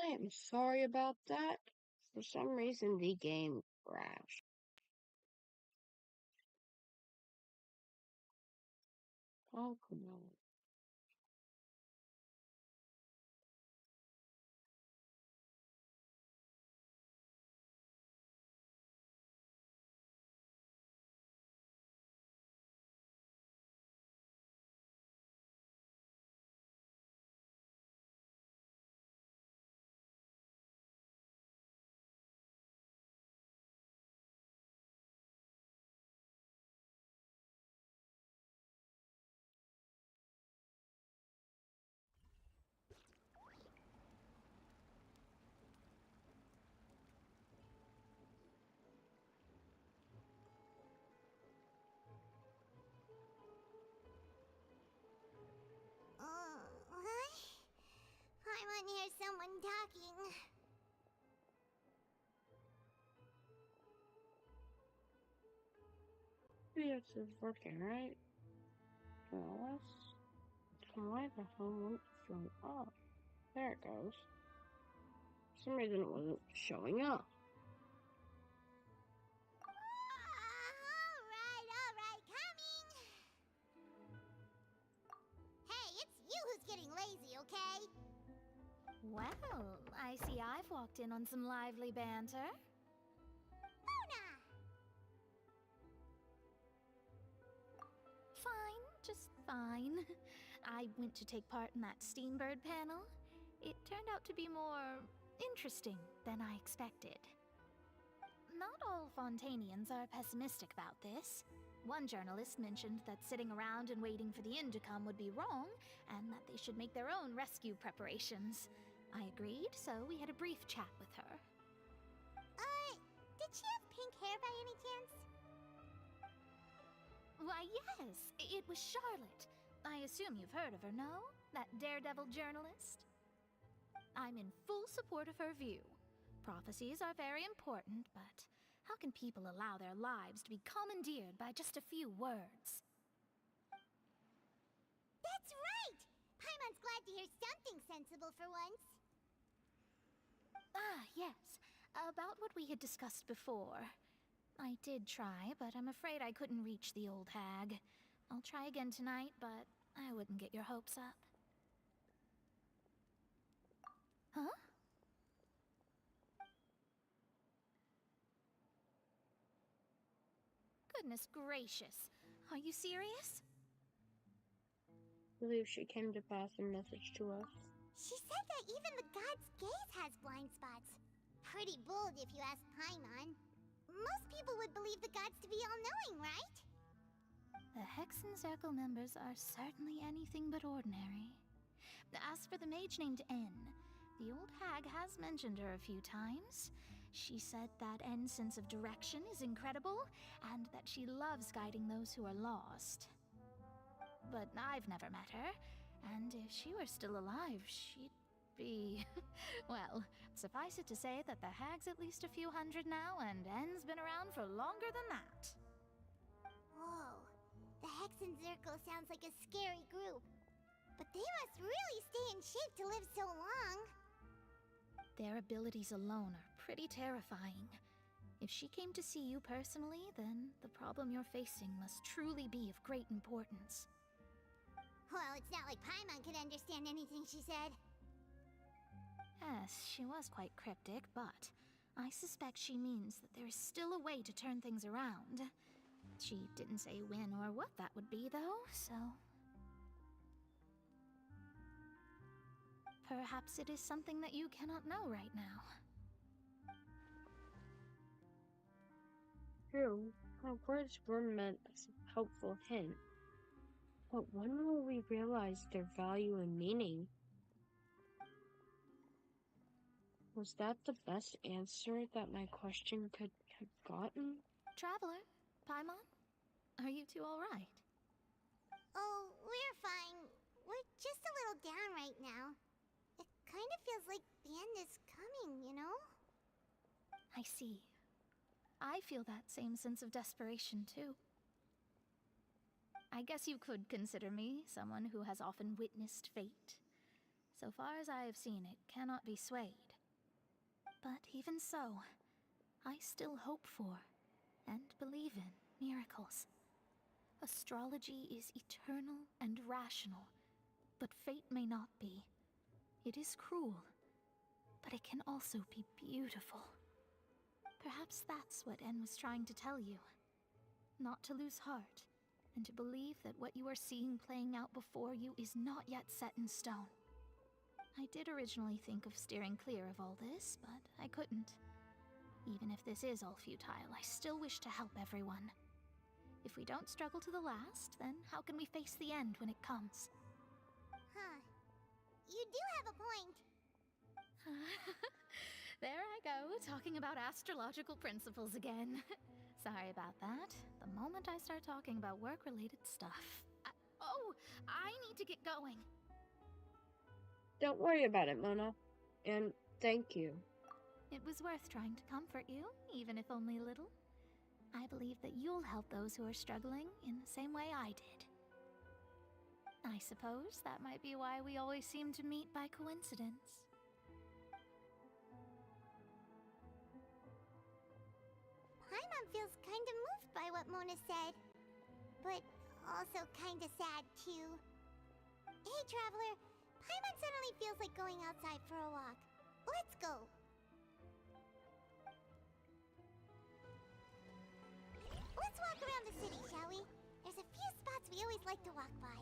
I am sorry about that. For some reason, the game crashed. Oh, come on. What? I want to hear someone talking. This is working, right? Well, let's... Why the hell won't it show up? There it goes. For some reason, it wasn't showing up. Alright, coming! Hey, it's you who's getting lazy, okay? Well, I see I've walked in on some lively banter. Luna! Fine, just fine. I went to take part in that Steambird panel. It turned out to be more interesting than I expected. Not all Fontainians are pessimistic about this. One journalist mentioned that sitting around and waiting for the end to come would be wrong, and that they should make their own rescue preparations. I agreed, so we had a brief chat with her. Did she have pink hair by any chance? Why, yes, it was Charlotte. I assume you've heard of her, no? That daredevil journalist? I'm in full support of her view. Prophecies are very important, but how can people allow their lives to be commandeered by just a few words? That's right! Paimon's glad to hear something sensible for once. Ah, yes. About what we had discussed before. I did try, but I'm afraid I couldn't reach the old hag. I'll try again tonight, but I wouldn't get your hopes up. Huh? Goodness gracious. Are you serious? I believe she came to pass a message to us. She said that even the god's gaze has blind spots. Pretty bold if you ask Paimon. Most people would believe the gods to be all-knowing, right? The Hexen Circle members are certainly anything but ordinary. As for the mage named N, the old hag has mentioned her a few times. She said that N's sense of direction is incredible, and that she loves guiding those who are lost. But I've never met her, and if she were still alive, she'd be... well, suffice it to say that the hag's at least a few hundred now, and N's been around for longer than that. Whoa, the Hexen Circle sounds like a scary group. But they must really stay in shape to live so long. Their abilities alone are pretty terrifying. If she came to see you personally, then the problem you're facing must truly be of great importance. Well, it's not like Paimon could understand anything she said. Yes, she was quite cryptic, but I suspect she means that there is still a way to turn things around. She didn't say when or what that would be, though, so... perhaps it is something that you cannot know right now. True, her words were meant as a helpful hint. But when will we realize their value and meaning? Was that the best answer that my question could have gotten? Traveler, Paimon, are you two all right? Oh, we're fine. We're just a little down right now. It kind of feels like the end is coming, you know? I see. I feel that same sense of desperation, too. I guess you could consider me someone who has often witnessed fate. So far as I have seen, it cannot be swayed. But even so, I still hope for and believe in miracles. Astrology is eternal and rational, but fate may not be. It is cruel, but it can also be beautiful. Perhaps that's what En was trying to tell you. Not to lose heart, and to believe that what you are seeing playing out before you is not yet set in stone. I did originally think of steering clear of all this, but I couldn't. Even if this is all futile, I still wish to help everyone. If we don't struggle to the last, then how can we face the end when it comes? Huh. You do have a point. There I go, talking about astrological principles again. Sorry about that. The moment I start talking about work-related stuff. I need to get going. Don't worry about it, Mona. And thank you. It was worth trying to comfort you, even if only a little. I believe that you'll help those who are struggling in the same way I did. I suppose that might be why we always seem to meet by coincidence. Paimon feels kinda moved by what Mona said, but also kinda sad too. Hey, Traveler, Paimon suddenly feels like going outside for a walk. Let's go. Let's walk around the city, shall we? There's a few spots we always like to walk by.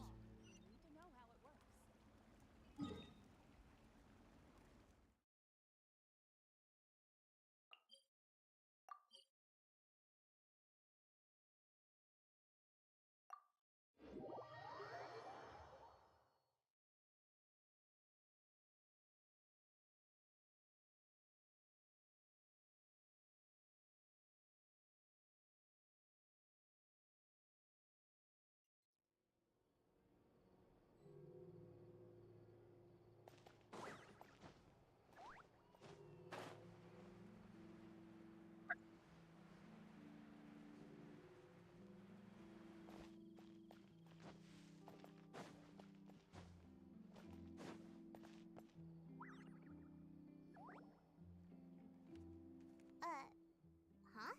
Huh?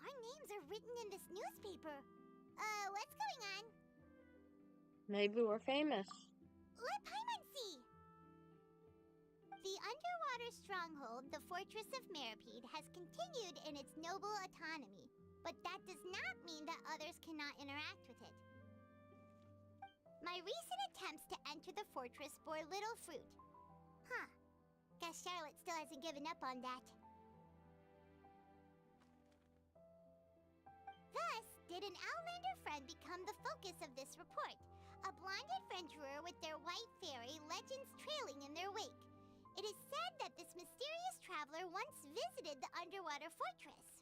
Our names are written in this newspaper. What's going on? Maybe we're famous. Let Paimon see! The underwater stronghold, the Fortress of Meripede, has continued in its noble autonomy, but that does not mean that others cannot interact with it. My recent attempts to enter the fortress bore little fruit. Huh. Guess Charlotte still hasn't given up on that. Thus, did an Outlander friend become the focus of this report? A blind adventurer with their white fairy, legends trailing in their wake. It is said that this mysterious traveler once visited the underwater fortress.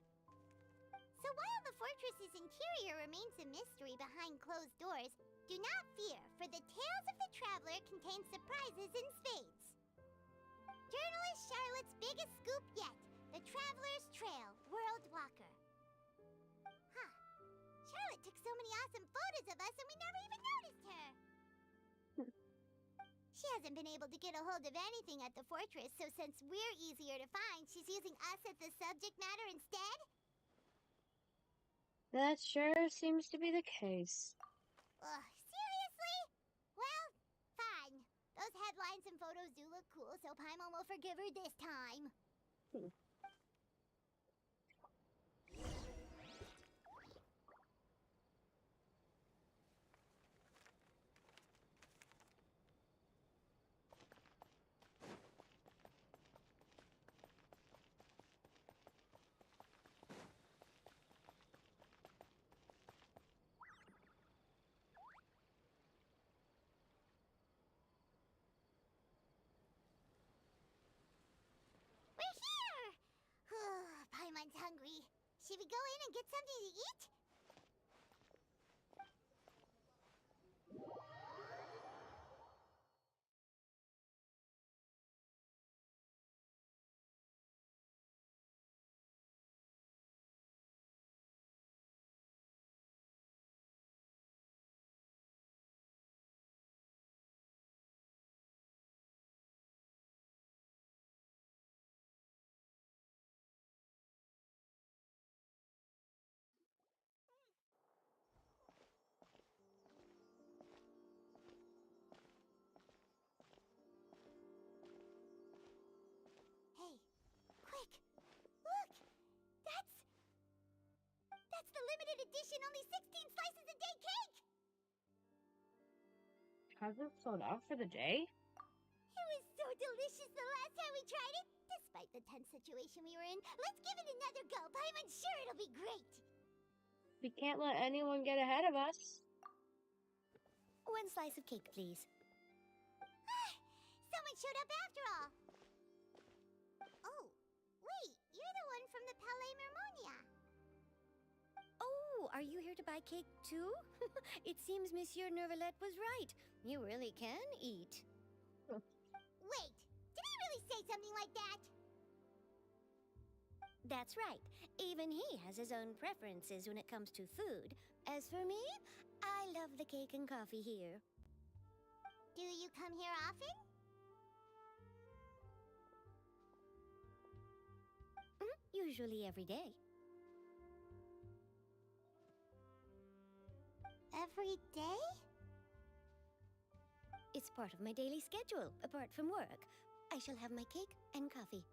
So while the fortress's interior remains a mystery behind closed doors, do not fear, for the tales of the traveler contain surprises in spades. Journalist Charlotte's biggest scoop yet, the Traveler's Trail, World Walker. Huh. Charlotte took so many awesome photos of us and we never even noticed her. She hasn't been able to get a hold of anything at the fortress, so since we're easier to find, she's using us as the subject matter instead? That sure seems to be the case. Ugh, seriously? Well, fine. Those headlines and photos do look cool, so Paimon will forgive her this time. We're here! Paimon's hungry. Should we go in and get something to eat? edition, only 16 slices a day cake! Has it sold out for the day? It was so delicious the last time we tried it. Despite the tense situation we were in, let's give it another go. I'm sure it'll be great. We can't let anyone get ahead of us. 1 slice of cake, please. Someone showed up after all. Oh, wait, you're the one from the Palais Mermonia. Oh, are you here to buy cake too? It seems Monsieur Nervalette was right. You really can eat. Wait, did he really say something like that? That's right. Even he has his own preferences when it comes to food. As for me, I love the cake and coffee here. Do you come here often? Usually every day. Every day? It's part of my daily schedule, apart from work. I shall have my cake and coffee.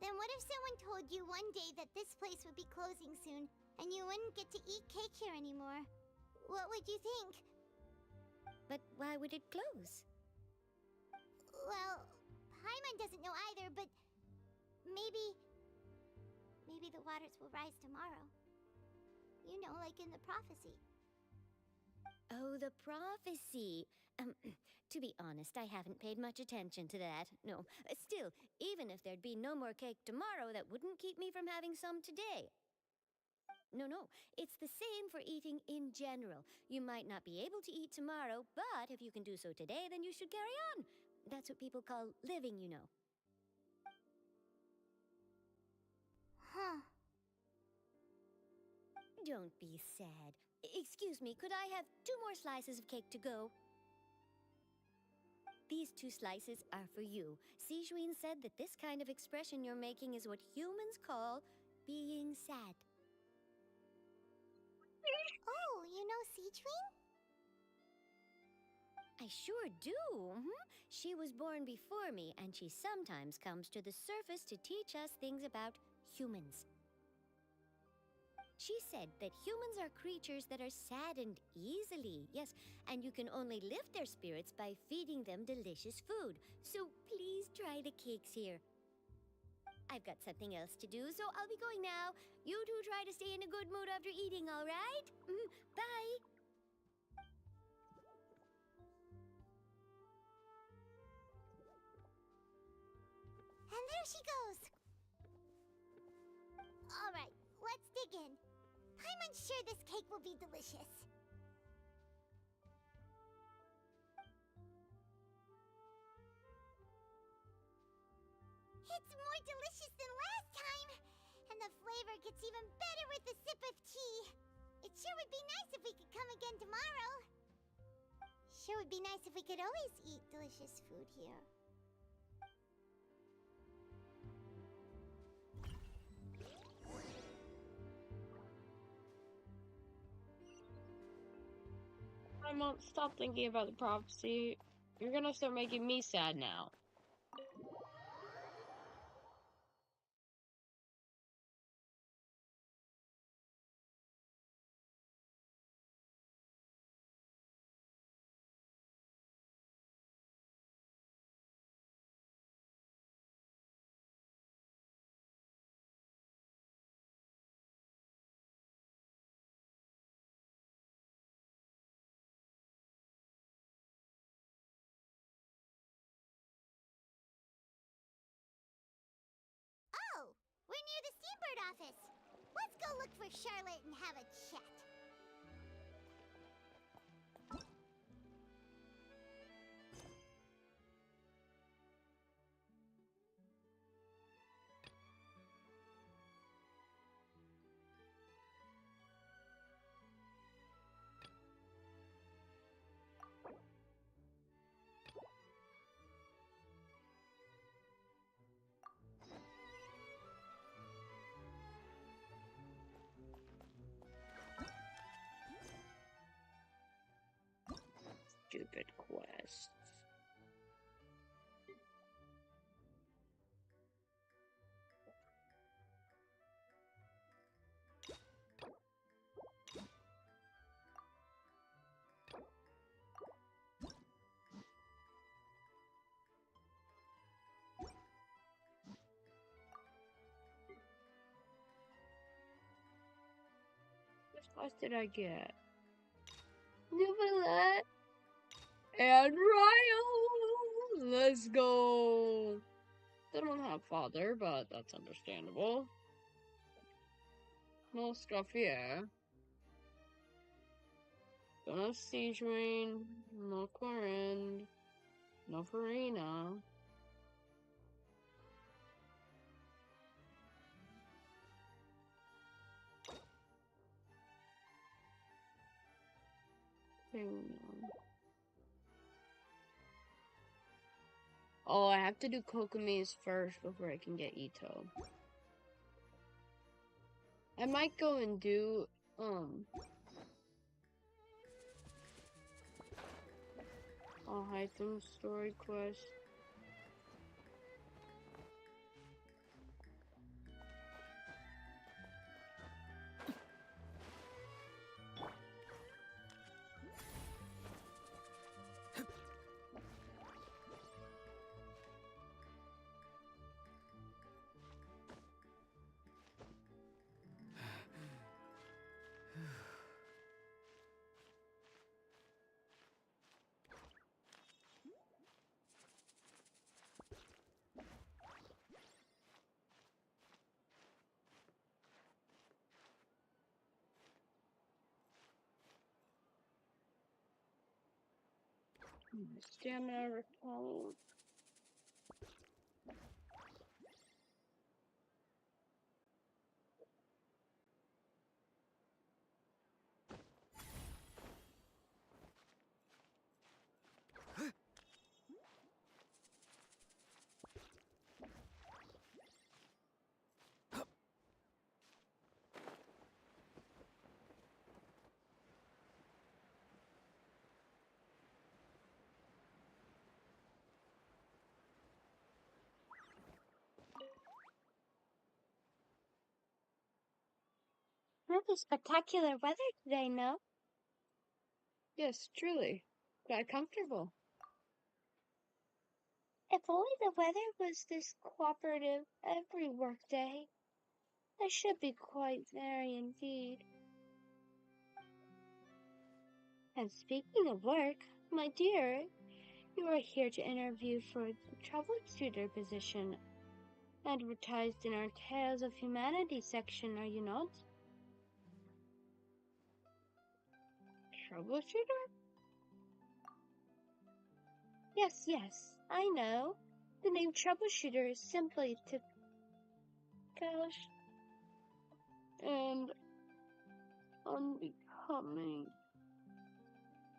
Then what if someone told you one day that this place would be closing soon, and you wouldn't get to eat cake here anymore? What would you think? But why would it close? Well, Paimon doesn't know either, but maybe the waters will rise tomorrow. You know, like in the prophecy. Oh, the prophecy. To be honest, I haven't paid much attention to that. No, still, even if there'd be no more cake tomorrow, that wouldn't keep me from having some today. No, it's the same for eating in general. You might not be able to eat tomorrow, but if you can do so today, then you should carry on. That's what people call living, you know. Huh. Don't be sad. Excuse me, could I have 2 more slices of cake to go? These 2 slices are for you. Sijuin said that this kind of expression you're making is what humans call being sad. Oh, you know Sijuin? I sure do. She was born before me, and she sometimes comes to the surface to teach us things about humans. She said that humans are creatures that are saddened easily, yes, and you can only lift their spirits by feeding them delicious food. So please try the cakes here. I've got something else to do, so I'll be going now. You two try to stay in a good mood after eating, all right? Bye. And there she goes. All right, let's dig in. I'm sure this cake will be delicious. It's more delicious than last time, and the flavor gets even better with a sip of tea. It sure would be nice if we could come again tomorrow. Sure would be nice if we could always eat delicious food here. I won't stop thinking about the prophecy. You're gonna start making me sad now. Oh, we're near the Steambird office. Let's go look for Charlotte and have a chat. Stupid quest. 'Cause What did I get? Nuvalet and Ryle! Let's go! They don't have father, but that's understandable. No Scuffier. No Siege Rain. No Quarend. No Farina. Oh, I have to do Kokomis first before I can get Ito. I might go and do, a Hytham story quest. Stamina recall. Really spectacular weather today, no? Yes, truly. Quite comfortable. If only the weather was this cooperative every workday, I should be quite merry indeed. And speaking of work, my dear, you are here to interview for the troubleshooter position advertised in our Tales of Humanity section, are you not? Troubleshooter? Yes, I know. The name troubleshooter is simply to gosh, And unbecoming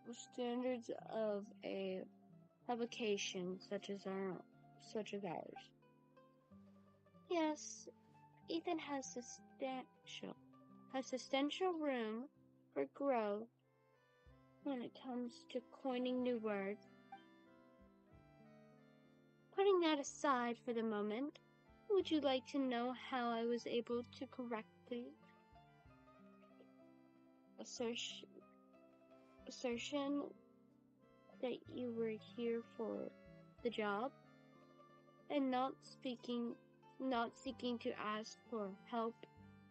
the standards of a publication such as ours. yes, Ethan has substantial room for growth when it comes to coining new words. Putting that aside for the moment, would you like to know how I was able to correctly assertion that you were here for the job and not seeking to ask for help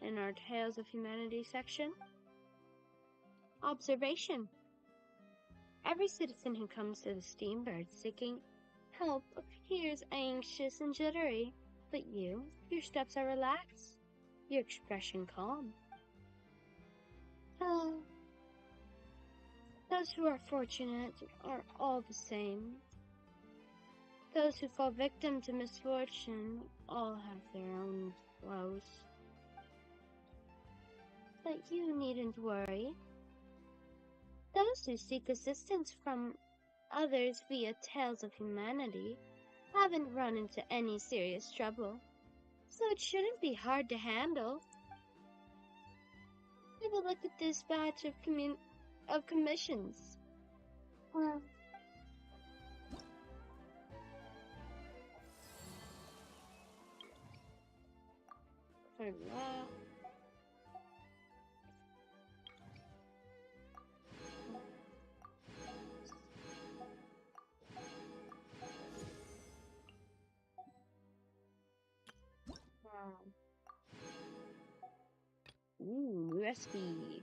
in our Tales of Humanity section? Observation. Every citizen who comes to the Steambird seeking help appears anxious and jittery, but your steps are relaxed, your expression calm. Oh, those who are fortunate are all the same. Those who fall victim to misfortune all have their own woes. But you needn't worry. Those who seek assistance from others via Tales of Humanity haven't run into any serious trouble, so it shouldn't be hard to handle. Have a look at this batch of commissions. Ooh, recipe.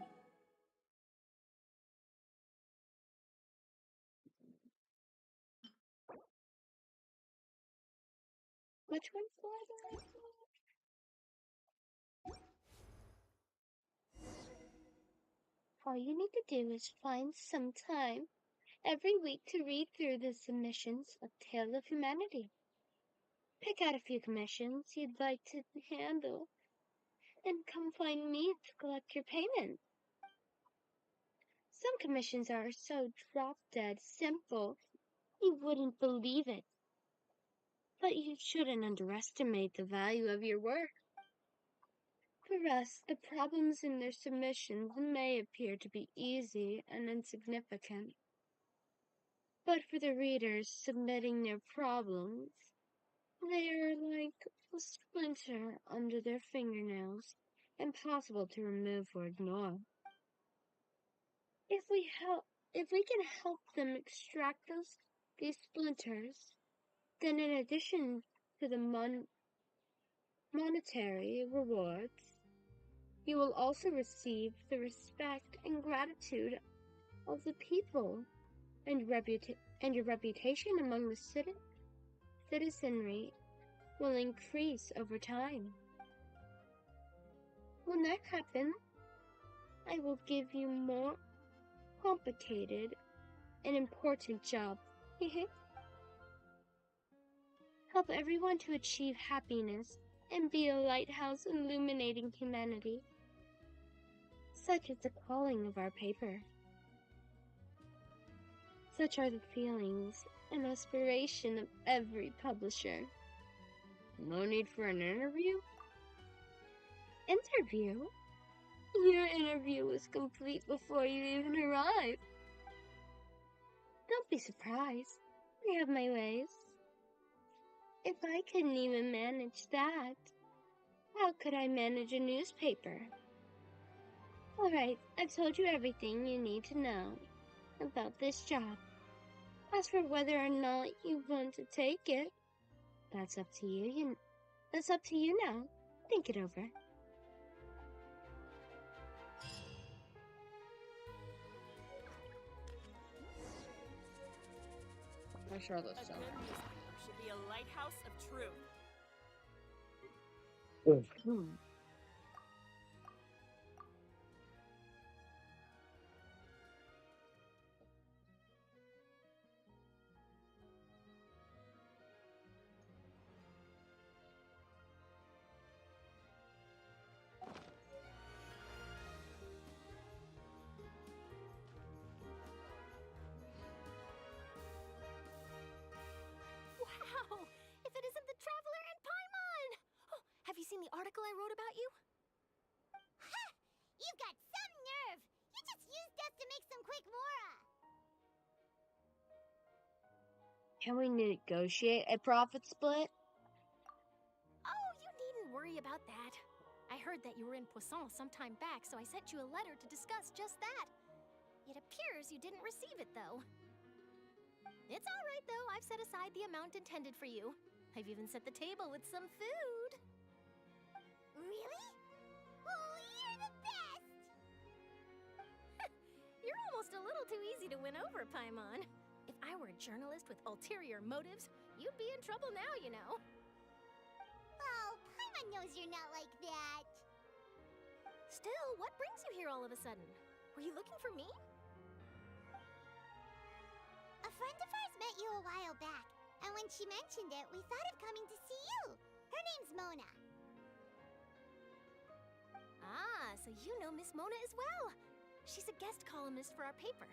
Which one's the library? All you need to do is find some time every week to read through the submissions of Tale of Humanity. Pick out a few commissions you'd like to handle, and come find me to collect your payment. Some commissions are so drop-dead simple, you wouldn't believe it. But you shouldn't underestimate the value of your work. For us, the problems in their submissions may appear to be easy and insignificant. But for the readers submitting their problems, they are like a splinter under their fingernails, impossible to remove or ignore. If we can help them extract these splinters, then in addition to the monetary rewards, you will also receive the respect and gratitude of the people, and your reputation among the citizenry will increase over time. When that happens, I will give you more complicated and important job. Help everyone to achieve happiness and be a lighthouse illuminating humanity. Such is the calling of our paper. Such are the feelings and aspiration of every publisher. No need for an interview? Interview? Your interview was complete before you even arrived. Don't be surprised. I have my ways. If I couldn't even manage that, how could I manage a newspaper? Alright, I've told you everything you need to know about this job. As for whether or not you want to take it, that's up to you. That's up to you now. Think it over. I'm sure that's A so. good newspaper should be a lighthouse of truth. Wow! If it isn't the Traveler and Paimon! Oh, have you seen the article I wrote about you? Ha! You've got some nerve! You just used us to make some quick mora! Can we negotiate a profit split? Oh, you needn't worry about that. I heard that you were in Poisson some time back, so I sent you a letter to discuss just that. It appears you didn't receive it, though. It's all right, though. I've set aside the amount intended for you. I've even set the table with some food. Really? Oh, you're the best! You're almost a little too easy to win over, Paimon. If I were a journalist with ulterior motives, you'd be in trouble now, you know. Oh, Paimon knows you're not like that. Still, what brings you here all of a sudden? Were you looking for me? A friend of ours met you a while back, and when she mentioned it, we thought of coming to see you. Her name's Mona. Ah, so you know Miss Mona as well. She's a guest columnist for our paper.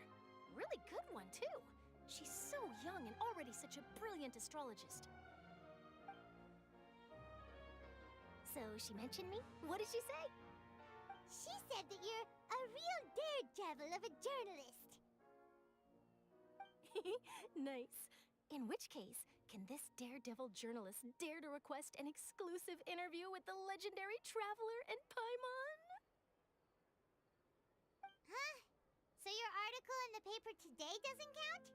Really good one, too. She's so young and already such a brilliant astrologist. So she mentioned me? What did she say? She said that you're a real daredevil of a journalist. Nice. In which case, can this daredevil journalist dare to request an exclusive interview with the legendary Traveler and Paimon? Huh? So your article in the paper today doesn't count?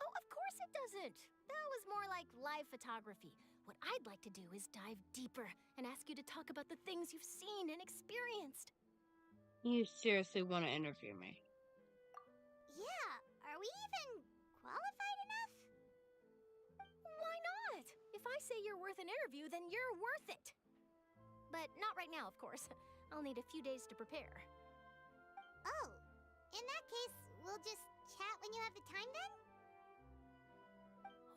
Oh, of course it doesn't. That was more like live photography. What I'd like to do is dive deeper and ask you to talk about the things you've seen and experienced. You seriously want to interview me? Yeah, are we even qualified enough? Why not? If say you're worth an interview, then you're worth it. But not right now, of course. I'll need a few days to prepare. Oh, in that case, we'll just chat when you have the time then?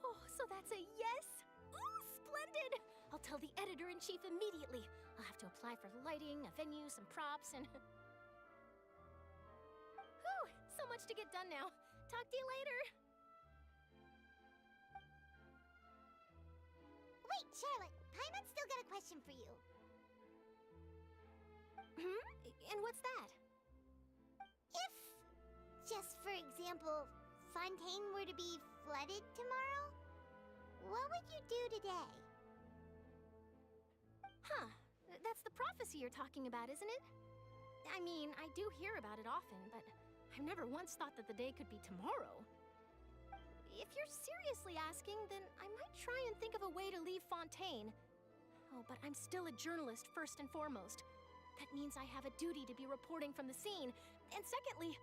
Oh, so that's a yes? Ooh, splendid! I'll tell the editor-in-chief immediately. I'll have to apply for lighting, a venue, some props, and... Whew, so much to get done now. Talk to you later. Wait, Charlotte, Paimon's still got a question for you. Hmm? And what's that? If, just for example, Fontaine were to be flooded tomorrow, what would you do today? Huh. That's the prophecy you're talking about, isn't it? I mean, I do hear about it often, but I've never once thought that the day could be tomorrow. If you're seriously asking, then I might try and think of a way to leave Fontaine. Oh, but I'm still a journalist first and foremost. That means I have a duty to be reporting from the scene. And secondly,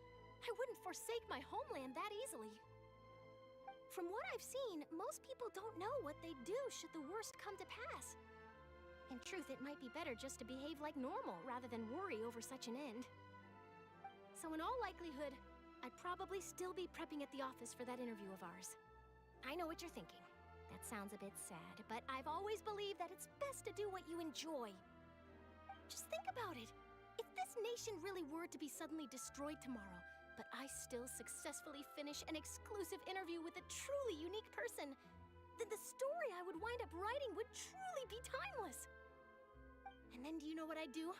I wouldn't forsake my homeland that easily. From what I've seen, most people don't know what they'd do should the worst come to pass. In truth, it might be better just to behave like normal rather than worry over such an end. So in all likelihood, I'd probably still be prepping at the office for that interview of ours. I know what you're thinking. That sounds a bit sad, but I've always believed that it's best to do what you enjoy. Just think about it. If this nation really were to be suddenly destroyed tomorrow, but I still successfully finish an exclusive interview with a truly unique person, then the story I would wind up writing would truly be timeless. And then do you know what I'd do?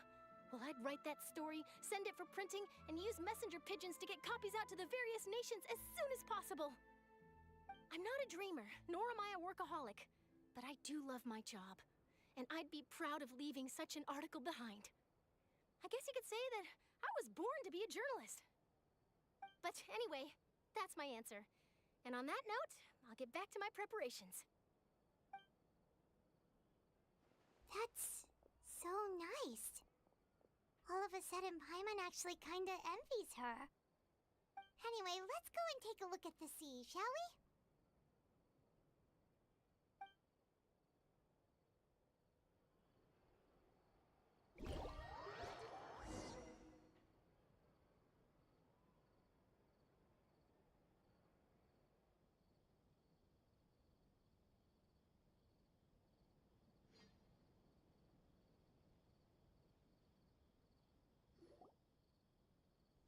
Well, I'd write that story, send it for printing, and use messenger pigeons to get copies out to the various nations as soon as possible. I'm not a dreamer, nor am I a workaholic, but I do love my job, and I'd be proud of leaving such an article behind. I guess you could say that I was born to be a journalist. But anyway, that's my answer. And on that note, I'll get back to my preparations. That's so nice. All of a sudden, Paimon actually kinda envies her. Anyway, let's go and take a look at the sea, shall we?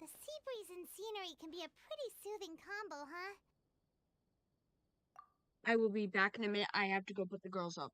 The sea breeze and scenery can be a pretty soothing combo, huh? I will be back in a minute. I have to go put the girls up.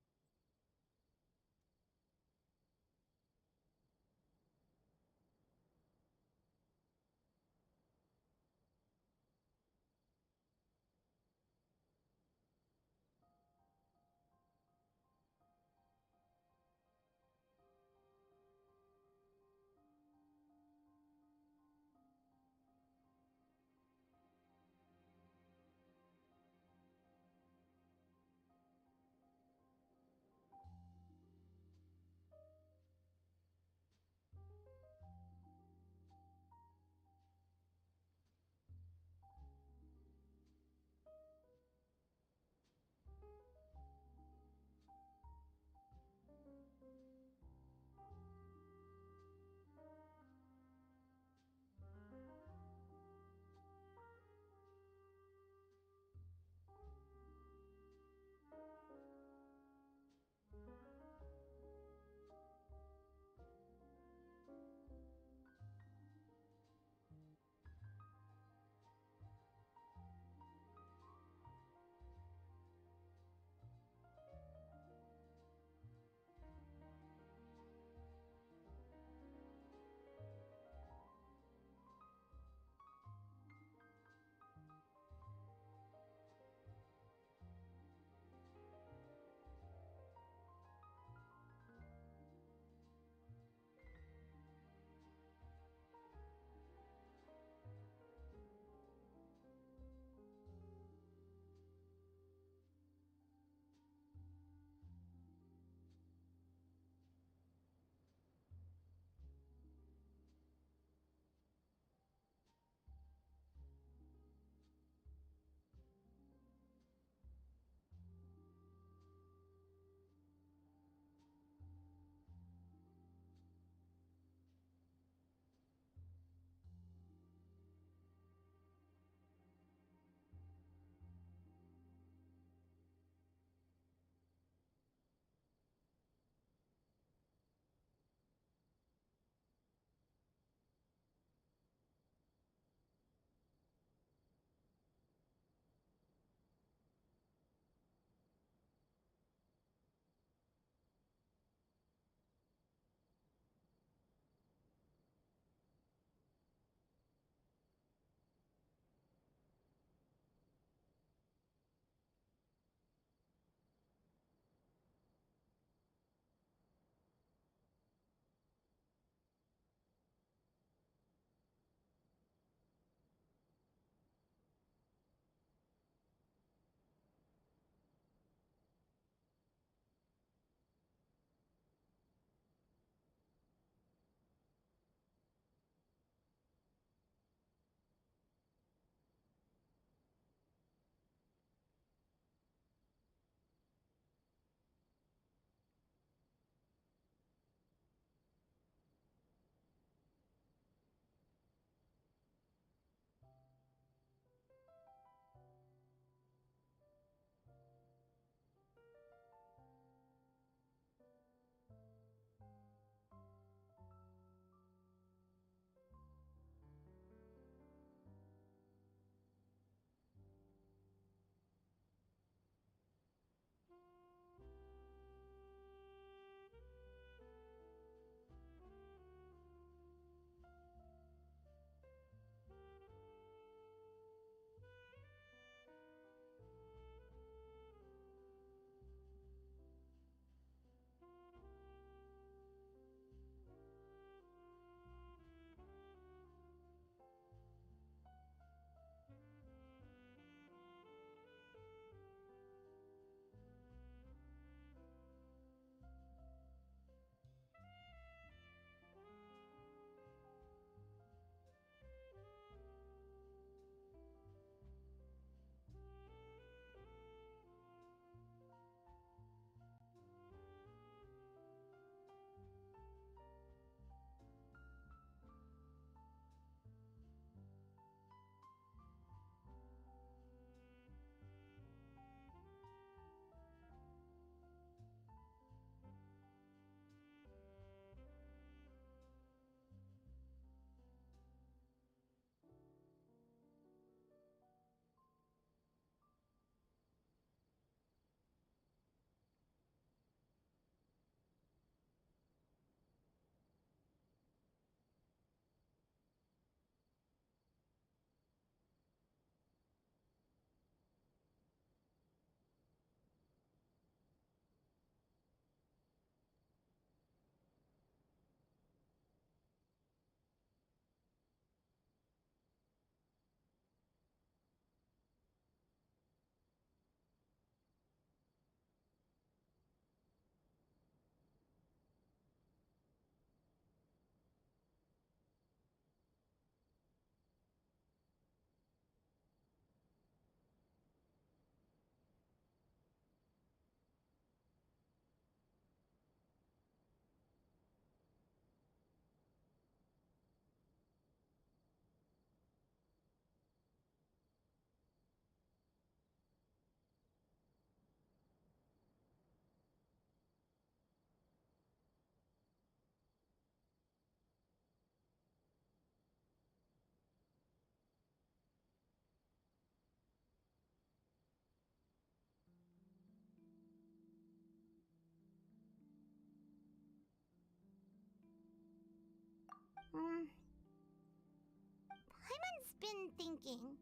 Paimon's been thinking.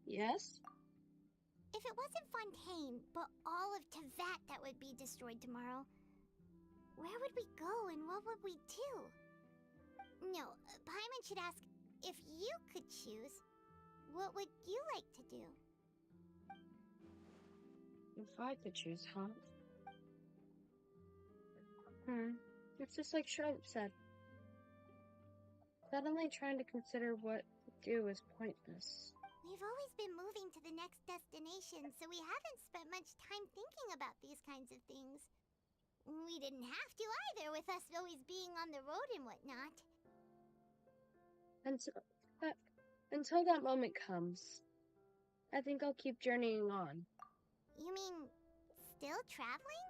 Yes? If it wasn't Fontaine, but all of Tevat that would be destroyed tomorrow, where would we go and what would we do? No, Paimon should ask, if you could choose, what would you like to do? If I could choose, huh? It's just like Charlotte said. Suddenly trying to consider what to do is pointless. We've always been moving to the next destination, so we haven't spent much time thinking about these kinds of things. We didn't have to either, with us always being on the road and whatnot. Until that moment comes, I think I'll keep journeying on. You mean, still traveling?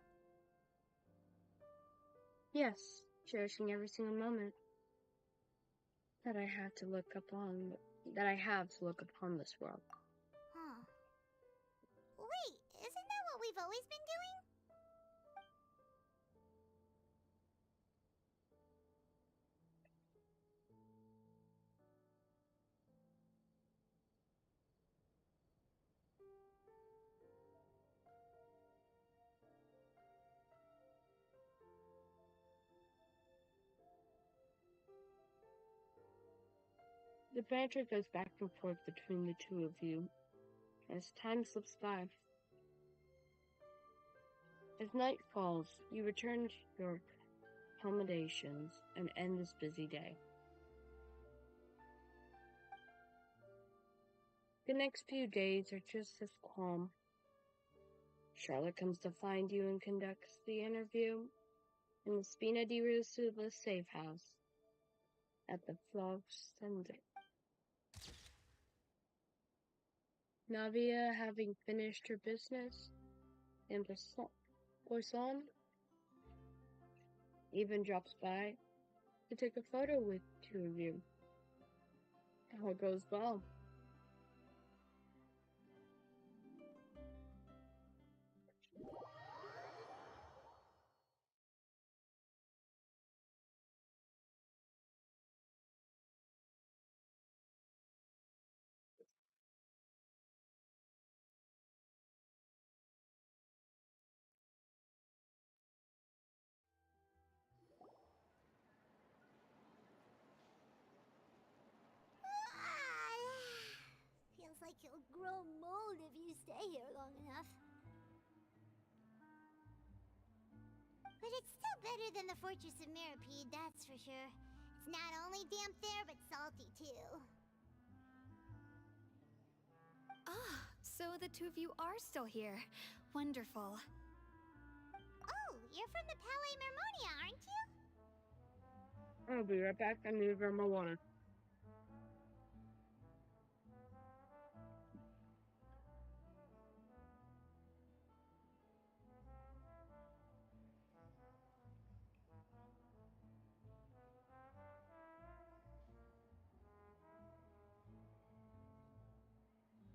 Yes, cherishing every single moment that I have to look upon this world. Huh. Wait, isn't that what we've always been doing? The banter goes back and forth between the two of you as time slips by. As night falls, you return to your accommodations and end this busy day. The next few days are just as calm. Charlotte comes to find you and conducts the interview, and Spina deroutes to the safe house at the Flog Sunday. Navia, having finished her business in Poisson, even drops by to take a photo with two of you. All goes well. Feels like you'll grow mold if you stay here long enough. But it's still better than the Fortress of Meropide, that's for sure. It's not only damp there, but salty too. Ah, so the two of you are still here. Wonderful. Oh, you're from the Palais Mermonia, aren't you? I'll be right back. I need to grab my water.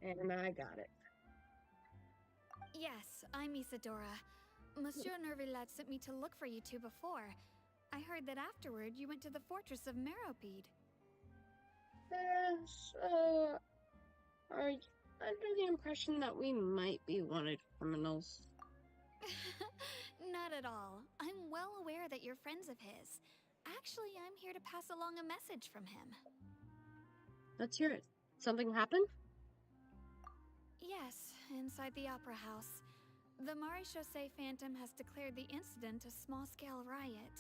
And I got it. Yes, I'm Isadora. Monsieur Nervillat sent me to look for you two before. I heard that afterward you went to the Fortress of Meropide. So, are you under the impression that we might be wanted criminals? Not at all. I'm well aware that you're friends of his. Actually, I'm here to pass along a message from him. Let's hear it. Something happened? Yes, inside the Opera House. The Maréchaussée Phantom has declared the incident a small-scale riot.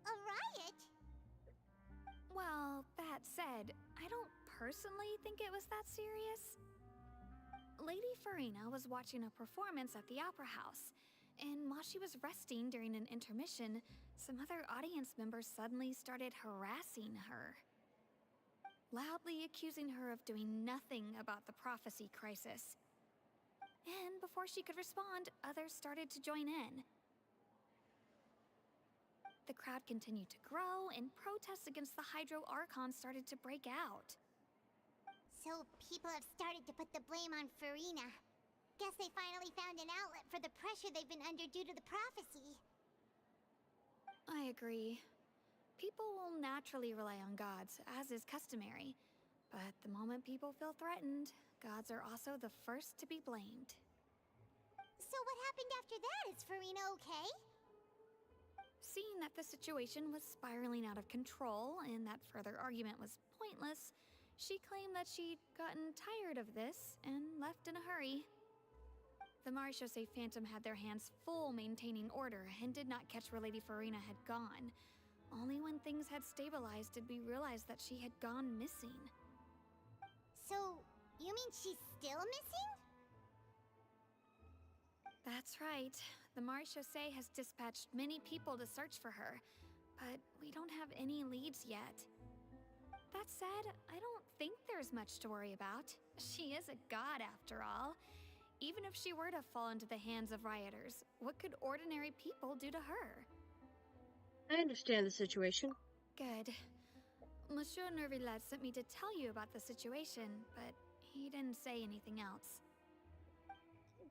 A riot? Well, that said, I don't personally think it was that serious. Lady Farina was watching a performance at the Opera House, and while she was resting during an intermission, some other audience members suddenly started harassing her, loudly accusing her of doing nothing about the prophecy crisis. And before she could respond, others started to join in. The crowd continued to grow, and protests against the Hydro Archon started to break out. So people have started to put the blame on Farina. Guess they finally found an outlet for the pressure they've been under due to the prophecy. I agree. People will naturally rely on gods, as is customary. But the moment people feel threatened, gods are also the first to be blamed. So what happened after that? Is Farina okay? Seeing that the situation was spiraling out of control and that further argument was pointless, she claimed that she'd gotten tired of this and left in a hurry. The Marechaussee Phantom had their hands full maintaining order and did not catch where Lady Farina had gone. Only when things had stabilized did we realize that she had gone missing. So, you mean she's still missing? That's right. The Marechaussee has dispatched many people to search for her, but we don't have any leads yet. That said, I don't think there's much to worry about. She is a god after all. Even if she were to fall into the hands of rioters, what could ordinary people do to her? I understand the situation. Good. Monsieur Nervillet sent me to tell you about the situation, but he didn't say anything else.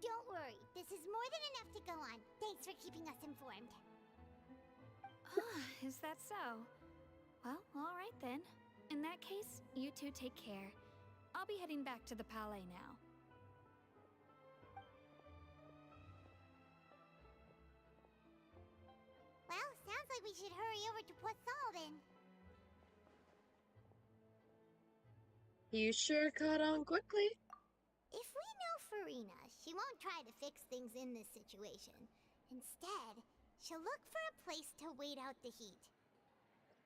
Don't worry, this is more than enough to go on. Thanks for keeping us informed. Ah, is that so? Well, all right then. In that case, you two take care. I'll be heading back to the palais now. Well, sounds like we should hurry over to Poisson then. You sure caught on quickly. If we know Farina, she won't try to fix things in this situation. Instead, she'll look for a place to wait out the heat.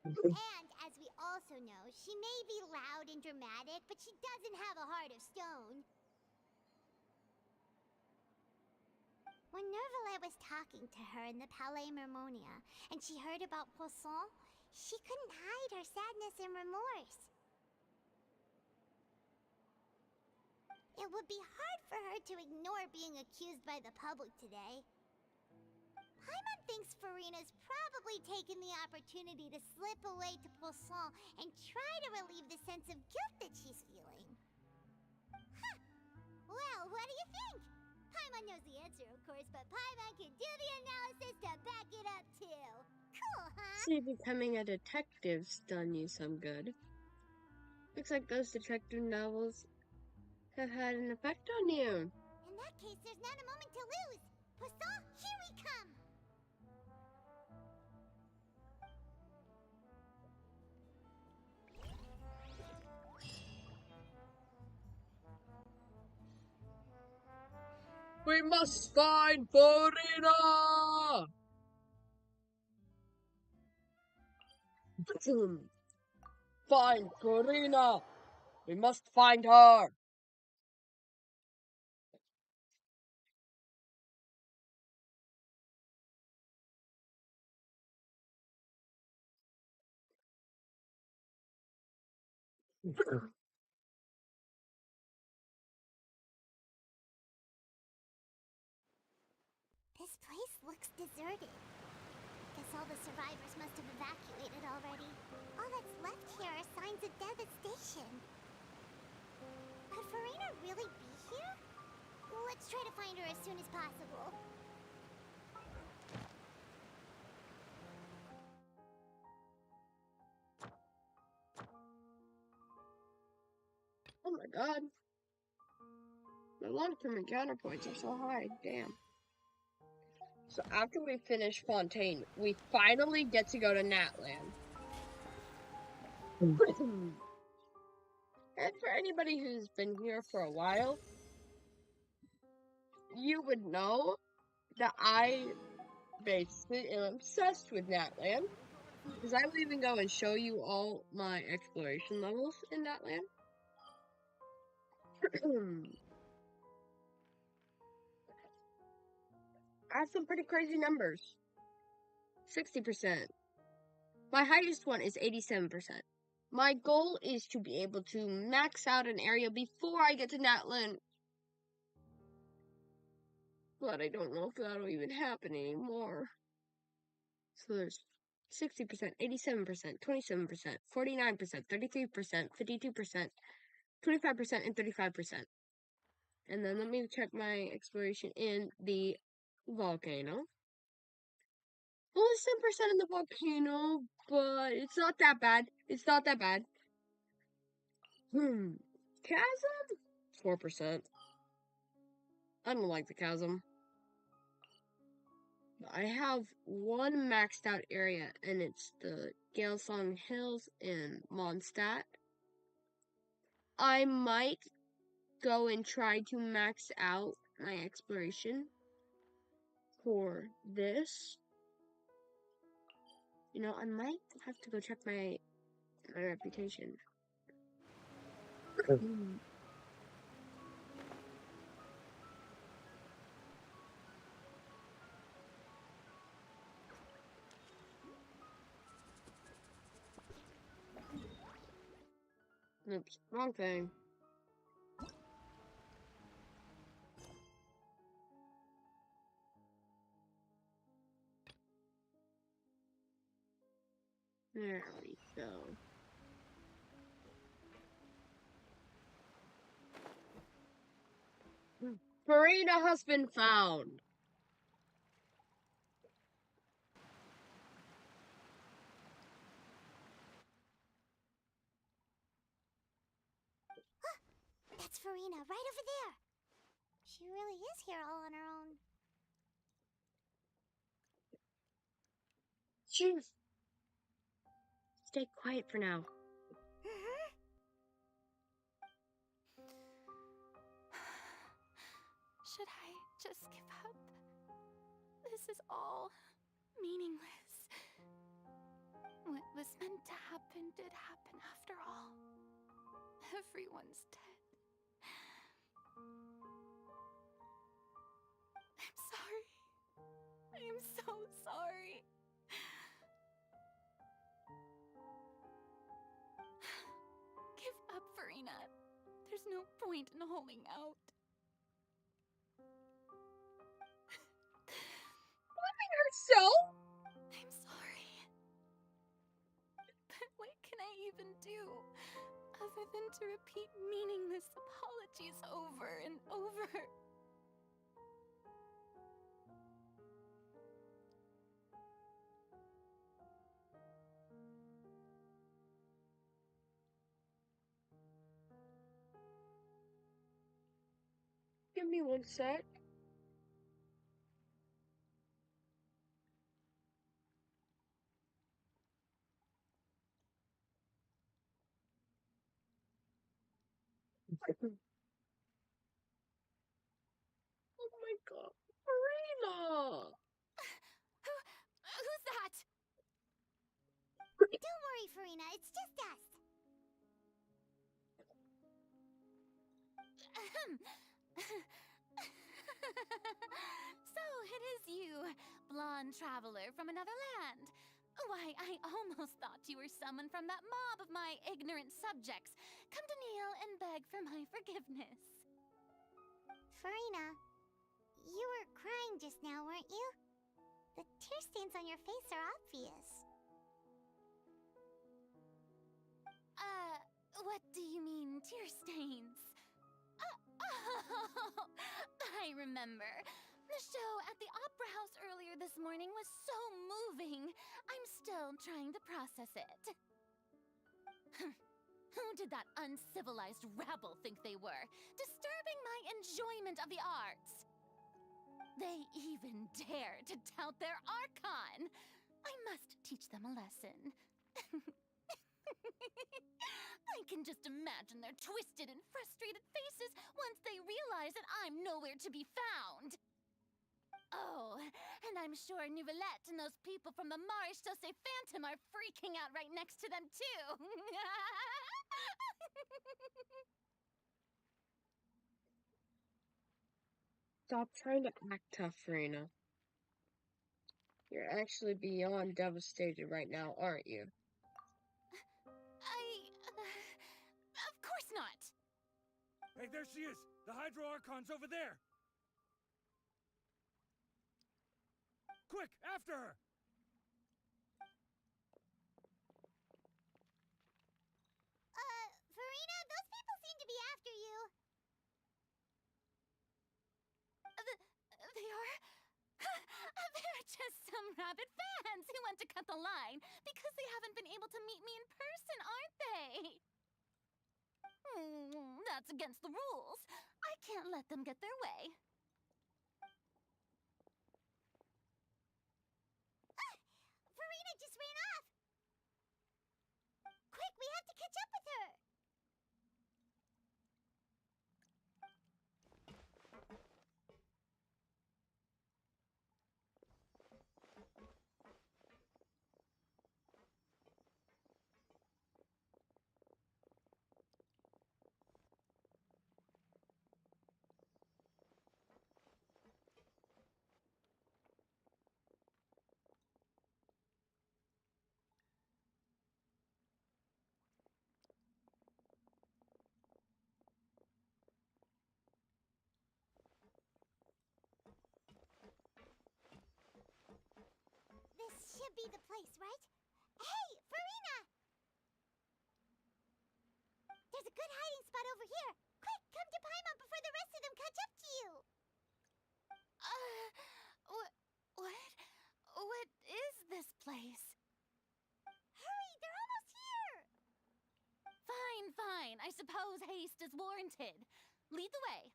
And, as we also know, she may be loud and dramatic, but she doesn't have a heart of stone. When Nervillet was talking to her in the Palais Mermonia, and she heard about Poisson, she couldn't hide her sadness and remorse. It would be hard for her to ignore being accused by the public today. Paimon thinks Farina's probably taken the opportunity to slip away to Poisson and try to relieve the sense of guilt that she's feeling. Huh! Well, what do you think? Paimon knows the answer, of course, but Paimon can do the analysis to back it up too. Cool, huh? See, becoming a detective's done you some good. Looks like those detective novels have had an effect on you. In that case, there's not a moment to lose. Poisson, here we come! We must find Farina! Find Farina! We must find her! This place looks deserted. Guess all the survivors must have evacuated already. All that's left here are signs of devastation. Could Farina really be here? Let's try to find her as soon as possible. Oh my god. The long-term encounter points are so high. Damn. So after we finish Fontaine, we finally get to go to Natland. And for anybody who's been here for a while, you would know that I basically am obsessed with Natland. Because I will even go and show you all my exploration levels in Natland. I have some pretty crazy numbers. 60%. My highest one is 87%. My goal is to be able to max out an area before I get to Natland. But I don't know if that'll even happen anymore. So there's 60%, 87%, 27%, 49%, 33%, 52%, 25%, and 35%. And then let me check my exploration in the volcano. Only 10% in the volcano, but it's not that bad. It's not that bad. Chasm? 4%. I don't like the chasm. I have one maxed out area, and it's the Galesong Hills in Mondstadt. I might go and try to max out my exploration for this. You know, I might have to go check my reputation. Oops, wrong thing. There we go. Farina has been found. That's Farina, right over there. She really is here all on her own. Jeez. Stay quiet for now. Should I just give up? This is all meaningless. What was meant to happen did happen after all. Everyone's dead. I'm sorry. I am so sorry. Give up, Farina. There's no point in holding out. So? I'm sorry. But what can I even do other than to repeat meaningless apologies over and over? Give me one sec. Oh my god. Farina! Who's that? Don't worry, Farina, it's just us. So it is you, blonde traveler from another land. Why, I almost thought you were someone from that mob of my ignorant subjects, come to kneel and beg for my forgiveness. Farina, you were crying just now, weren't you? The tear stains on your face are obvious. What do you mean, tear stains? Oh, I remember. The show at the Opera House earlier this morning was so moving. I'm still trying to process it. Who did that uncivilized rabble think they were, disturbing my enjoyment of the arts? They even dare to tout their Archon. I must teach them a lesson. I can just imagine their twisted and frustrated faces once they realize that I'm nowhere to be found. Oh, and I'm sure Nouvellette and those people from the Marche Chaussee Phantom are freaking out right next to them, too. Stop trying to act tough, Farina. You're actually beyond devastated right now, aren't you? Of course not. Hey, there she is! The Hydro Archon's over there! Quick, after her! Farina, those people seem to be after you. They are? They're just some rabid fans. ones who want to cut the line because they haven't been able to meet me in person, aren't they? That's against the rules. I can't let them get their way. Farina just ran off! Quick, we have to catch up with her! This should be the place, right? Hey, Farina! There's a good hiding spot over here. Quick, come to Paimon before the rest of them catch up to you. What? What is this place? Hurry, they're almost here. Fine. I suppose haste is warranted. Lead the way.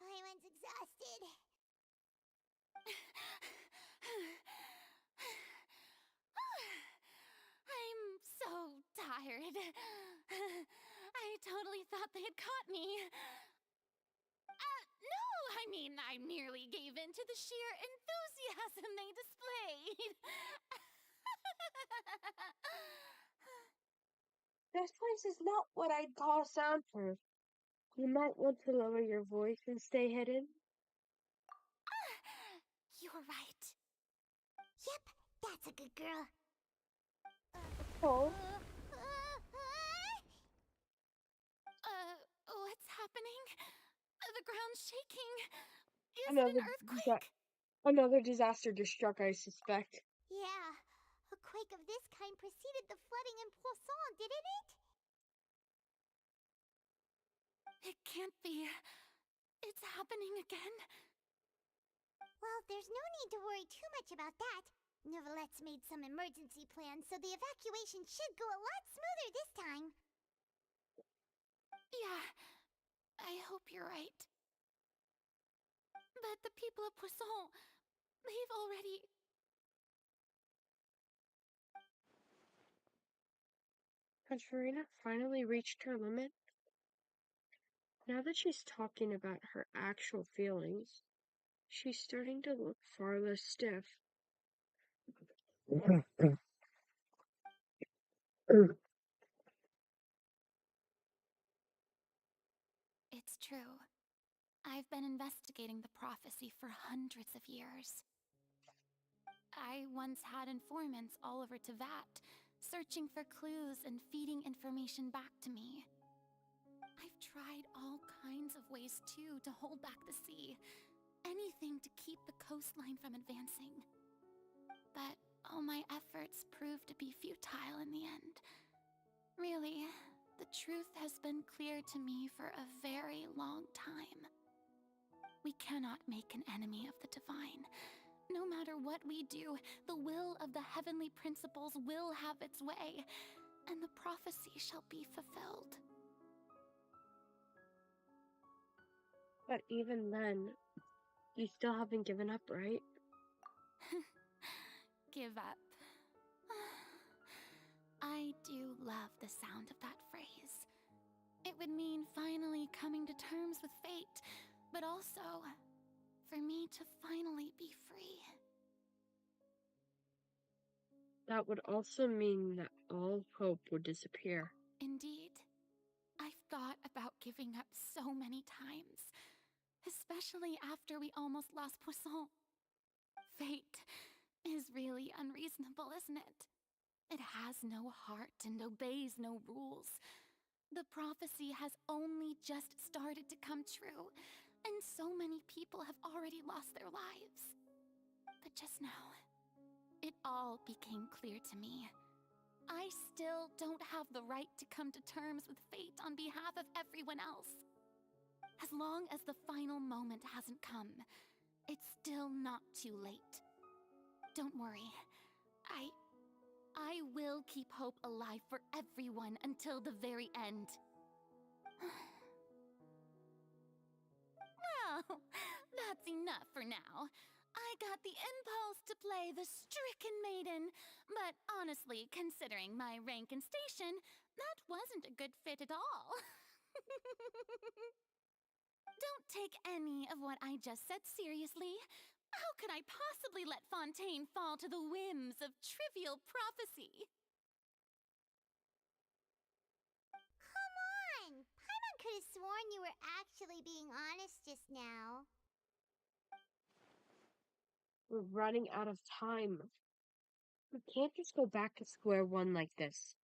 Paimon's exhausted. I'm so tired. I totally thought they had caught me. No, I merely gave in to the sheer enthusiasm they displayed. This place is not what I'd call soundproof. You might want to lower your voice and stay hidden. You're right. Yep, that's a good girl. Oh, What's happening? The ground's shaking. Is it another an earthquake? another disaster just struck, I suspect. Yeah, a quake of this kind preceded the flooding in Poisson, didn't it? It can't be. It's happening again. Well, there's no need to worry too much about that. Novelette's made some emergency plans, so the evacuation should go a lot smoother this time. Yeah, I hope you're right. But the people of Poisson, they've already... Has Farina finally reached her limit? Now that she's talking about her actual feelings, she's starting to look far less stiff. It's true. I've been investigating the prophecy for hundreds of years. I once had informants all over Tevat, searching for clues and feeding information back to me. I've tried all kinds of ways, too, to hold back the sea. Anything to keep the coastline from advancing. But all my efforts proved to be futile in the end. Really, the truth has been clear to me for a very long time. We cannot make an enemy of the divine. No matter what we do, the will of the heavenly principles will have its way, and the prophecy shall be fulfilled. But even then, you still haven't given up, right? Give up. I do love the sound of that phrase. It would mean finally coming to terms with fate, but but also for me to finally be free. That would also mean that all hope would disappear. Indeed. I've thought about giving up so many times, especially after we almost lost Poisson. Fate is really unreasonable, isn't it? It has no heart and obeys no rules. The prophecy has only just started to come true, and so many people have already lost their lives. But just now, it all became clear to me. I still don't have the right to come to terms with fate on behalf of everyone else. As long as the final moment hasn't come, it's still not too late. Don't worry. I will keep hope alive for everyone until the very end. Well, that's enough for now. I got the impulse to play the stricken maiden, but honestly, considering my rank and station, that wasn't a good fit at all. Don't take any of what I just said seriously. How could I possibly let Fontaine fall to the whims of trivial prophecy? Come on! Paimon could have sworn you were actually being honest just now. We're running out of time. We can't just go back to square one like this.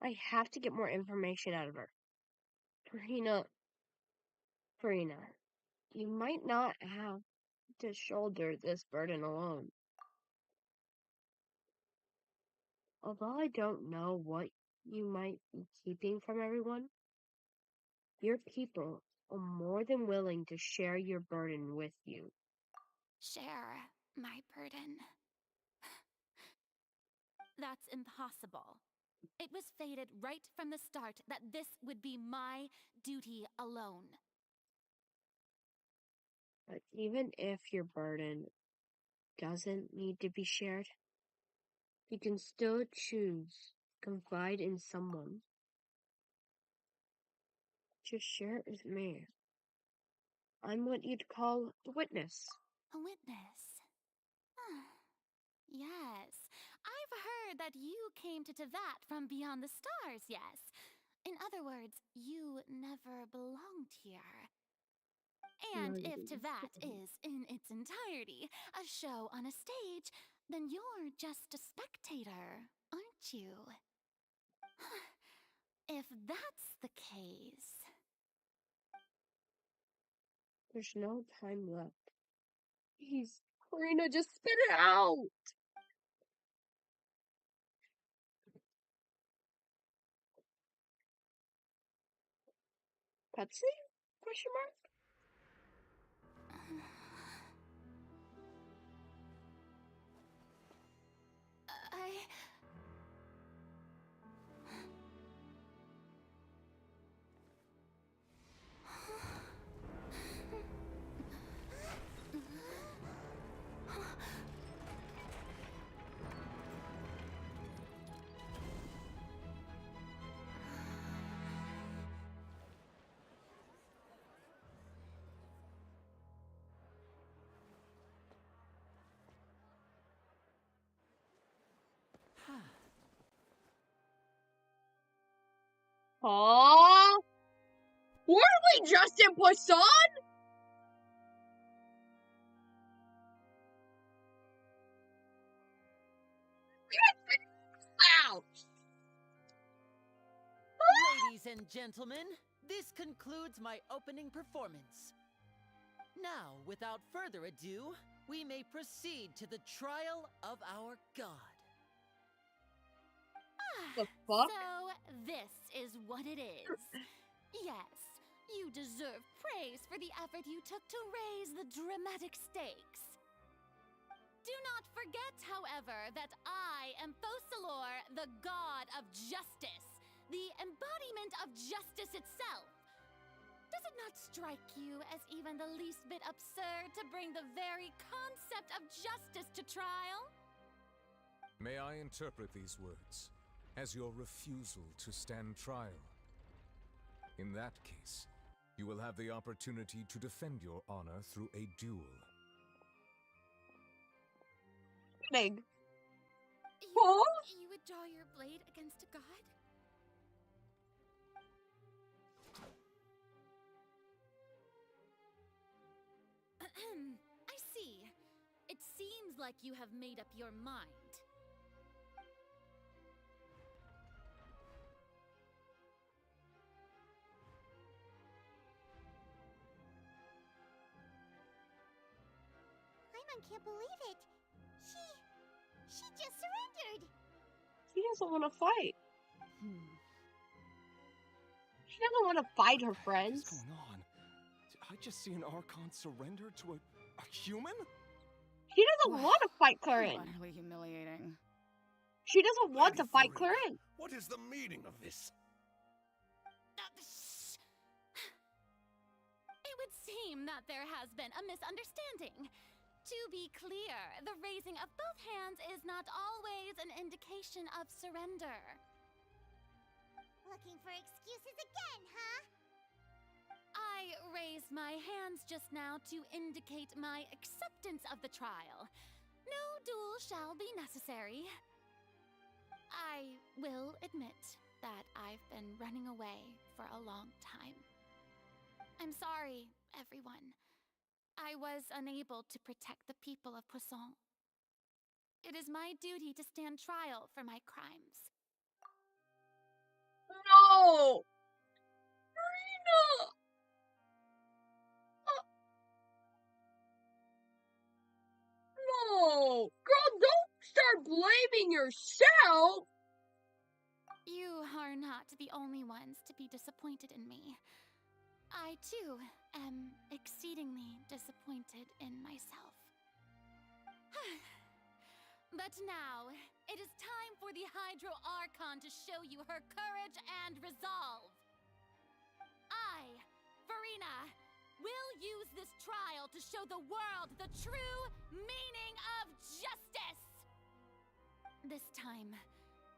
I have to get more information out of her. Farina, you might not have to shoulder this burden alone. Although I don't know what you might be keeping from everyone, your people are more than willing to share your burden with you. Share my burden. That's impossible. It was fated right from the start that this would be my duty alone. But even if your burden doesn't need to be shared, you can still choose to confide in someone. Just share it with me. I'm what you'd call a witness. A witness? Yes, I've heard that you came to Tevat from beyond the stars, yes. In other words, you never belonged here. And if Tevat is, in its entirety, a show on a stage, then you're just a spectator, aren't you? If that's the case... There's no time left. Please, Karina, just spit it out! Pepsi? Question mark? I... Aww! Weren't we just in Poisson? Out! Ladies and gentlemen, this concludes my opening performance. Now, without further ado, we may proceed to the trial of our god. The fuck? So, this is what it is. Yes, you deserve praise for the effort you took to raise the dramatic stakes. Do not forget, however, that I am Focalor, the god of justice, the embodiment of justice itself. Does it not strike you as even the least bit absurd to bring the very concept of justice to trial? May I interpret these words as your refusal to stand trial? In that case, You will have the opportunity to defend your honor through a duel. Big. You would draw your blade against a god? I see. It seems like you have made up your mind. Paimon can't believe it. She just surrendered. She doesn't want to fight. She doesn't want to fight her friends. What's going on? Did I just see an Archon surrender to a human? She doesn't want to fight Clarin. Utterly humiliating. She doesn't want to fight Farina, Clarin. What is the meaning of this? It would seem that there has been a misunderstanding. To be clear, the raising of both hands is not always an indication of surrender. Looking for excuses again, huh? I raised my hands just now to indicate my acceptance of the trial. No duel shall be necessary. I will admit that I've been running away for a long time. I'm sorry, everyone. I was unable to protect the people of Poisson. It is my duty to stand trial for my crimes. No! Farina! No! Girl, don't start blaming yourself! You are not the only ones to be disappointed in me. I, too, am exceedingly disappointed in myself. But now, it is time for the Hydro Archon to show you her courage and resolve. I, Farina, will use this trial to show the world the true meaning of justice! This time,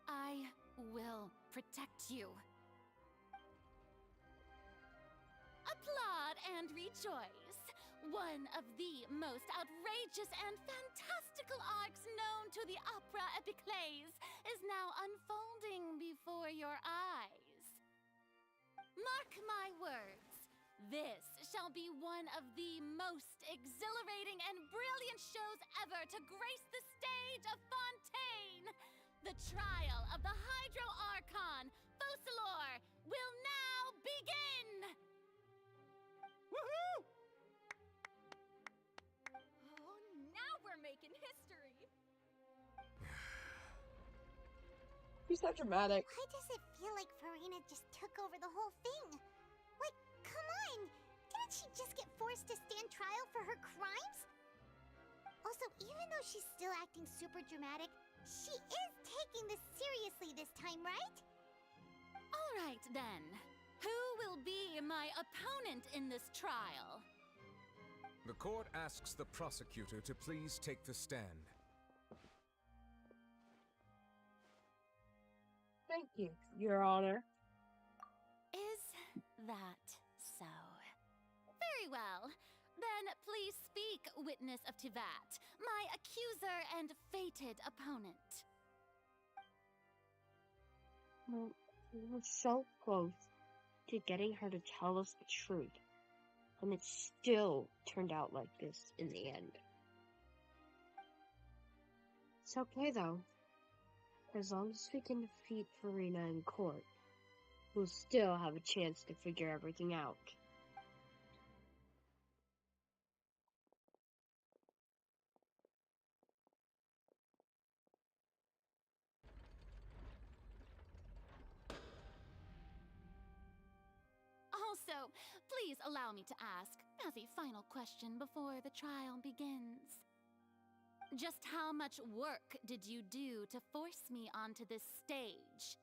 I will protect you. Applaud and rejoice. One of the most outrageous and fantastical arcs known to the opera epiclese is now unfolding before your eyes. Mark my words, this shall be one of the most exhilarating and brilliant shows ever to grace the stage of Fontaine. The trial of the Hydro Archon, Focalor, will now begin! Woohoo! Oh, now we're making history. She's so dramatic. Why does it feel like Farina just took over the whole thing? Like, come on! Didn't she just get forced to stand trial for her crimes? Also, even though she's still acting super dramatic, she is taking this seriously this time, right? All right, then. Who will be my opponent in this trial? The court asks the prosecutor to please take the stand. Thank you, Your Honor. Is that so? Very well. Then please speak, witness of Tivat, my accuser and fated opponent. Well, we were so close to getting her to tell us the truth, and it still turned out like this in the end. It's okay, though. As long as we can defeat Farina in court, we'll still have a chance to figure everything out. Also, please allow me to ask, as a final question before the trial begins. Just how much work did you do to force me onto this stage?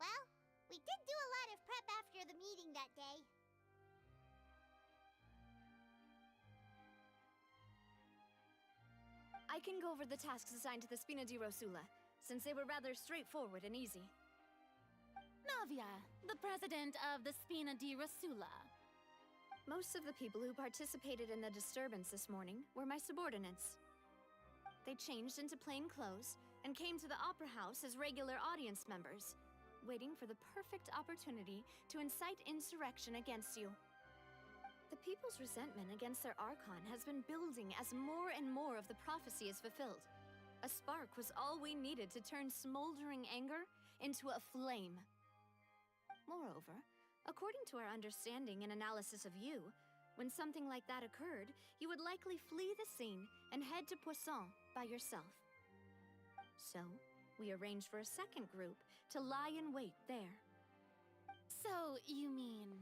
Well, we did do a lot of prep after the meeting that day. I can go over the tasks assigned to the Spina di Rosula, since they were rather straightforward and easy. Navia, the president of the Spina di Rosula. Most of the people who participated in the disturbance this morning were my subordinates. They changed into plain clothes and came to the Opera House as regular audience members, waiting for the perfect opportunity to incite insurrection against you. The people's resentment against their Archon has been building as more and more of the prophecy is fulfilled. A spark was all we needed to turn smoldering anger into a flame. Moreover, according to our understanding and analysis of you, when something like that occurred, you would likely flee the scene and head to Poisson by yourself. So, we arranged for a second group to lie in wait there. So, you mean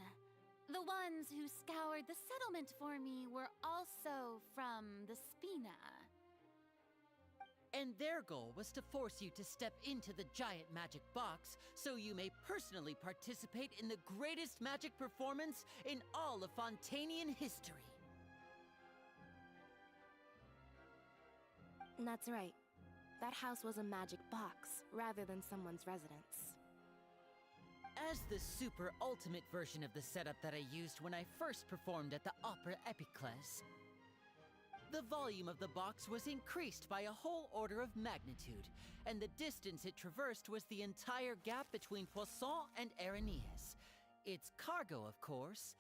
the ones who scoured the settlement for me were also from the Spina? And their goal was to force you to step into the giant magic box so you may personally participate in the greatest magic performance in all of Fontainian history. That's right. That house was a magic box, rather than someone's residence. As the super ultimate version of the setup that I used when I first performed at the Opera Epiclese, the volume of the box was increased by a whole order of magnitude, and the distance it traversed was the entire gap between Poisson and Aranias. Its cargo, of course,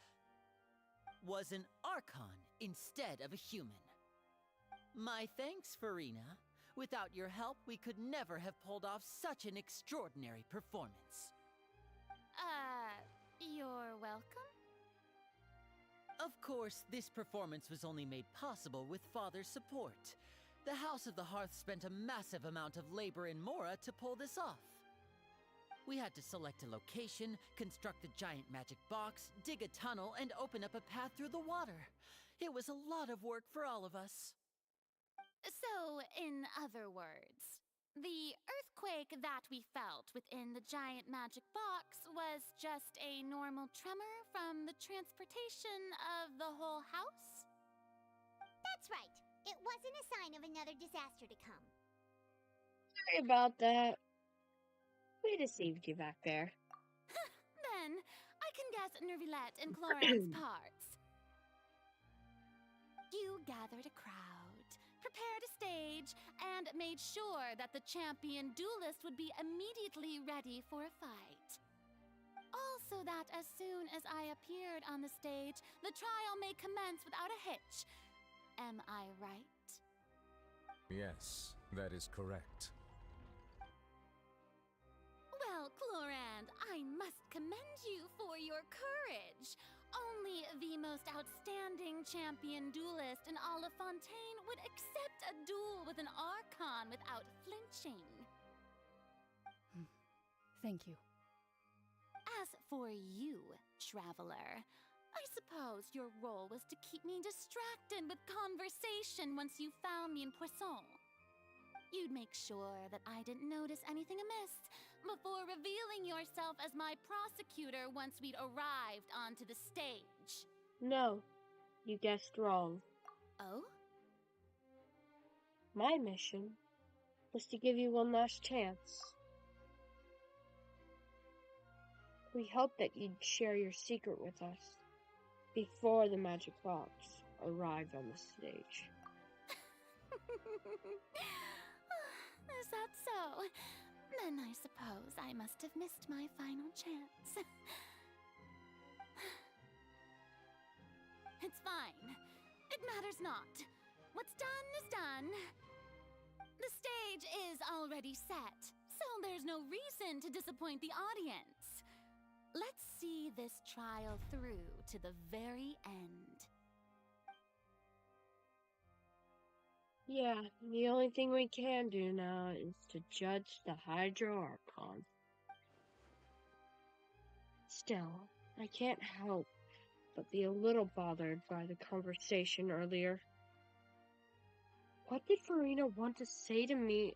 was an Archon instead of a human. My thanks, Farina. Without your help, we could never have pulled off such an extraordinary performance. You're welcome? Of course, this performance was only made possible with Father's support. The House of the Hearth spent a massive amount of labor in Mora to pull this off. We had to select a location, construct the giant magic box, dig a tunnel, and open up a path through the water. It was a lot of work for all of us. So, in other words, the earthquake that we felt within the giant magic box was just a normal tremor from the transportation of the whole house? That's right. It wasn't a sign of another disaster to come. Sorry about that. We deceived you back there. Then, I can guess Nervilette and Cloran's parts. You gathered a crowd, prepared a stage, and made sure that the champion duelist would be immediately ready for a fight. Also that as soon as I appeared on the stage, the trial may commence without a hitch. Am I right? Yes, that is correct. Well, Clorand, I must commend you for your courage. Only the most outstanding champion duelist in all of Fontaine would accept a duel with an Archon without flinching. Thank you. As for you, traveler, I suppose your role was to keep me distracted with conversation once you found me in Poisson. You'd make sure that I didn't notice anything amiss before revealing yourself as my prosecutor once we'd arrived onto the stage. No, you guessed wrong. Oh? My mission was to give you one last chance. We hoped that you'd share your secret with us before the magic box arrived on the stage. Is that so? Then I suppose I must have missed my final chance. It's fine. It matters not. What's done is done. The stage is already set, so there's no reason to disappoint the audience. Let's see this trial through to the very end. Yeah, the only thing we can do now is to judge the Hydro Archon. Still, I can't help but be a little bothered by the conversation earlier. What did Farina want to say to me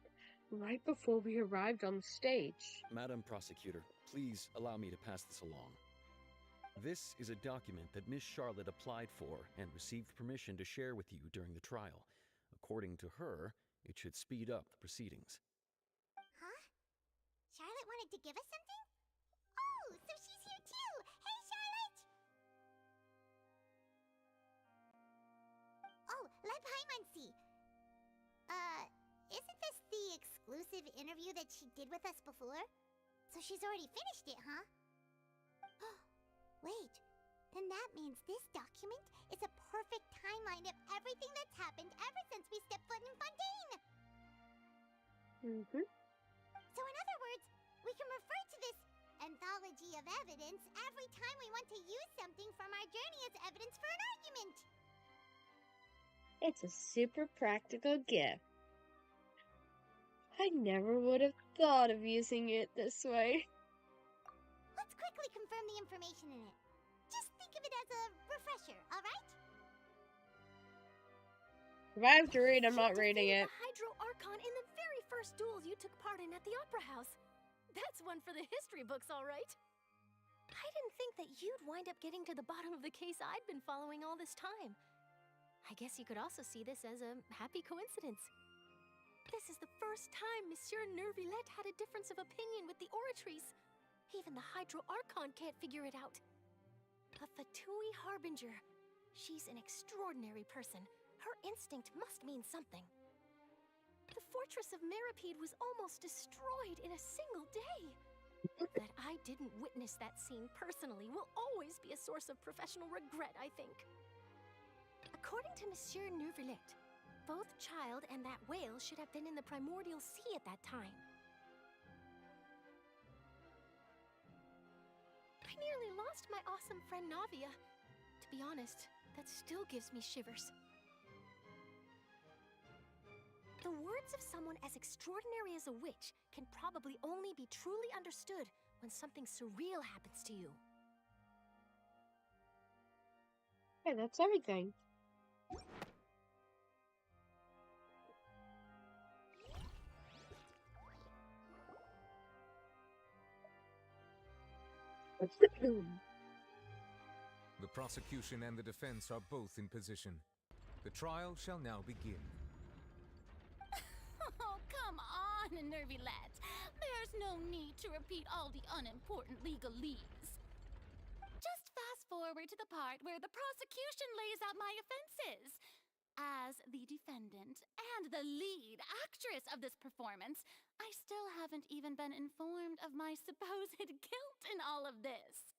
right before we arrived on the stage? Madam Prosecutor, please allow me to pass this along. This is a document that Miss Charlotte applied for and received permission to share with you during the trial. According to her, it should speed up the proceedings. Huh? Charlotte wanted to give us something? Oh, so she's here too! Hey, Charlotte! exclusive interview that she did with us before? So she's already finished it, huh? Wait, then that means this document is a perfect timeline of everything that's happened ever since we stepped foot in Fontaine! So in other words, we can refer to this anthology of evidence every time we want to use something from our journey as evidence for an argument! It's a super practical gift. I never would have thought of using it this way. Let's quickly confirm the information in it. Just think of it as a refresher, alright? If I have to read, I'm not reading it. The Hydro Archon in the very first duel you took part in at the Opera House. That's one for the history books, all right. I didn't think that you'd wind up getting to the bottom of the case I'd been following all this time. I guess you could also see this as a happy coincidence. This is the first time Monsieur Nervillette had a difference of opinion with the Oratrice. Even the Hydro Archon can't figure it out. A Fatui Harbinger. She's an extraordinary person. Her instinct must mean something. The fortress of Meripede was almost destroyed in a single day. That I didn't witness that scene personally will always be a source of professional regret, I think. According to Monsieur Nervillette, both Child and that whale should have been in the primordial sea at that time. I nearly lost my awesome friend Navia. To be honest, that still gives me shivers. The words of someone as extraordinary as a witch can probably only be truly understood when something surreal happens to you. Yeah, that's everything. The prosecution and the defense are both in position. The trial shall now begin. Oh, come on, Nervillette. There's no need to repeat all the unimportant legalese. Just fast forward to the part where the prosecution lays out my offenses. As the defendant and the lead actress of this performance, I still haven't even been informed of my supposed guilt in all of this.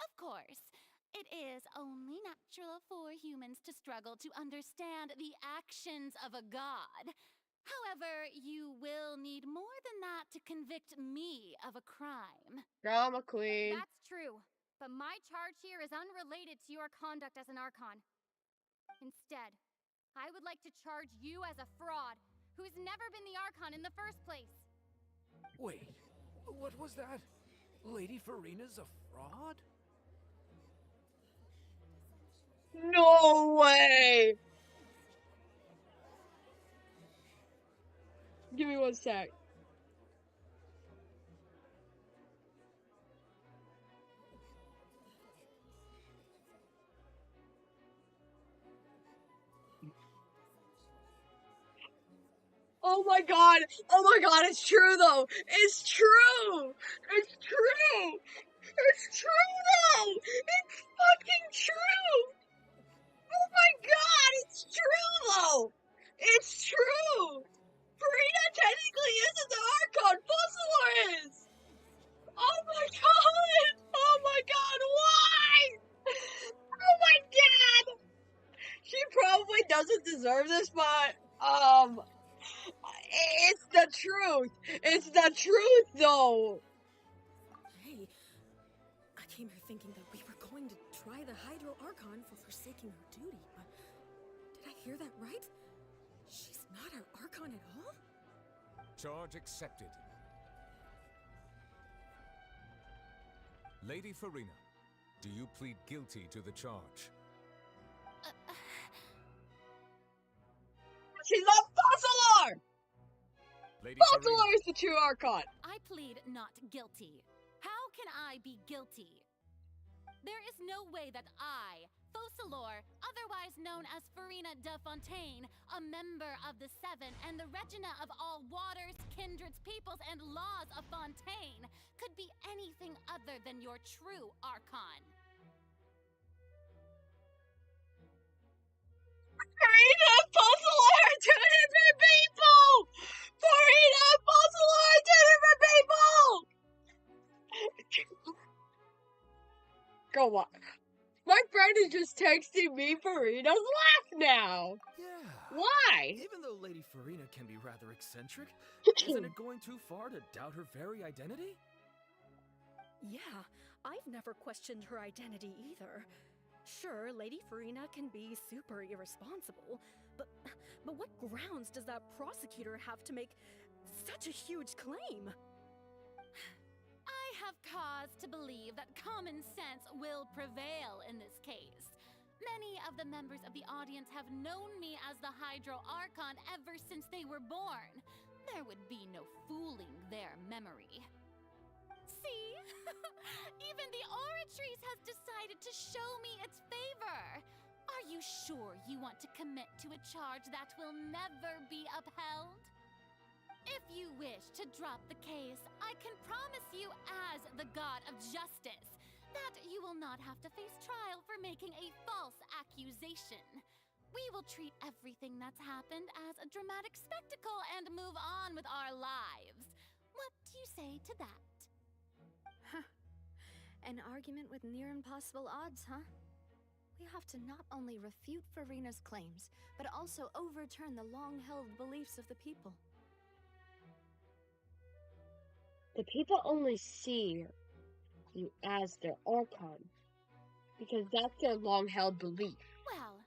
Of course, it is only natural for humans to struggle to understand the actions of a god. However, you will need more than that to convict me of a crime. Drama queen. That's true, but my charge here is unrelated to your conduct as an Archon. Instead, I would like to charge you as a fraud, who's never been the Archon in the first place. Wait, what was that? Lady Farina's a fraud? No way! Give me one sec. Oh my god! Oh my god, it's true though! It's true! It's true! It's true though! It's fucking true! Oh my god, it's true though! It's true! Farina technically isn't the Archon, Fossilor is! Oh my god! Oh my god, why? Oh my god! She probably doesn't deserve this, but, it's the truth! It's the truth, though! Hey, I came here thinking that we were going to try the Hydro Archon for forsaking her duty, but did I hear that right? She's not our Archon at all? Charge accepted. Lady Farina, do you plead guilty to the charge? She's not Fossilor! Lady Fossilor Farina. is the true Archon! I plead not guilty. How can I be guilty? There is no way that I, Fossilor, otherwise known as Farina de Fontaine, a member of the Seven and the Regina of all waters, kindreds, peoples, and laws of Fontaine, could be anything other than your true Archon. Farina and Fossilor are two different people! Farina Go on. My friend is just texting me Farina's laugh now. Yeah. Why? Even though Lady Farina can be rather eccentric, isn't it going too far to doubt her very identity? Yeah, I've never questioned her identity either. Sure, Lady Farina can be super irresponsible, but what grounds does that prosecutor have to make such a huge claim? I have cause to believe that common sense will prevail in this case. Many of the members of the audience have known me as the Hydro Archon ever since they were born. There would be no fooling their memory. See? Even the Oratrice has decided to show me its favor. Are you sure you want to commit to a charge that will never be upheld? If you wish to drop the case, I can promise you as the God of Justice that you will not have to face trial for making a false accusation. We will treat everything that's happened as a dramatic spectacle and move on with our lives. What do you say to that? An argument with near impossible odds, huh? We have to not only refute Farina's claims, but also overturn the long-held beliefs of the people. The people only see you as their Archon, because that's their long-held belief. Well,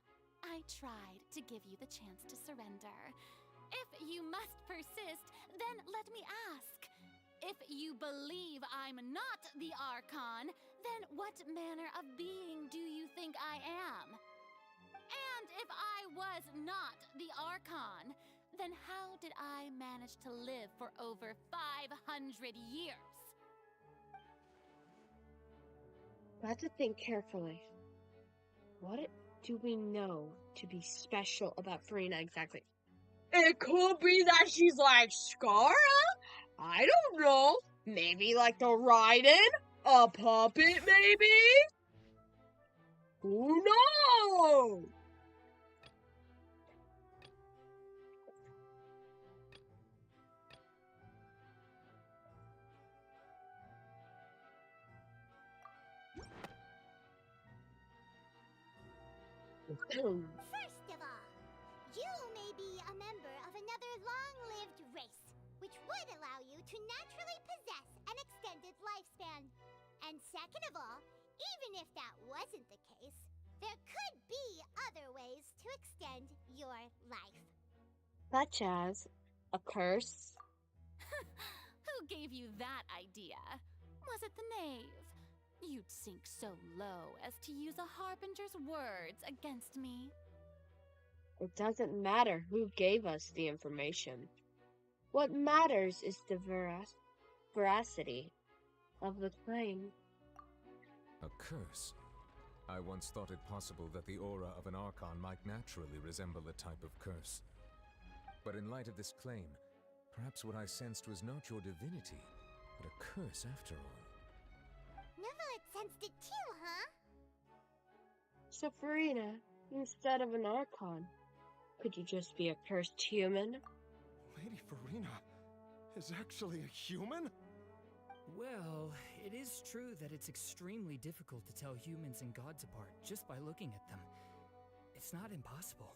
I tried to give you the chance to surrender. If you must persist, then let me ask. If you believe I'm not the Archon, then what manner of being do you think I am? And if I was not the Archon, then how did I manage to live for over 500 years? I have to think carefully. What do we know to be special about Farina exactly? It could be that she's like Scara? I don't know. Maybe like the Raiden? A puppet, maybe? Who knows? First of all, you may be a member of another long-lived race, which would allow you to naturally possess an extended lifespan. And second of all, even if that wasn't the case, there could be other ways to extend your life. Such as a curse? Who gave you that idea? Was it the knave? You'd sink so low as to use a harbinger's words against me. It doesn't matter who gave us the information. What matters is the veracity of the claim. A curse? I once thought it possible that the aura of an Archon might naturally resemble a type of curse. But in light of this claim, perhaps what I sensed was not your divinity, but a curse after all. Neuvillette sensed it too, huh? So Farina, instead of an Archon, could you just be a cursed human? Lady Farina is actually a human? Well, it is true that it's extremely difficult to tell humans and gods apart just by looking at them. It's not impossible.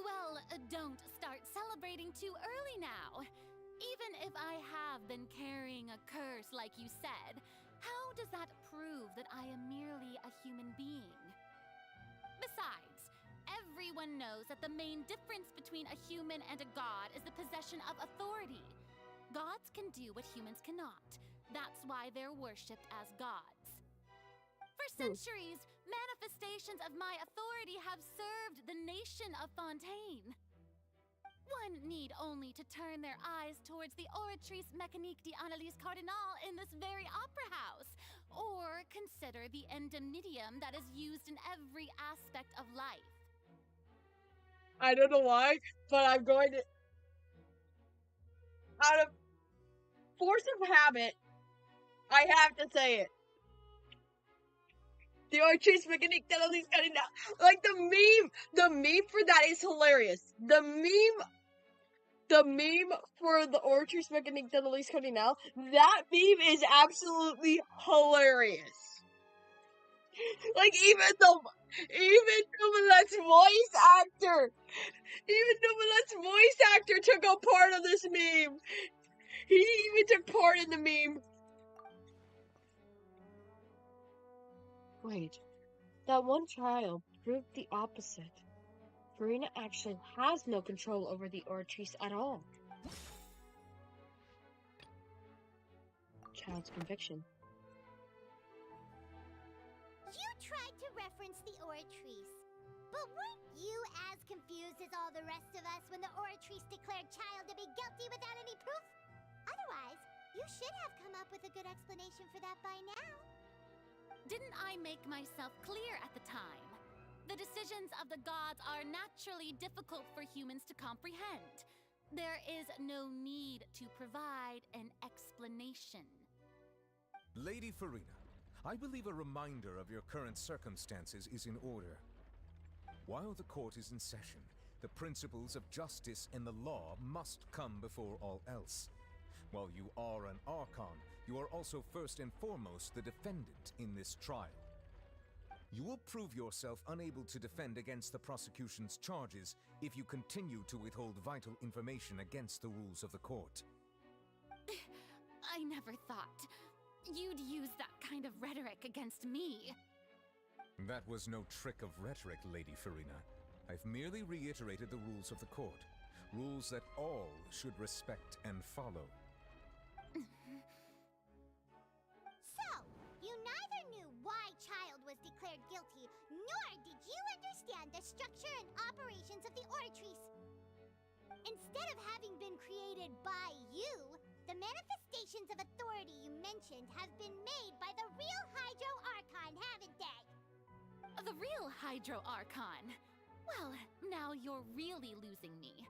Well, don't start celebrating too early now. Even if I have been carrying a curse like you said, how does that prove that I am merely a human being? Besides, everyone knows that the main difference between a human and a god is the possession of authority. Gods can do what humans cannot. That's why they're worshipped as gods. For centuries, manifestations of my authority have served the nation of Fontaine. One need only to turn their eyes towards the Oratrice Mécanique d'Analyse Cardinal in this very opera house, or consider the endemnitium that is used in every aspect of life. I don't know why, but I'm going to... Out of force of habit, I have to say it. The Oratrice Mécanique d'Analyse Cardinal. Like the meme for that is hilarious. The meme the meme for the Orchard Mechanic Denelise coming out, that meme is absolutely hilarious. Like, even Numalet's voice actor took a part of this meme. He even took part in the meme. Wait, that one child proved the opposite. Farina actually has no control over the Oratrice at all. Child's conviction. You tried to reference the Oratrice, but weren't you as confused as all the rest of us when the Oratrice declared Child to be guilty without any proof? Otherwise, you should have come up with a good explanation for that by now. Didn't I make myself clear at the time? The decisions of the gods are naturally difficult for humans to comprehend. There is no need to provide an explanation. Lady Farina, I believe a reminder of your current circumstances is in order. While the court is in session, the principles of justice and the law must come before all else. While you are an Archon, you are also first and foremost the defendant in this trial. You will prove yourself unable to defend against the prosecution's charges if you continue to withhold vital information against the rules of the court. I never thought you'd use that kind of rhetoric against me. That was no trick of rhetoric, Lady Farina. I've merely reiterated the rules of the court. Rules that all should respect and follow. So, you neither knew why Child was declared guilty, nor did you understand the structure and operations of the Oratrice. Instead of having been created by you, the manifestations of authority you mentioned have been made by the real Hydro Archon, haven't they? The real Hydro Archon? Well, now you're really losing me.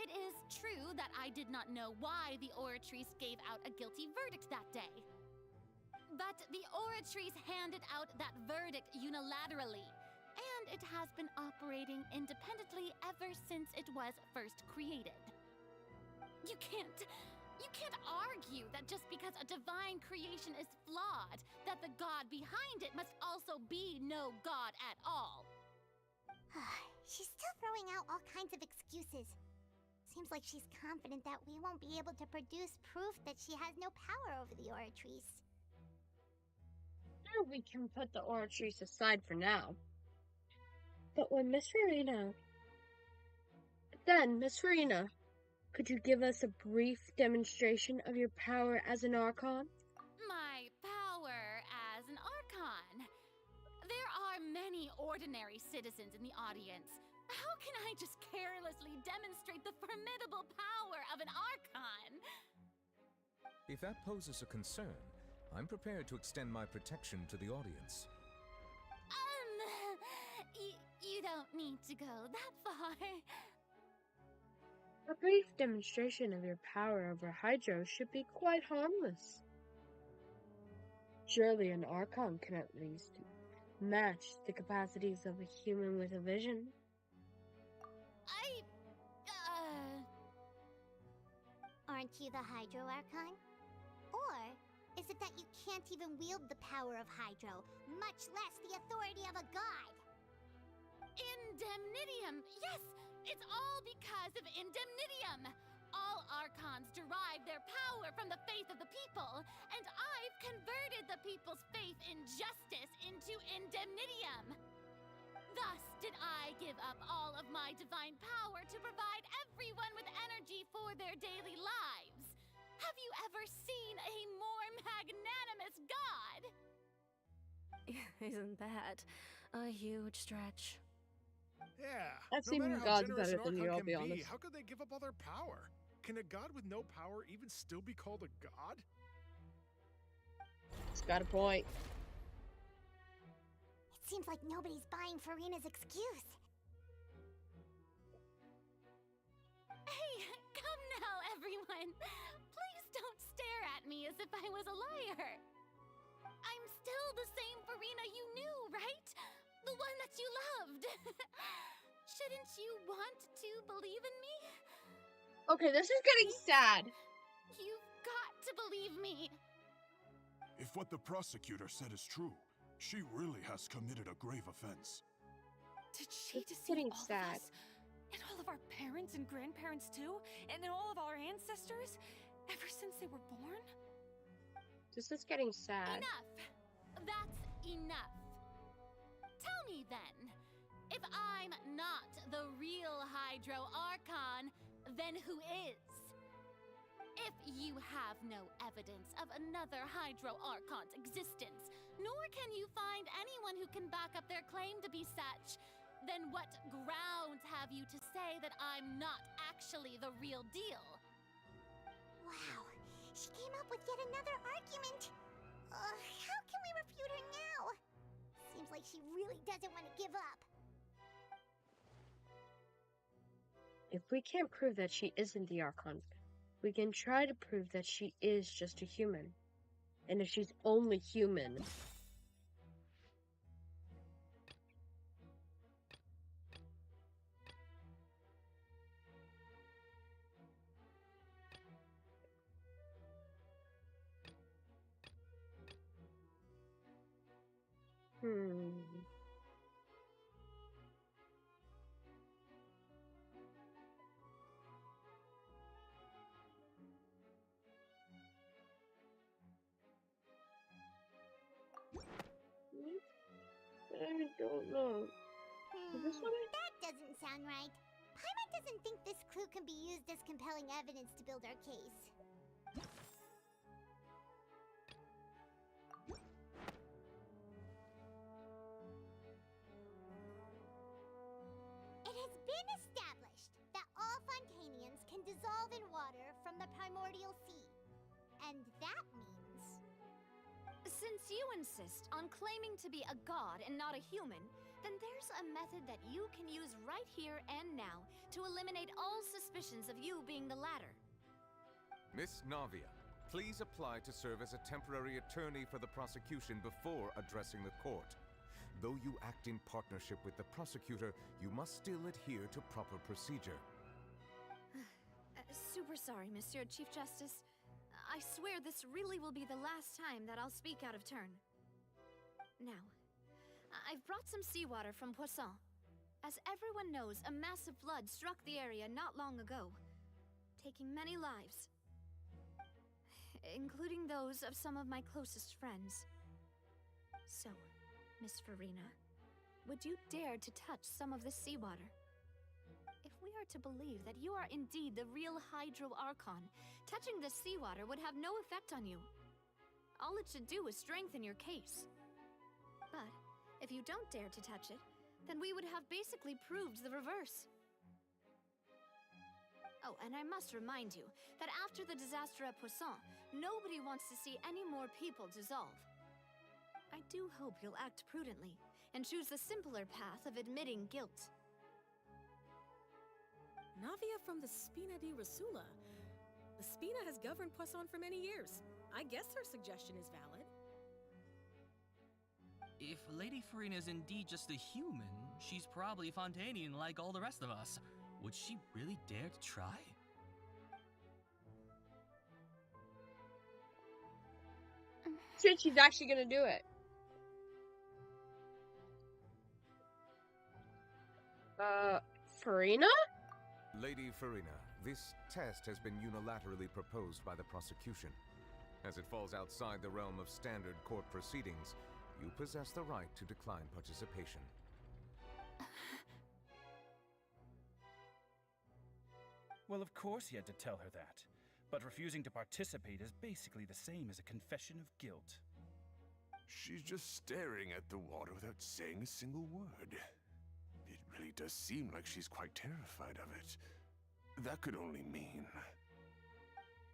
It is true that I did not know why the Oratrice gave out a guilty verdict that day. But the Oratrice handed out that verdict unilaterally, and it has been operating independently ever since it was first created. You can't argue that just because a divine creation is flawed, that the god behind it must also be no god at all. She's still throwing out all kinds of excuses. Seems like she's confident that we won't be able to produce proof that she has no power over the Oratrice. Sure, we can put the Oratrice aside for now. But Miss Farina, could you give us a brief demonstration of your power as an Archon? My power as an Archon? There are many ordinary citizens in the audience. How can I just carelessly demonstrate the formidable power of an Archon? If that poses a concern, I'm prepared to extend my protection to the audience. You don't need to go that far. A brief demonstration of your power over Hydro should be quite harmless. Surely an Archon can at least match the capacities of a human with a vision. Aren't you the Hydro Archon? Or is it that you can't even wield the power of Hydro, much less the authority of a god? Indemnitium! Yes! It's all because of Indemnitium! All Archons derive their power from the faith of the people, and I've converted the people's faith in justice into Indemnitium! Thus did I give up all of my divine power to provide everyone with energy for their daily lives. Have you ever seen a more magnanimous god? Isn't that a huge stretch? Yeah. I've no seen matter how gods generous better an than you, Archon I'll can be honest. how could they give up all their power? Can a god with no power even still be called a god? It's got a point. It seems like nobody's buying Farina's excuse. Hey, come now, everyone. Please don't stare at me as if I was a liar. I'm still the same Farina you knew, right? The one that you loved. Shouldn't you want to believe in me? Okay, this is getting sad. You've got to believe me. If what the prosecutor said is true, she really has committed a grave offense. Did she It's deceive getting all sad. of us? And all of our parents and grandparents too? And all of our ancestors? Ever since they were born? This is getting sad. Enough. That's enough. Tell me then, if I'm not the real Hydro Archon, then who is? If you have no evidence of another Hydro Archon's existence, nor can you find anyone who can back up their claim to be such, then what grounds have you to say that I'm not actually the real deal? Wow, she came up with yet another argument. How can we refute her now? Seems like she really doesn't want to give up. If we can't prove that she isn't the Archon, we can try to prove that she is just a human. And if she's only human... I don't know. This one? That doesn't sound right. Paimon doesn't think this clue can be used as compelling evidence to build our case. It has been established that all Fontainians can dissolve in water from the primordial sea. And that means... Since you insist on claiming to be a god and not a human, then there's a method that you can use right here and now to eliminate all suspicions of you being the latter. Miss Navia, please apply to serve as a temporary attorney for the prosecution before addressing the court. Though you act in partnership with the prosecutor, you must still adhere to proper procedure. Super sorry, Monsieur Chief Justice. I swear this really will be the last time that I'll speak out of turn. Now, I've brought some seawater from Poisson. As everyone knows, a massive flood struck the area not long ago, taking many lives, including those of some of my closest friends. So, Miss Farina, would you dare to touch some of this seawater? If we are to believe that you are indeed the real Hydro Archon, touching this seawater would have no effect on you. All it should do is strengthen your case. But if you don't dare to touch it, then we would have basically proved the reverse. Oh, and I must remind you that after the disaster at Poisson, nobody wants to see any more people dissolve. I do hope you'll act prudently and choose the simpler path of admitting guilt. Navia from the Spina di Rasula. The Spina has governed Poisson for many years. I guess her suggestion is valid. If Lady Farina is indeed just a human, she's probably Fontainian like all the rest of us. Would she really dare to try? Shit, she's actually gonna do it. Farina? Lady Farina, this test has been unilaterally proposed by the prosecution. As it falls outside the realm of standard court proceedings, you possess the right to decline participation. Well, of course he had to tell her that. But refusing to participate is basically the same as a confession of guilt. She's just staring at the water without saying a single word. It really does seem like she's quite terrified of it. That could only mean...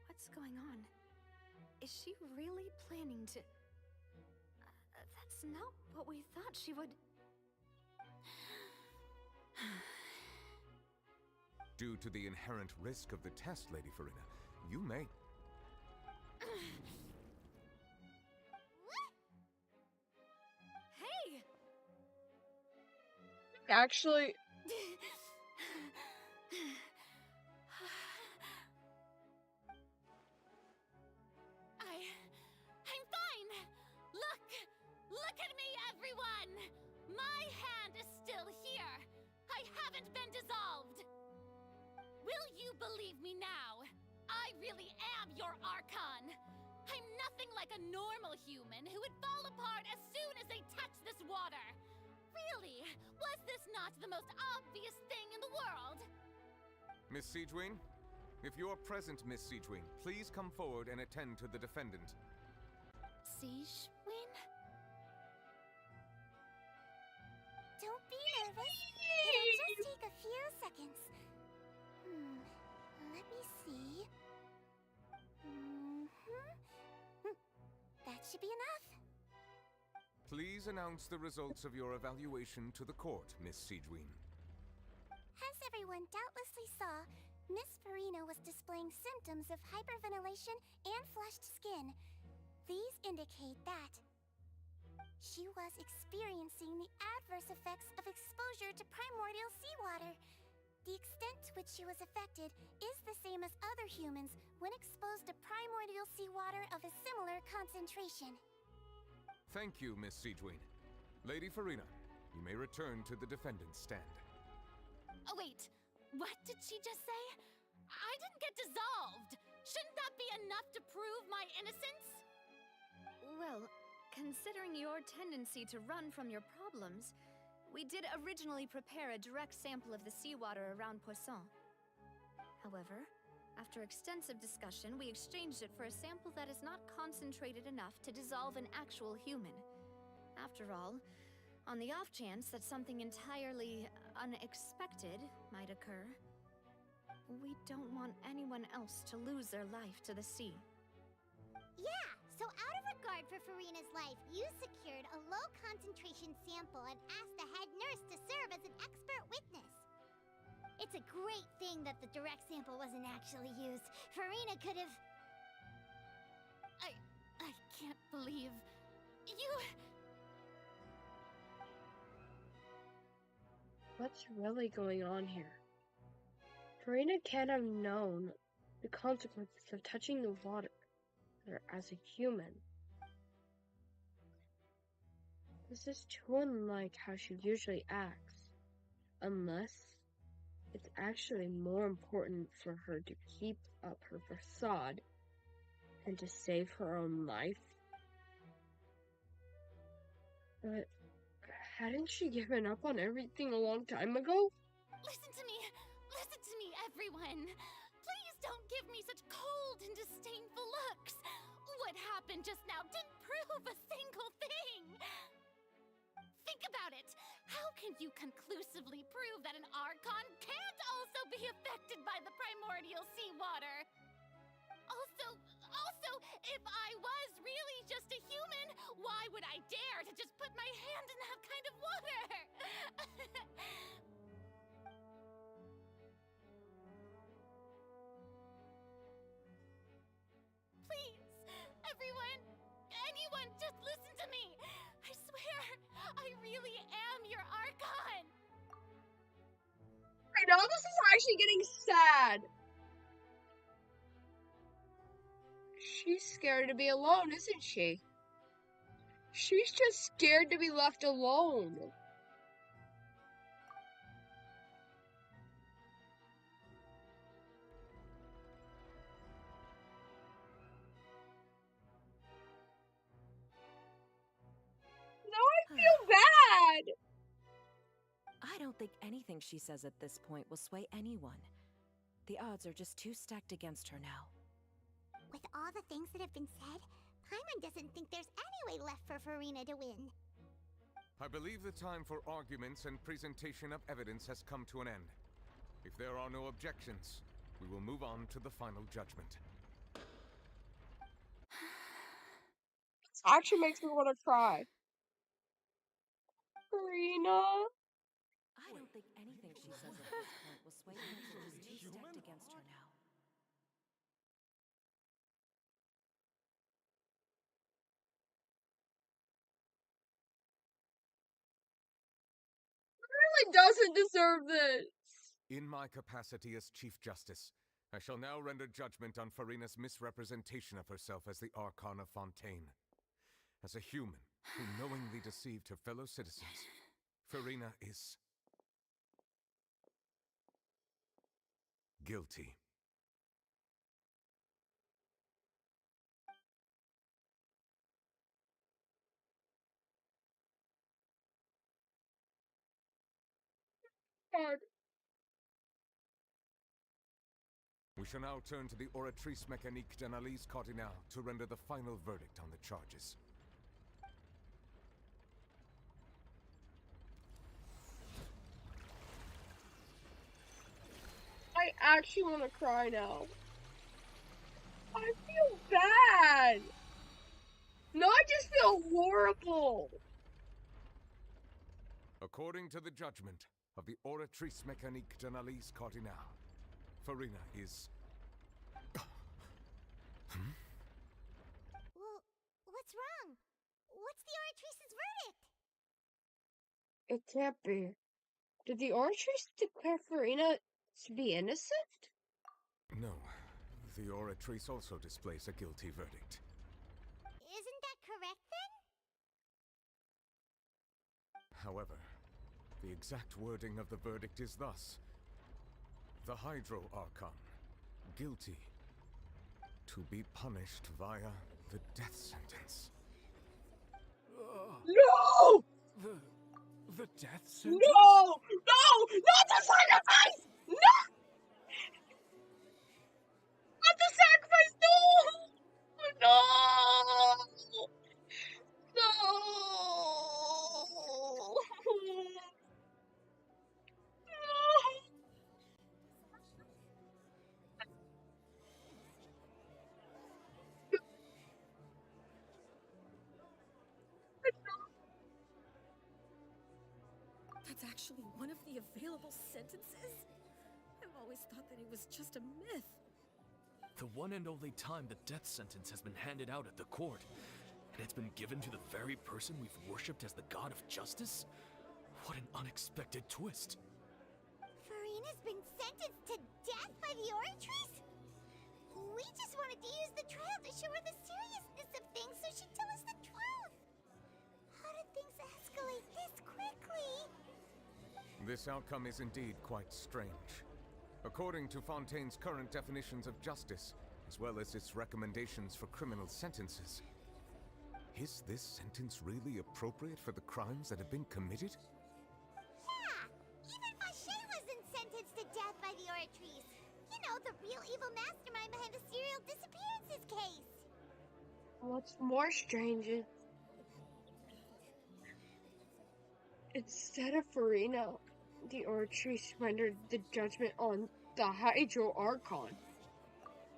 What's going on? Is she really planning to... that's not what we thought she would... Due to the inherent risk of the test, Lady Farina, you may... Hey! Actually... believe me now. I really am your Archon. I'm nothing like a normal human who would fall apart as soon as they touch this water. Really, was this not the most obvious thing in the world? Miss Siegeween? If you're present, Miss Siegeween, please come forward and attend to the defendant. Siegeween? Don't be nervous. It'll just take a few seconds. Let me see. That should be enough. Please announce the results of your evaluation to the court, Miss Siegeween. As everyone doubtlessly saw, Miss Farina was displaying symptoms of hyperventilation and flushed skin. These indicate that she was experiencing the adverse effects of exposure to primordial seawater. The extent to which she was affected is the same as other humans when exposed to primordial seawater of a similar concentration. Thank you, Miss Siegeween. Lady Farina, you may return to the defendant's stand. Oh wait, what did she just say? I didn't get dissolved. Shouldn't that be enough to prove my innocence? Well, considering your tendency to run from your problems, we did originally prepare a direct sample of the seawater around Poisson. However, after extensive discussion, we exchanged it for a sample that is not concentrated enough to dissolve an actual human. After all, on the off chance that something entirely unexpected might occur, we don't want anyone else to lose their life to the sea. Yeah, so out of regard for Farina's life, you secured a low-concentration sample and asked the head nurse to serve as an expert witness. It's a great thing that the direct sample wasn't actually used. Farina could have... I can't believe... you... What's really going on here? Farina can't have known the consequences of touching the water as a human. This is too unlike how she usually acts. Unless it's actually more important for her to keep up her facade and to save her own life. But hadn't she given up on everything a long time ago? Listen to me, everyone. Please don't give me such cold and disdainful looks. What happened just now didn't prove a single thing. Think about it. How can you conclusively prove that an Archon can't also be affected by the primordial seawater? Also, if I was really just a human, why would I dare to just put my hand in that kind of water? Please, everyone, anyone, just listen to me. I swear, I really am your Archon. I know this is actually getting sad. She's scared to be alone, isn't she? She's just scared to be left alone. Now I feel bad! I don't think anything she says at this point will sway anyone. The odds are just too stacked against her now. With all the things that have been said, Paimon doesn't think there's any way left for Farina to win. I believe the time for arguments and presentation of evidence has come to an end. If there are no objections, we will move on to the final judgment. This actually makes me want to cry. Farina? I don't think anything she says at this point will sway anyone. She's too stacked against her now. Really doesn't deserve this. In my capacity as Chief Justice, I shall now render judgment on Farina's misrepresentation of herself as the Archon of Fontaine. As a human who knowingly deceived her fellow citizens, Farina is guilty. God. We shall now turn to the Oratrice Mécanique d'Analyse Cardinale to render the final verdict on the charges. I actually want to cry now. I feel bad. No, I just feel horrible. According to the judgment of the Oratrice Mécanique d'Analyse Cardinale, Farina is... Well, what's wrong? What's the Oratrice's verdict? It can't be. Did the Oratrice declare Farina to be innocent? No. The Oratrice also displays a guilty verdict. Isn't that correct then? However, the exact wording of the verdict is thus. The Hydro Archon, guilty, to be punished via the death sentence. No! The death sentence? No! No! Not the sacrifice! No! Not the sacrifice! No! No! No! That's actually one of the available sentences? I've always thought that it was just a myth. The one and only time the death sentence has been handed out at the court, and it's been given to the very person we've worshipped as the god of justice? What an unexpected twist. Farina's been sentenced to death by the Oratrice? We just wanted to use the trial to show her the seriousness of things so she'd tell us the truth. How did things escalate this quickly? This outcome is indeed quite strange. According to Fontaine's current definitions of justice, as well as its recommendations for criminal sentences, is this sentence really appropriate for the crimes that have been committed? Yeah! Even Fache wasn't sentenced to death by the Oratrice. You know, the real evil mastermind behind the serial disappearances case. What's more strange is... instead of Farina, the Oratrice rendered the judgment on the Hydro Archon.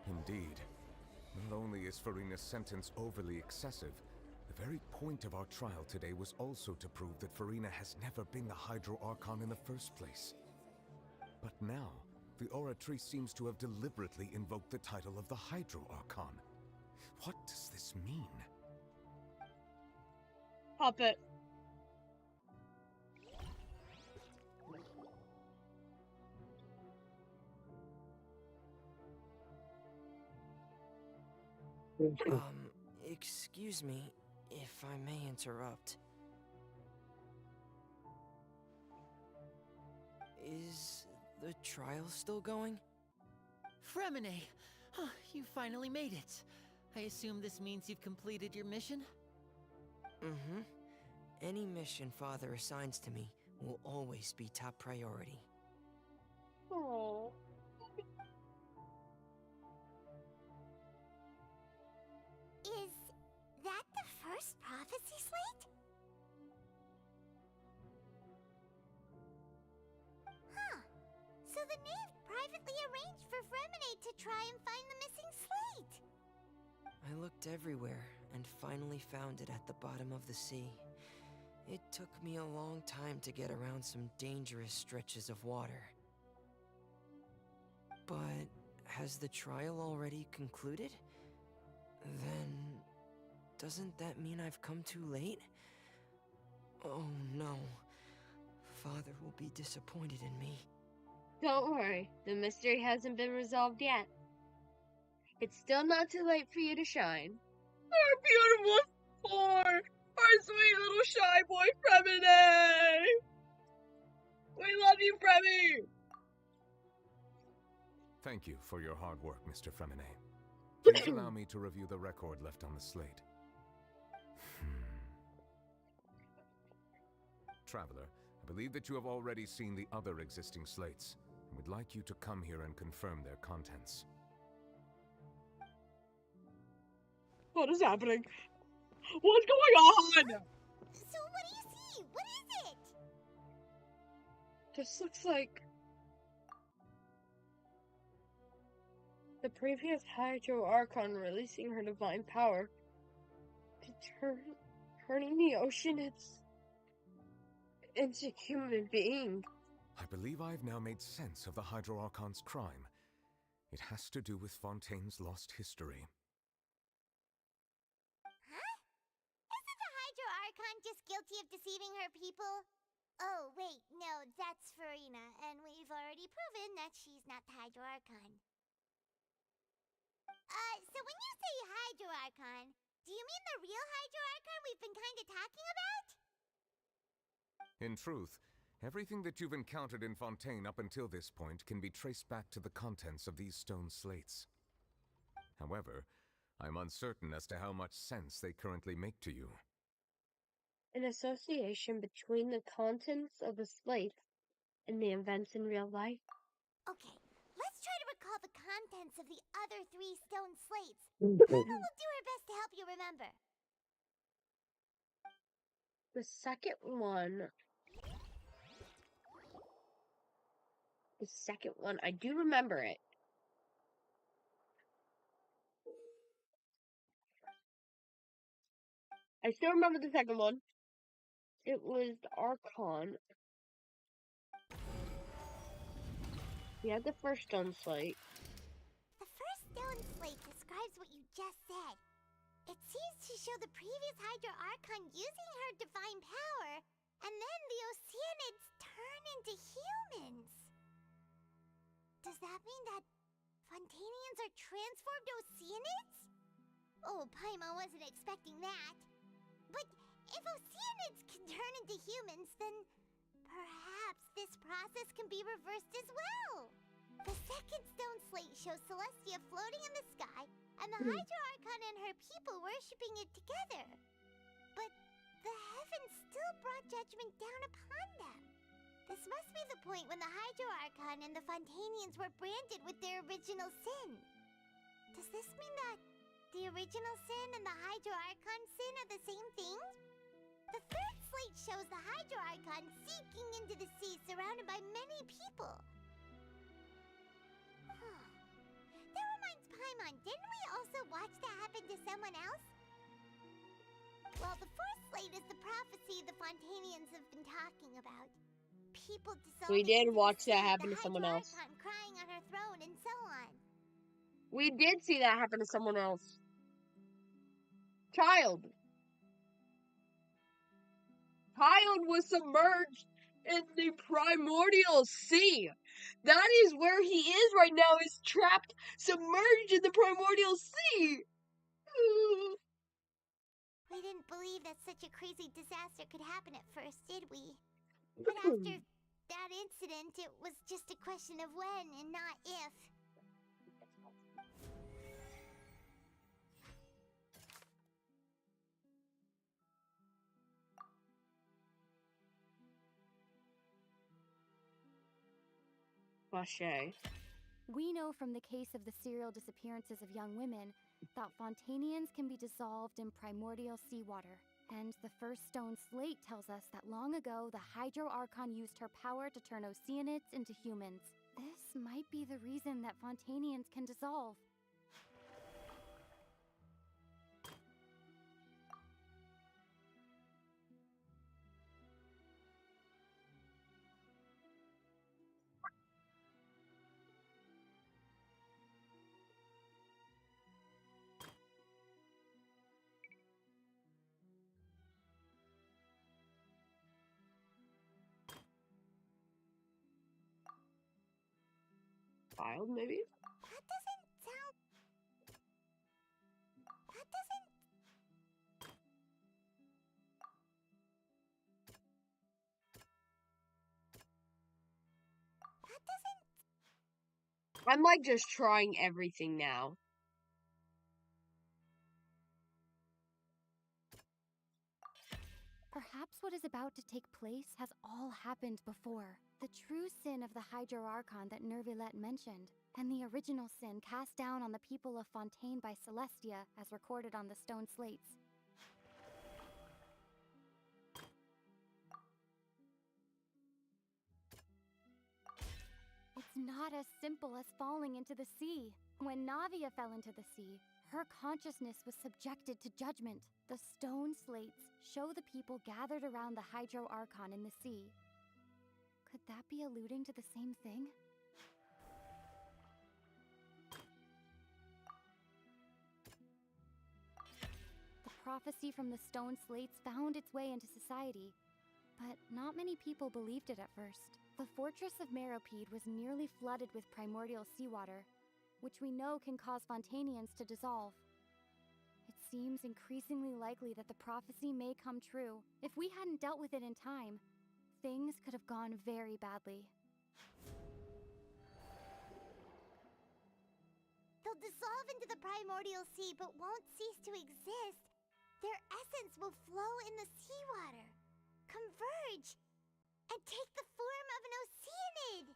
Indeed. Not only is Farina's sentence overly excessive, the very point of our trial today was also to prove that Farina has never been the Hydro Archon in the first place. But now, the Oratrice seems to have deliberately invoked the title of the Hydro Archon. What does this mean? Puppet. Excuse me, if I may interrupt. Is the trial still going? Fremine! Oh, you finally made it. I assume this means you've completed your mission? Mm-hmm. Any mission Father assigns to me will always be top priority. Aww. Is that the first prophecy slate? Huh. So the knave privately arranged for Fremine to try and find the missing slate. I looked everywhere and finally found it at the bottom of the sea. It took me a long time to get around some dangerous stretches of water. But has the trial already concluded? Then, doesn't that mean I've come too late? Oh no. Father will be disappointed in me. Don't worry, the mystery hasn't been resolved yet. It's still not too late for you to shine. Our beautiful sport! Our sweet little shy boy Fremine! We love you, Fremi! Thank you for your hard work, Mr. Fremine. Please allow me to review the record left on the slate. Traveler, believe that you have already seen the other existing slates, and would like you to come here and confirm their contents. What is happening? What's going on? So what do you see? What is it? This looks like the previous Hydro Archon releasing her divine power to turning the ocean into human being. I believe I've now made sense of the Hydro Archon's crime. It has to do with Fontaine's lost history. Huh? Isn't the Hydro Archon just guilty of deceiving her people? Oh, wait, no, that's Farina, and we've already proven that she's not the Hydro Archon. So when you say Hydro Archon, do you mean the real Hydro Archon we've been kinda talking about? In truth, everything that you've encountered in Fontaine up until this point can be traced back to the contents of these stone slates. However, I'm uncertain as to how much sense they currently make to you. An association between the contents of the slates and the events in real life? Okay, let's try to recall the contents of the other 3 stone slates. Mhm. Paimon will do her best to help you remember. The second one, I do remember it. I still remember the second one. It was the Archon. We had the first stone slate. The first stone slate describes what you just said. It seems to show the previous Hydro Archon using her divine power, and then the Oceanids turn into humans. Does that mean that Fontainians are transformed Oceanids? Oh, Paimon wasn't expecting that. But if Oceanids can turn into humans, then perhaps this process can be reversed as well. The second stone slate shows Celestia floating in the sky, and the Hydro Archon and her people worshipping it together. But the heavens still brought judgment down upon them. This must be the point when the Hydro Archon and the Fontainians were branded with their original sin. Does this mean that the original sin and the Hydro Archon sin are the same thing? The third slate shows the Hydro Archon sinking into the sea surrounded by many people. That reminds Paimon, didn't we also watch that happen to someone else? Well, the fourth slate is the prophecy the Fontainians have been talking about. People dissolving. We did into the watch sea, that happen the to someone Hydro else. Archon crying on her throne, and so on. We did see that happen to someone else. Child was submerged in the primordial sea. That is where he is right now, is trapped, submerged in the primordial sea. We didn't believe that such a crazy disaster could happen at first, did we? But after that incident, it was just a question of when and not if. Mache. We know from the case of the serial disappearances of young women that Fontainians can be dissolved in primordial seawater. And the first stone slate tells us that long ago, the Hydro Archon used her power to turn Oceanids into humans. This might be the reason that Fontainians can dissolve. Child, maybe? That doesn't sound... That doesn't... That doesn't... I'm like just trying everything now. Perhaps Perhaps what is about to take place has all happened before. The true sin of the Hydro Archon that Nervilette mentioned, and the original sin cast down on the people of Fontaine by Celestia, as recorded on the stone slates. It's not as simple as falling into the sea. When Navia fell into the sea, her consciousness was subjected to judgment. The stone slates show the people gathered around the Hydro Archon in the sea. Could that be alluding to the same thing? The prophecy from the stone slates found its way into society, but not many people believed it at first. The fortress of Meropide was nearly flooded with primordial seawater, which we know can cause Fontainians to dissolve. It seems increasingly likely that the prophecy may come true. If we hadn't dealt with it in time, things could have gone very badly. They'll dissolve into the primordial sea but won't cease to exist. Their essence will flow in the seawater, converge, and take the form of an oceanid.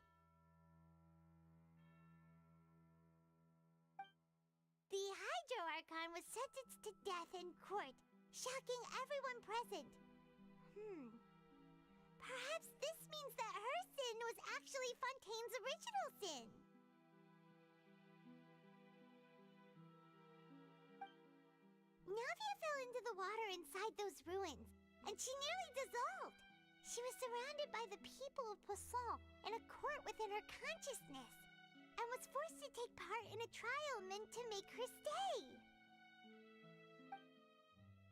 The Hydro Archon was sentenced to death in court, shocking everyone present. Perhaps this means that her sin was actually Fontaine's original sin. Navia fell into the water inside those ruins, and she nearly dissolved. She was surrounded by the people of Poisson in a court within her consciousness, and was forced to take part in a trial meant to make her stay.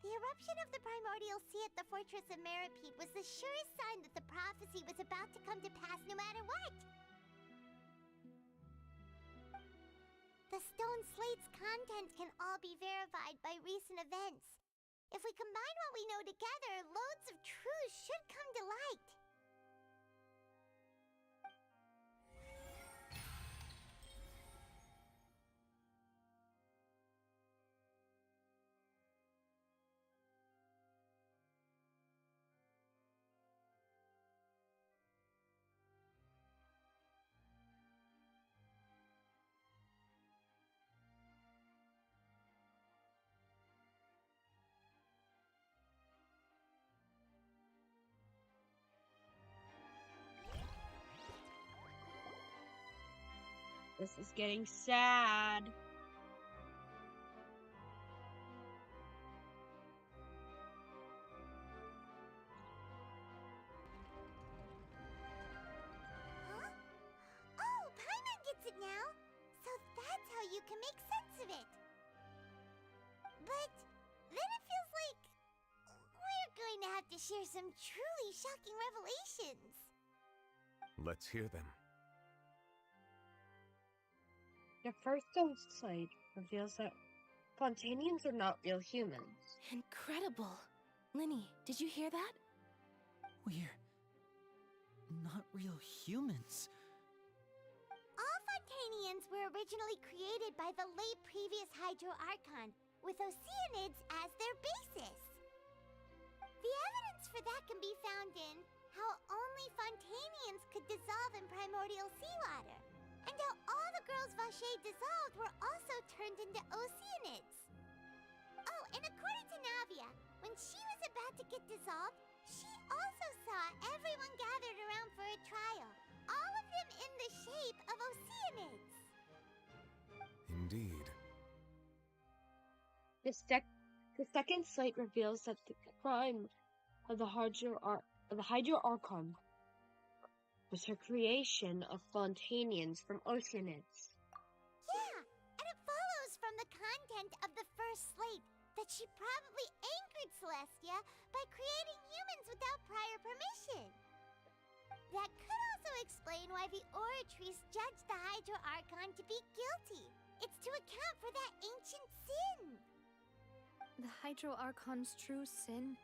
The eruption of the primordial sea at the fortress of Meropide was the surest sign that the prophecy was about to come to pass no matter what. The stone slate's contents can all be verified by recent events. If we combine what we know together, loads of truths should come to light. This is getting sad. Huh? Oh, Paimon gets it now! So that's how you can make sense of it. But then it feels like we're going to have to share some truly shocking revelations. Let's hear them. The first stone slate reveals that Fontainians are not real humans. Incredible! Linny, did you hear that? We're not real humans. All Fontainians were originally created by the late previous Hydro Archon, with oceanids as their basis. The evidence for that can be found in how only Fontainians could dissolve in primordial seawater, and how all the girls Vacher dissolved were also turned into oceanids. Oh, and according to Navia, when she was about to get dissolved, she also saw everyone gathered around for a trial, all of them in the shape of oceanids. Indeed. The second slate reveals that the crime of the Hydro Archon was her creation of Fontainians from oceanids. Yeah, and it follows from the content of the first slate that she probably angered Celestia by creating humans without prior permission. That could also explain why the Oratrice judged the Hydro Archon to be guilty. It's to account for that ancient sin. The Hydro Archon's true sin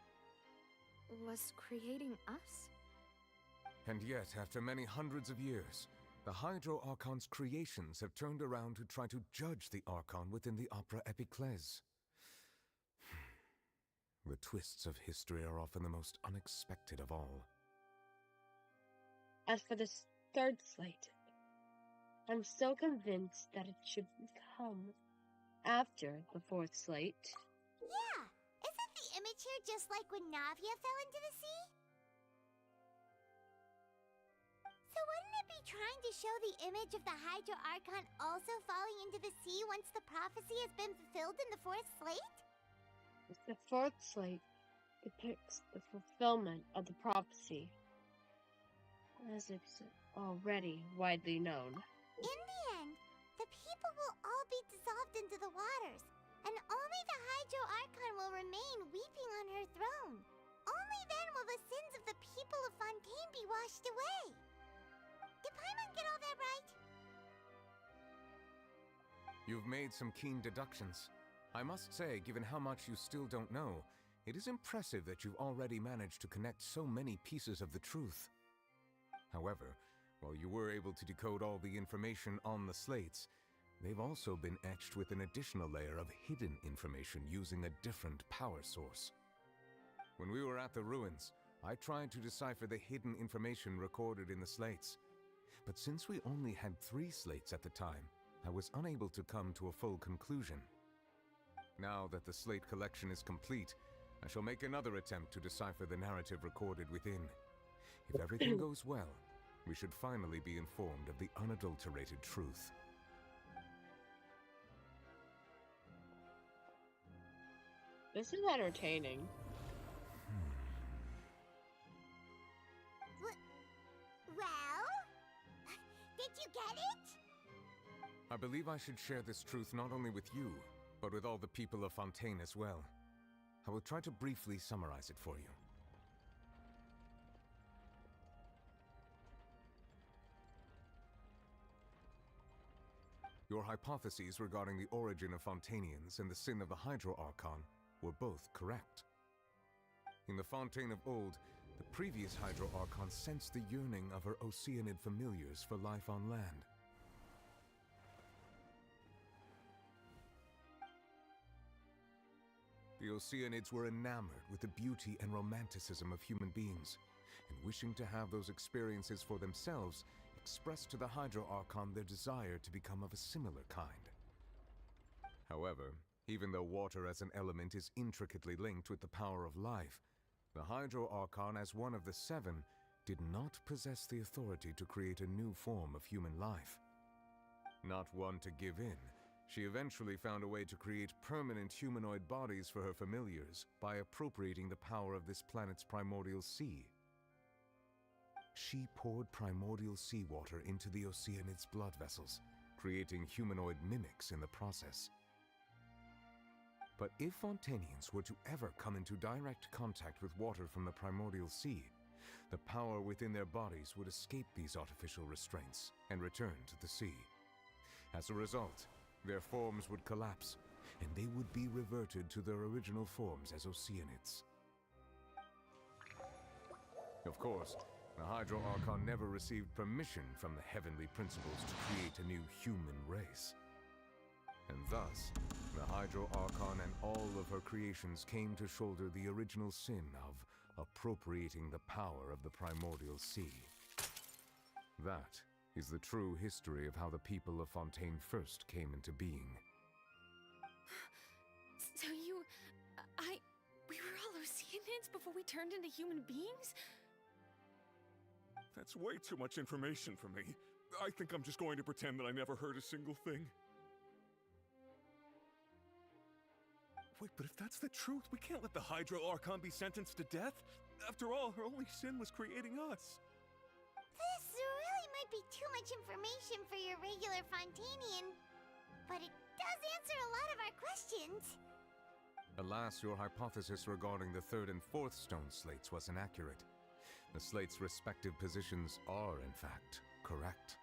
was creating us? And yet, after many hundreds of years, the Hydro Archon's creations have turned around to try to judge the Archon within the Opera Epiclese. The twists of history are often the most unexpected of all. As for this third slate, I'm so convinced that it should come after the fourth slate. Yeah, isn't the image here just like when Navia fell into the sea? So wouldn't it be trying to show the image of the Hydro Archon also falling into the sea once the prophecy has been fulfilled in the fourth slate? The fourth slate depicts the fulfillment of the prophecy, as it's already widely known. In the end, the people will all be dissolved into the waters, and only the Hydro Archon will remain weeping on her throne. Only then will the sins of the people of Fontaine be washed away. Did Paimon get all that right? You've made some keen deductions. I must say, given how much you still don't know, it is impressive that you've already managed to connect so many pieces of the truth. However, while you were able to decode all the information on the slates, they've also been etched with an additional layer of hidden information using a different power source. When we were at the ruins, I tried to decipher the hidden information recorded in the slates. But since we only had 3 slates at the time, I was unable to come to a full conclusion. Now that the slate collection is complete, I shall make another attempt to decipher the narrative recorded within. If everything goes well, we should finally be informed of the unadulterated truth. This is entertaining. Well? Did you get it? I believe I should share this truth not only with you, but with all the people of Fontaine as well. I will try to briefly summarize it for you. Your hypotheses regarding the origin of Fontainians and the sin of the Hydro Archon were both correct. In the Fontaine of old, the previous Hydro Archon sensed the yearning of her Oceanid familiars for life on land. The Oceanids were enamored with the beauty and romanticism of human beings, and wishing to have those experiences for themselves, expressed to the Hydro Archon their desire to become of a similar kind. However, even though water as an element is intricately linked with the power of life, the Hydro Archon, as one of the 7, did not possess the authority to create a new form of human life. Not one to give in, she eventually found a way to create permanent humanoid bodies for her familiars by appropriating the power of this planet's primordial sea. She poured primordial seawater into the Oceanid's blood vessels, creating humanoid mimics in the process. But if Fontainians were to ever come into direct contact with water from the primordial sea, the power within their bodies would escape these artificial restraints and return to the sea. As a result, their forms would collapse, and they would be reverted to their original forms as Oceanids. Of course, the Hydro Archon never received permission from the heavenly principles to create a new human race. And thus, the Hydro Archon and all of her creations came to shoulder the original sin of appropriating the power of the primordial sea. That is the true history of how the people of Fontaine first came into being. So we were all Oceanids before we turned into human beings? That's way too much information for me. I think I'm just going to pretend that I never heard a single thing. Wait, but if that's the truth, we can't let the Hydro Archon be sentenced to death. After all, her only sin was creating us. This really might be too much information for your regular Fontainian, but it does answer a lot of our questions. Alas, your hypothesis regarding the 3rd and 4th stone slates was inaccurate. The slates' respective positions are, in fact, correct.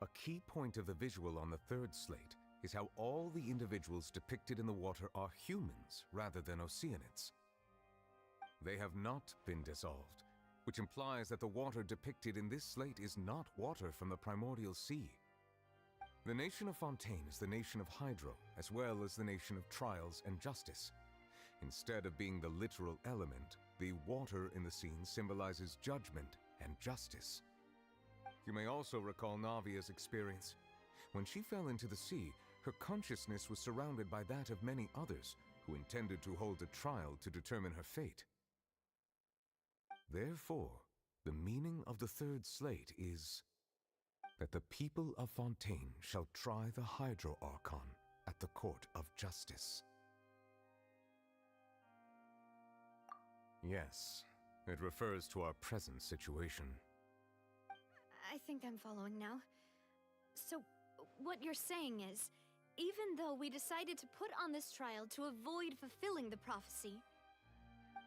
A key point of the visual on the 3rd slate is how all the individuals depicted in the water are humans rather than Oceanids. They have not been dissolved. which implies that the water depicted in this slate is not water from the primordial sea. The nation of Fontaine is the nation of Hydro, as well as the nation of Trials and Justice. Instead of being the literal element, the water in the scene symbolizes judgment and justice. You may also recall Navia's experience. When she fell into the sea, her consciousness was surrounded by that of many others who intended to hold a trial to determine her fate. Therefore, the meaning of the third slate is that the people of Fontaine shall try the Hydro Archon at the Court of Justice. Yes, it refers to our present situation. I think I'm following now. So, what you're saying is, even though we decided to put on this trial to avoid fulfilling the prophecy,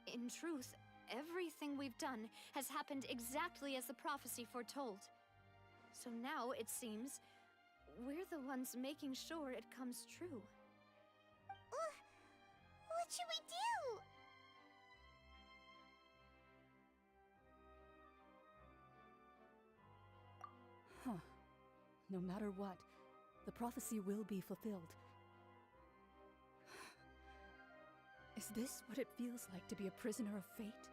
in truth, everything we've done has happened exactly as the prophecy foretold. So now, it seems, we're the ones making sure it comes true. What should we do? Huh. No matter what, the prophecy will be fulfilled. Is this what it feels like to be a prisoner of fate?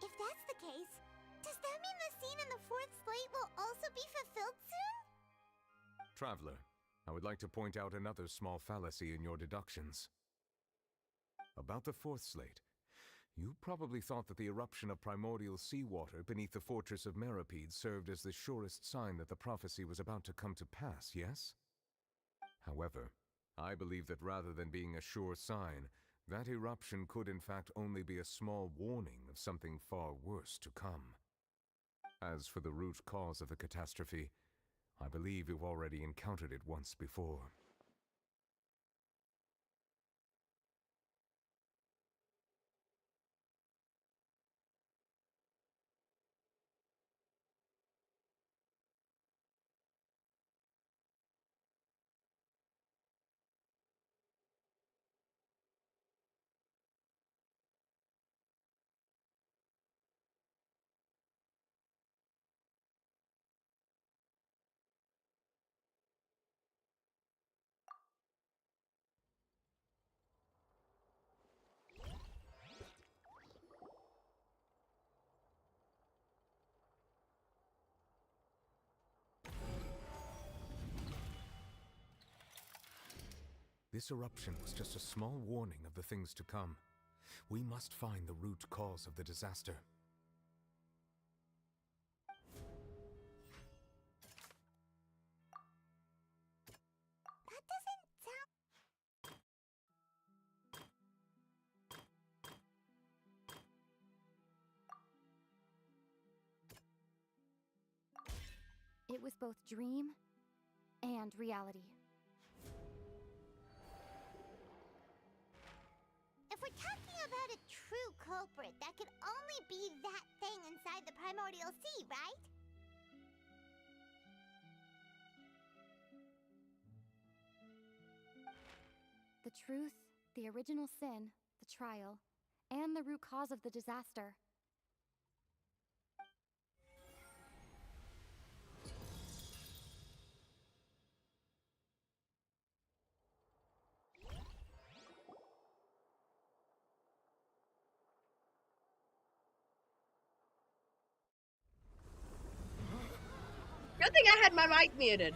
If that's the case, does that mean the scene in the fourth slate will also be fulfilled soon? Traveler, I would like to point out another small fallacy in your deductions. About the fourth slate, you probably thought that the eruption of primordial seawater beneath the fortress of Meropide served as the surest sign that the prophecy was about to come to pass, yes? However, I believe that rather than being a sure sign, that eruption could in fact only be a small warning of something far worse to come. As for the root cause of the catastrophe, I believe you've already encountered it once before. This eruption was just a small warning of the things to come. We must find the root cause of the disaster. That doesn't sound... It was both dream and reality. If we're talking about a true culprit, that could only be that thing inside the primordial sea, right? The truth, the original sin, the trial, and the root cause of the disaster. Good thing I had my mic muted.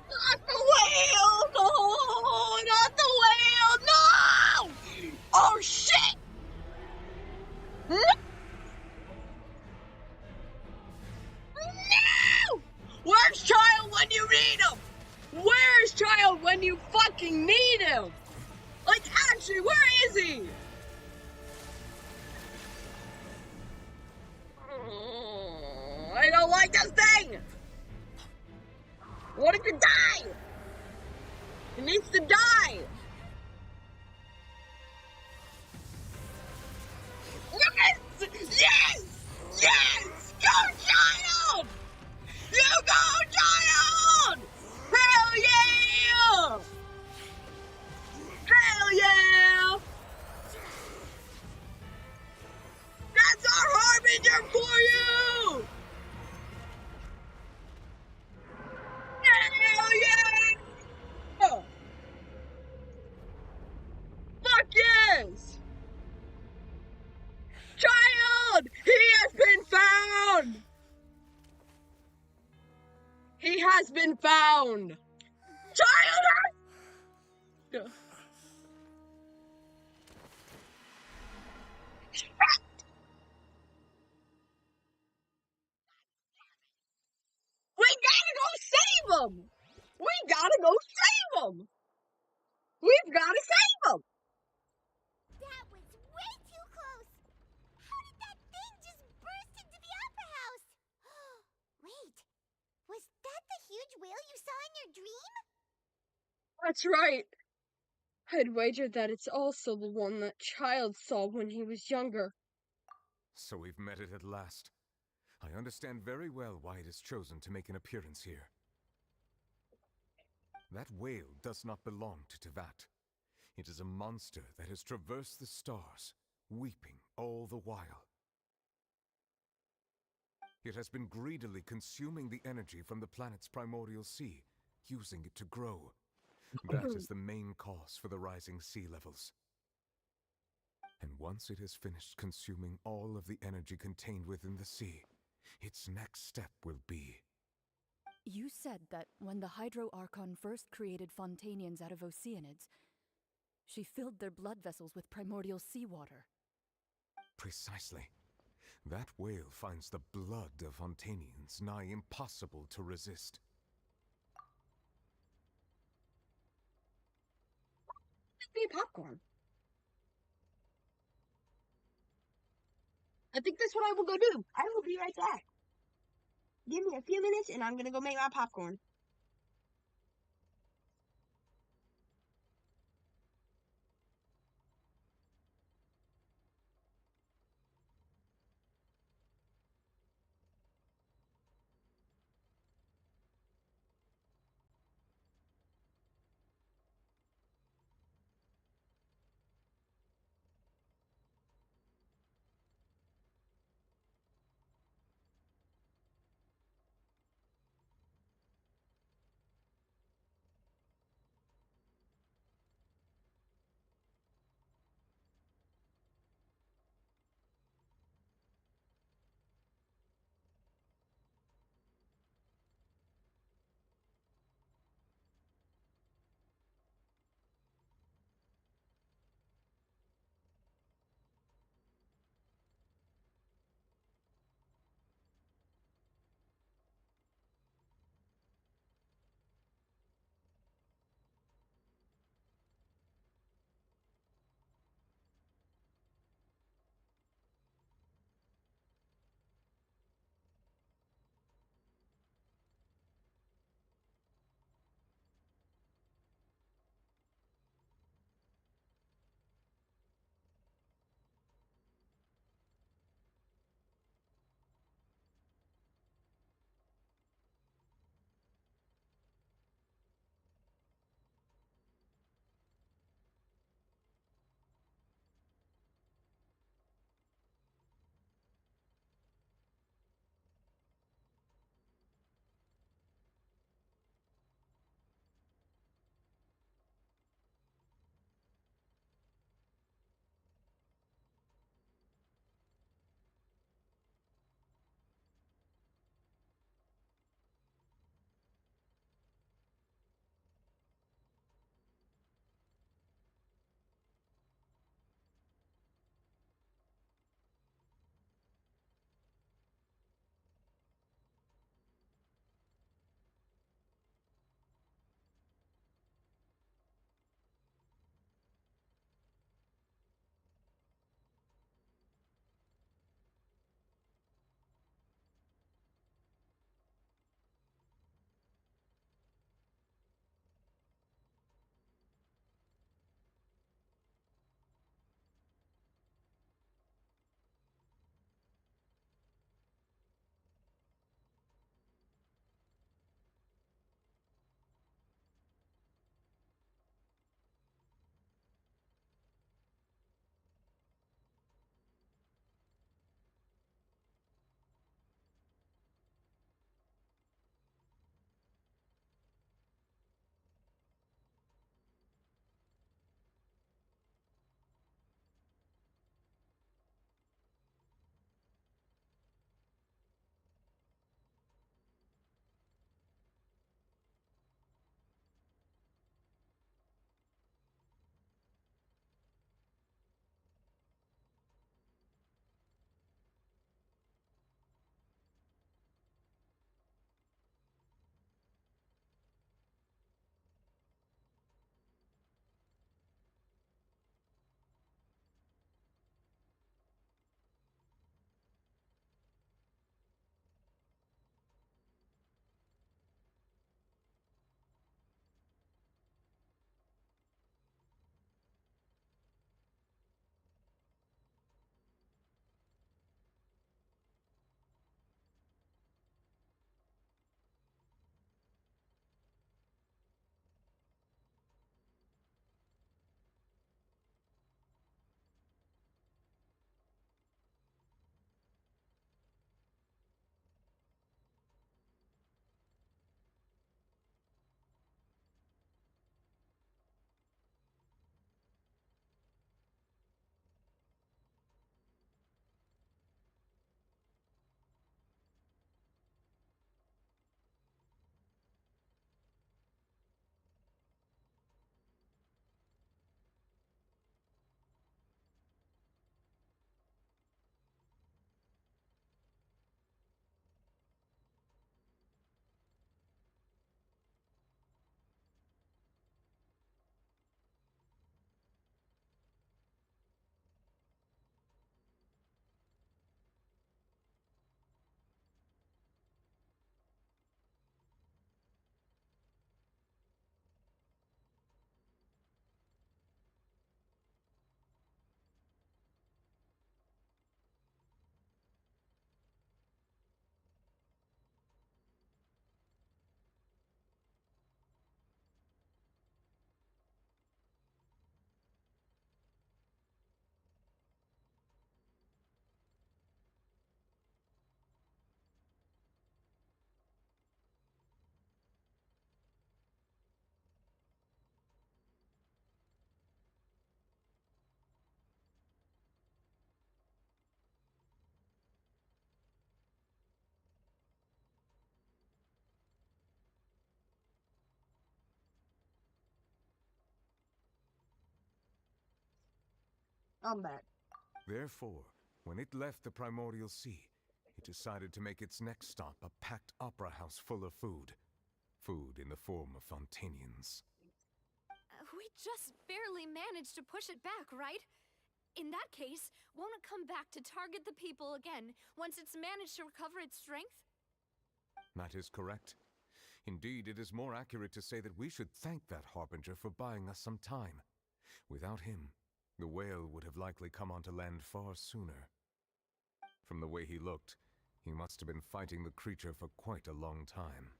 Not the whale! No! Not the whale! No! Oh shit! No! No! Where's Child when you need him? Where's Child when you fucking need him? Like, actually, where is he? I don't like this thing! I want it to die! It needs to die! Yes! Yes! Yes! Go Child! You go Child! Hell yeah! Hell yeah! here for you! Hell yeah! Fuck yes! Child! He has been found! He has been found! Child! We gotta go save him! We gotta go save him! We've gotta save him! That was way too close! How did that thing just burst into the opera house? Wait, was that the huge whale you saw in your dream? That's right. I'd wager that it's also the one that child saw when he was younger. So we've met it at last. I understand very well why it has chosen to make an appearance here. That whale does not belong to Tevat. It is a monster that has traversed the stars, weeping all the while. It has been greedily consuming the energy from the planet's primordial sea, using it to grow. That is the main cause for the rising sea levels. And once it has finished consuming all of the energy contained within the sea, its next step will be... You said that when the Hydro Archon first created Fontainians out of Oceanids, she filled their blood vessels with primordial seawater. Precisely. That whale finds the blood of Fontainians nigh impossible to resist. Be popcorn. I think that's what I will go do. I will be right back. Give me a few minutes and I'm gonna go make my popcorn. I'm back. Therefore, when it left the Primordial Sea, it decided to make its next stop a packed opera house full of food. Food in the form of Fontainians. We just barely managed to push it back, right? In that case, won't it come back to target the people again once it's managed to recover its strength? That is correct. Indeed, it is more accurate to say that we should thank that Harbinger for buying us some time. Without him, the whale would have likely come onto land far sooner. From the way he looked, he must have been fighting the creature for quite a long time.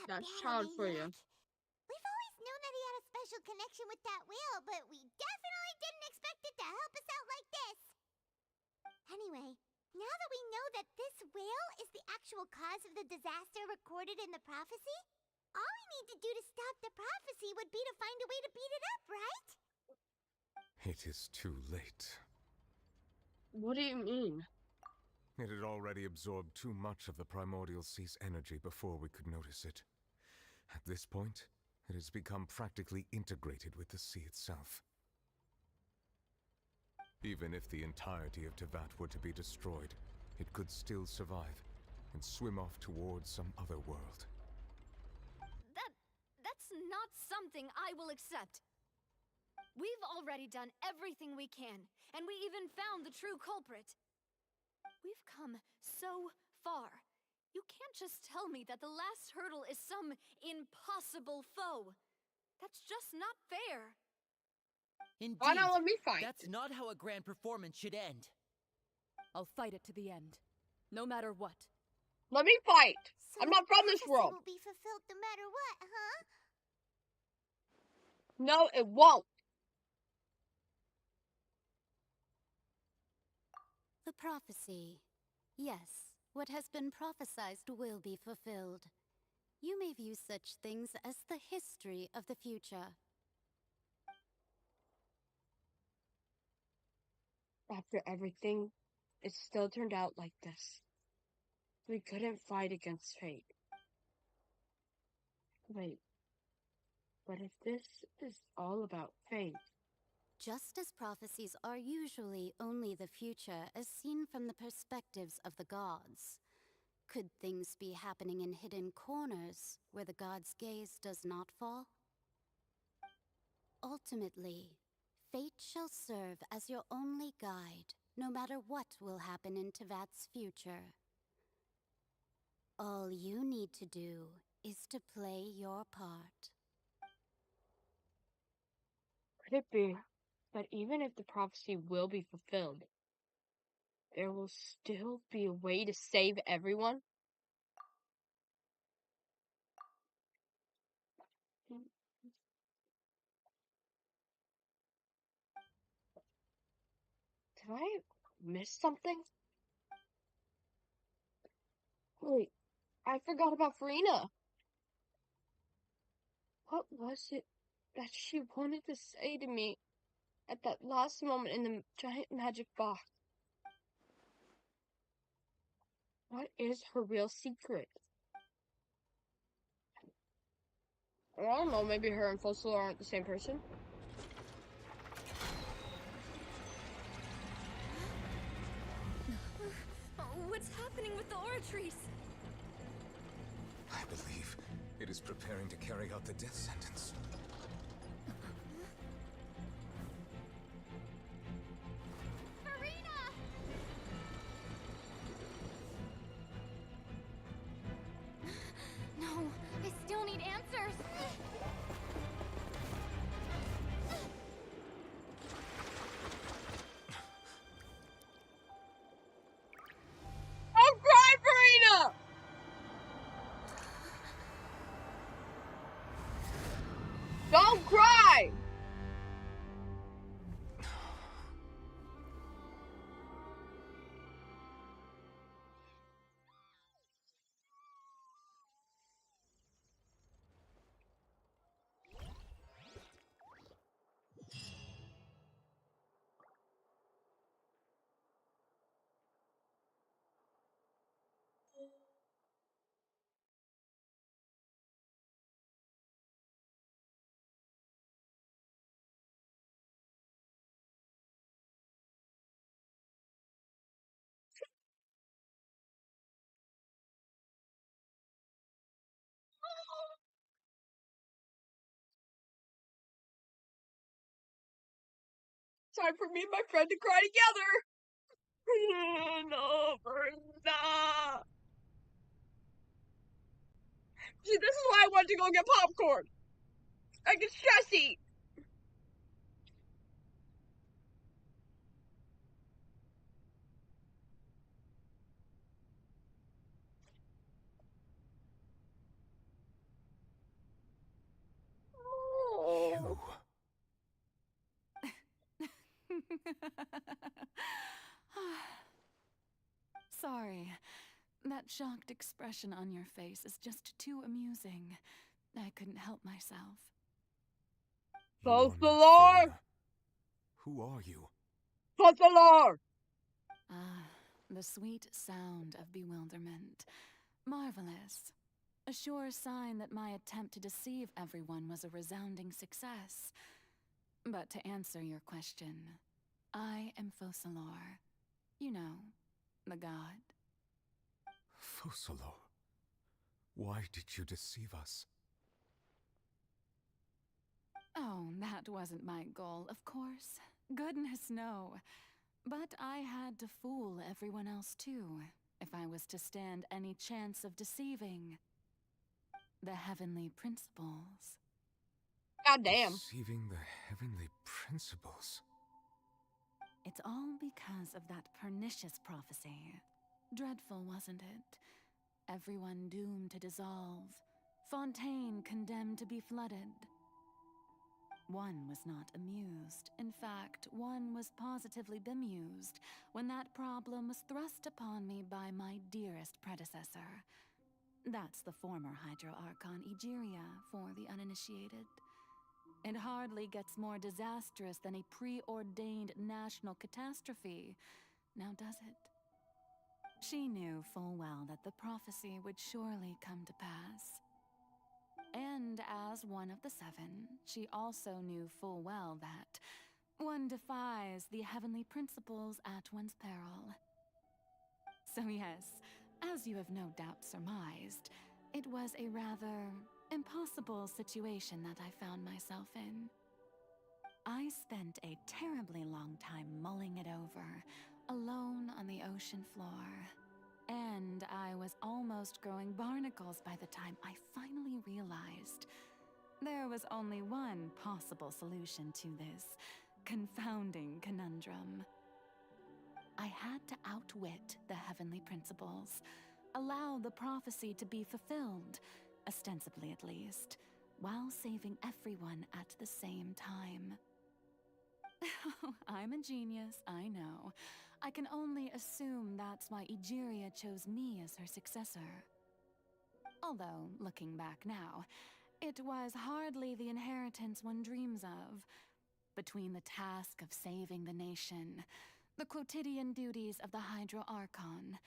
That's child for you. We've always known that he had a special connection with that whale, but we definitely didn't expect it to help us out like this. Anyway, now that we know that this whale is the actual cause of the disaster recorded in the prophecy, all we need to do to stop the prophecy would be to find a way to beat it up, right? It is too late. What do you mean? It had already absorbed too much of the Primordial Sea's energy before we could notice it. At this point, it has become practically integrated with the sea itself. Even if the entirety of Tevat were to be destroyed, it could still survive and swim off towards some other world. That's not something I will accept. We've already done everything we can, and we even found the true culprit. We've come so far. You can't just tell me that the last hurdle is some impossible foe. That's just not fair. Indeed, Why not let me fight? That's not how a grand performance should end. I'll fight it to the end, no matter what. Let me fight! So I'm not from this the prophecy world! will be fulfilled no matter what, huh? No, it won't! The prophecy. Yes, what has been prophesied will be fulfilled. You may view such things as the history of the future. After everything, it still turned out like this. We couldn't fight against fate. Wait, but if this is all about fate... Just as prophecies are usually only the future as seen from the perspectives of the gods, could things be happening in hidden corners where the gods' gaze does not fall? Ultimately, fate shall serve as your only guide, no matter what will happen in Tevat's future. All you need to do is to play your part. Could it be that even if the prophecy will be fulfilled, there will still be a way to save everyone? Did I miss something? Wait, I forgot about Farina. What was it that she wanted to say to me at that last moment in the giant magic box? What is her real secret? I don't know, maybe her and Fossil aren't the same person? What's happening with the Oratrice? I believe it is preparing to carry out the death sentence. No, I still need answers. I'm crying, Farina! Time for me and my friend to cry together! No, Verna! See, this is why I wanted to go get popcorn! I get stressy! You. Sorry. That shocked expression on your face is just too amusing. I couldn't help myself. Fossilor! Who are you? Fossilor! Ah, the sweet sound of bewilderment. Marvelous. A sure sign that my attempt to deceive everyone was a resounding success. But to answer your question, I am Fossilor. You know, the god. Fossilor. Why did you deceive us? Oh, that wasn't my goal, of course. Goodness, no. But I had to fool everyone else too, if I was to stand any chance of deceiving the heavenly principles. Goddamn. Deceiving the heavenly principles. It's all because of that pernicious prophecy. Dreadful, wasn't it? Everyone doomed to dissolve. Fontaine condemned to be flooded. One was not amused. In fact, one was positively bemused when that problem was thrust upon me by my dearest predecessor. That's the former Hydro Archon Egeria for the uninitiated. It hardly gets more disastrous than a preordained national catastrophe, now does it? She knew full well that the prophecy would surely come to pass. And as one of the seven, she also knew full well that one defies the heavenly principles at one's peril. So yes, as you have no doubt surmised, it was a rather impossible situation that I found myself in. I spent a terribly long time mulling it over, alone on the ocean floor. And I was almost growing barnacles by the time I finally realized there was only one possible solution to this confounding conundrum. I had to outwit the heavenly principles, allow the prophecy to be fulfilled, ostensibly at least, while saving everyone at the same time. I'm a genius, I know. I can only assume that's why Egeria chose me as her successor. Although, looking back now, it was hardly the inheritance one dreams of. Between the task of saving the nation, the quotidian duties of the Hydro Archon,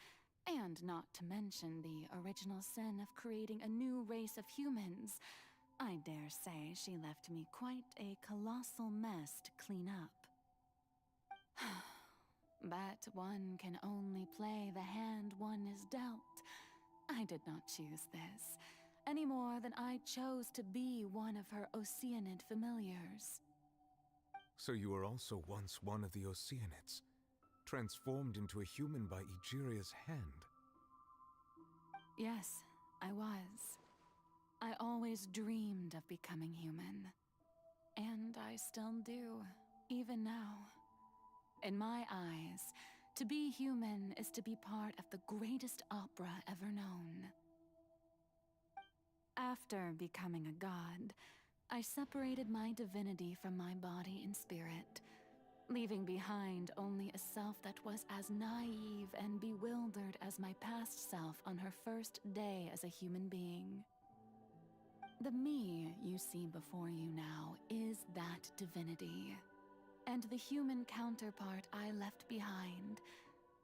and not to mention the original sin of creating a new race of humans, I dare say she left me quite a colossal mess to clean up. But one can only play the hand one is dealt. I did not choose this, any more than I chose to be one of her Oceanid familiars. So you were also once one of the Oceanids, transformed into a human by Egeria's hand. Yes, I was. I always dreamed of becoming human. And I still do, even now. In my eyes, to be human is to be part of the greatest opera ever known. After becoming a god, I separated my divinity from my body and spirit, leaving behind only a self that was as naive and bewildered as my past self on her first day as a human being. The me you see before you now is that divinity. And the human counterpart I left behind,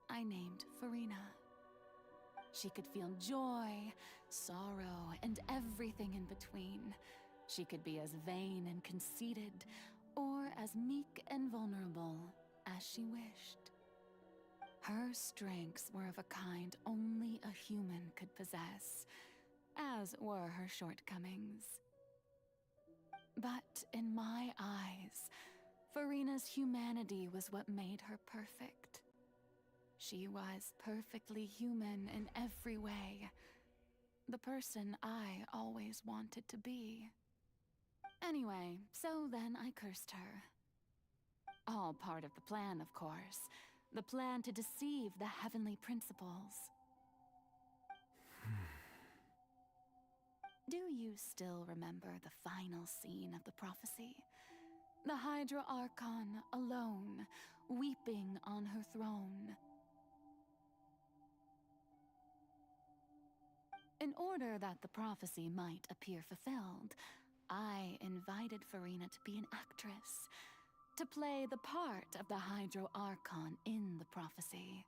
I named Farina. She could feel joy, sorrow, and everything in between. She could be as vain and conceited, or as meek and vulnerable as she wished. Her strengths were of a kind only a human could possess, as were her shortcomings. But in my eyes, Farina Furina's humanity was what made her perfect. She was perfectly human in every way. The person I always wanted to be. Anyway, so then I cursed her. All part of the plan, of course. The plan to deceive the heavenly principles. Do you still remember the final scene of the prophecy? The Hydra Archon, alone, weeping on her throne. In order that the prophecy might appear fulfilled, I invited Furina to be an actress, to play the part of the Hydro Archon in the prophecy.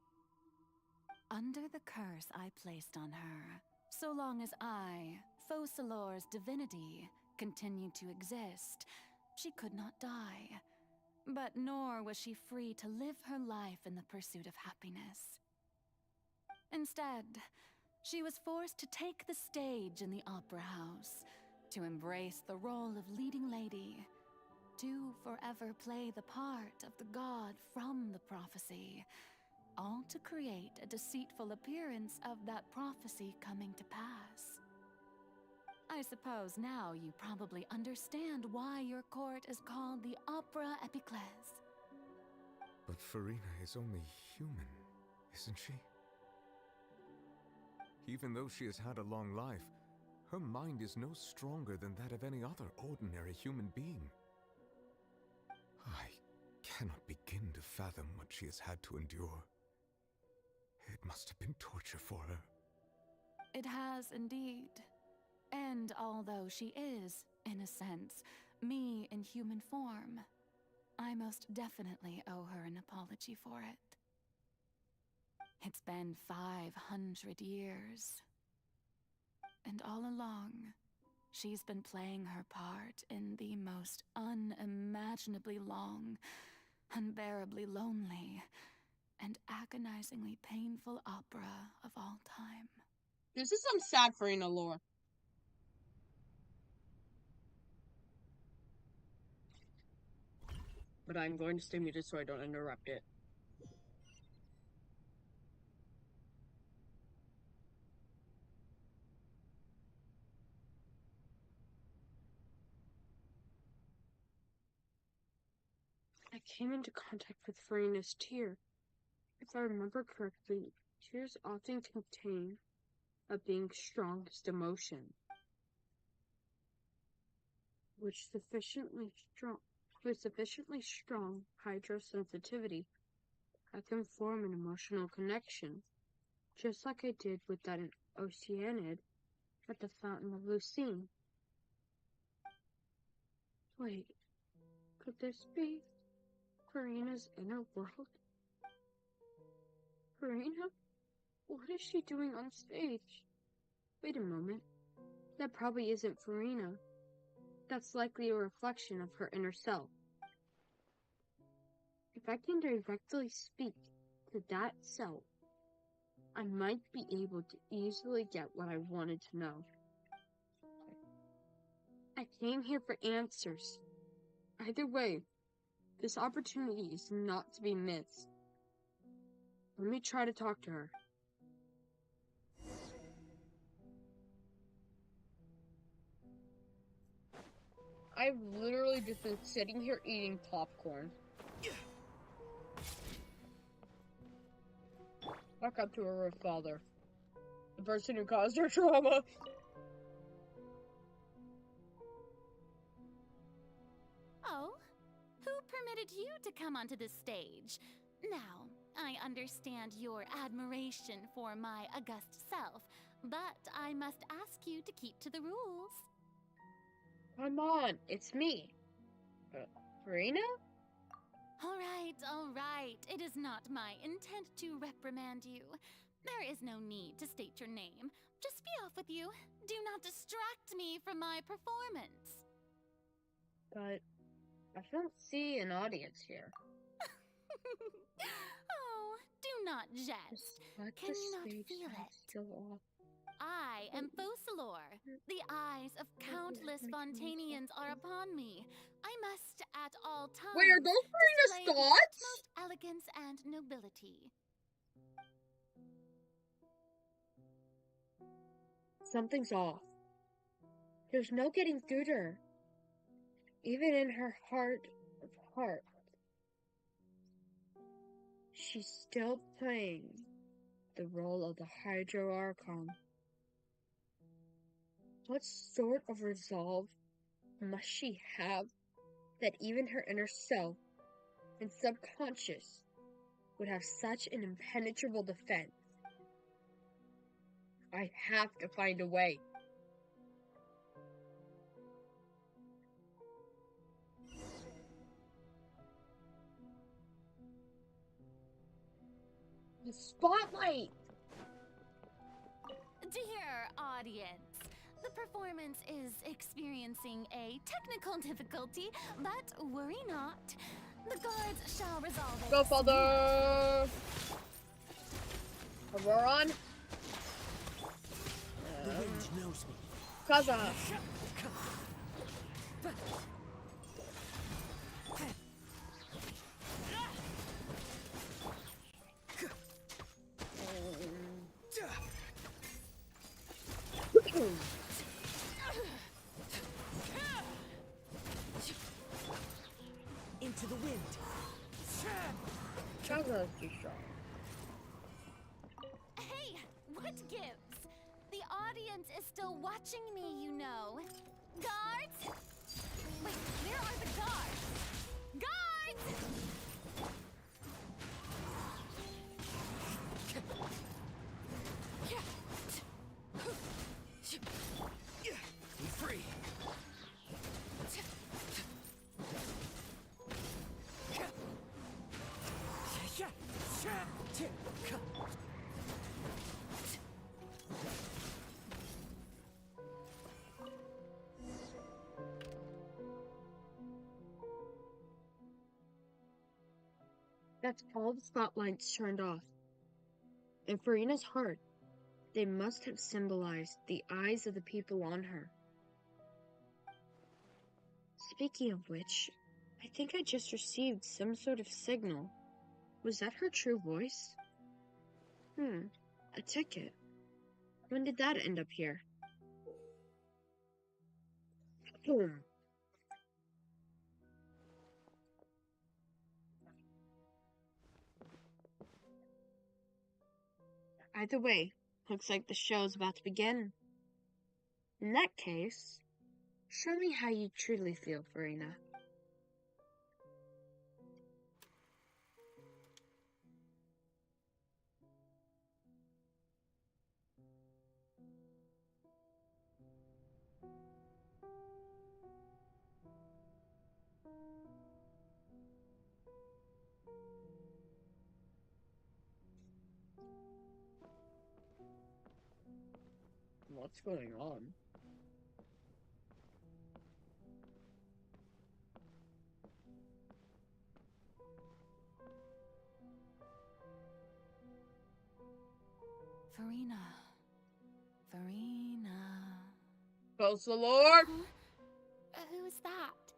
Under the curse I placed on her, so long as I, Focalor's divinity, continued to exist, she could not die. But nor was she free to live her life in the pursuit of happiness. Instead, she was forced to take the stage in the opera house, to embrace the role of leading lady, to forever play the part of the god from the prophecy, all to create a deceitful appearance of that prophecy coming to pass. I suppose now you probably understand why your court is called the Opera Epiclese. But Furina is only human, isn't she? Even though she has had a long life, her mind is no stronger than that of any other ordinary human being. I cannot begin to fathom what she has had to endure. It must have been torture for her. It has indeed. And although she is, in a sense, me in human form, I most definitely owe her an apology for it. It's been 500 years. And all along, she's been playing her part in the most unimaginably long, unbearably lonely, and agonizingly painful opera of all time. This is some sad Furina lore. But I'm going to stay muted so I don't interrupt it. I came into contact with Furina's tear. If I remember correctly, tears often contain a being's strongest emotion, with sufficiently strong hydrosensitivity, I can form an emotional connection, just like I did with that Oceanid at the Fountain of Lucine. Wait, could this be Furina's inner world? Furina? What is she doing on stage? Wait a moment. That probably isn't Furina. That's likely a reflection of her inner self. If I can directly speak to that self, I might be able to easily get what I wanted to know. I came here for answers. Either way, this opportunity is not to be missed. Let me try to talk to her. I've literally just been sitting here eating popcorn. Back up to her father. The person who caused her trauma. Oh? Who permitted you to come onto this stage? Now, I understand your admiration for my august self, but I must ask you to keep to the rules. Come on, it's me. Furina? All right. It is not my intent to reprimand you. There is no need to state your name. Just be off with you. Do not distract me from my performance. But I don't see an audience here. Oh, do not jest. Can you not feel it? Still off. I am Focalor. The eyes of countless Fontainians are upon me. I must at all times Wait, are those display Farina's the thoughts? utmost elegance and nobility. Something's off. There's no getting through to her. Even in her heart of hearts, she's still playing the role of the Hydro Archon. What sort of resolve must she have that even her inner self and subconscious would have such an impenetrable defense? I have to find a way. The spotlight! Dear audience, the performance is experiencing a technical difficulty, but worry not. The guards shall resolve it. Go, father! We're on. The wind knows me. Kaza! Into the wind. Kaza's too strong. Hey, what gives? The audience is still watching me, you know. Guards? Wait, where are the guards? Guards! Be free. That's all the spotlights turned off. In Farina's heart, they must have symbolized the eyes of the people on her. Speaking of which, I think I just received some sort of signal. Was that her true voice? A ticket. When did that end up here? Either way, looks like the show's about to begin. In that case, show me how you truly feel, Farina. What's going on? Farina. Farina. Close the Lord! Who's that?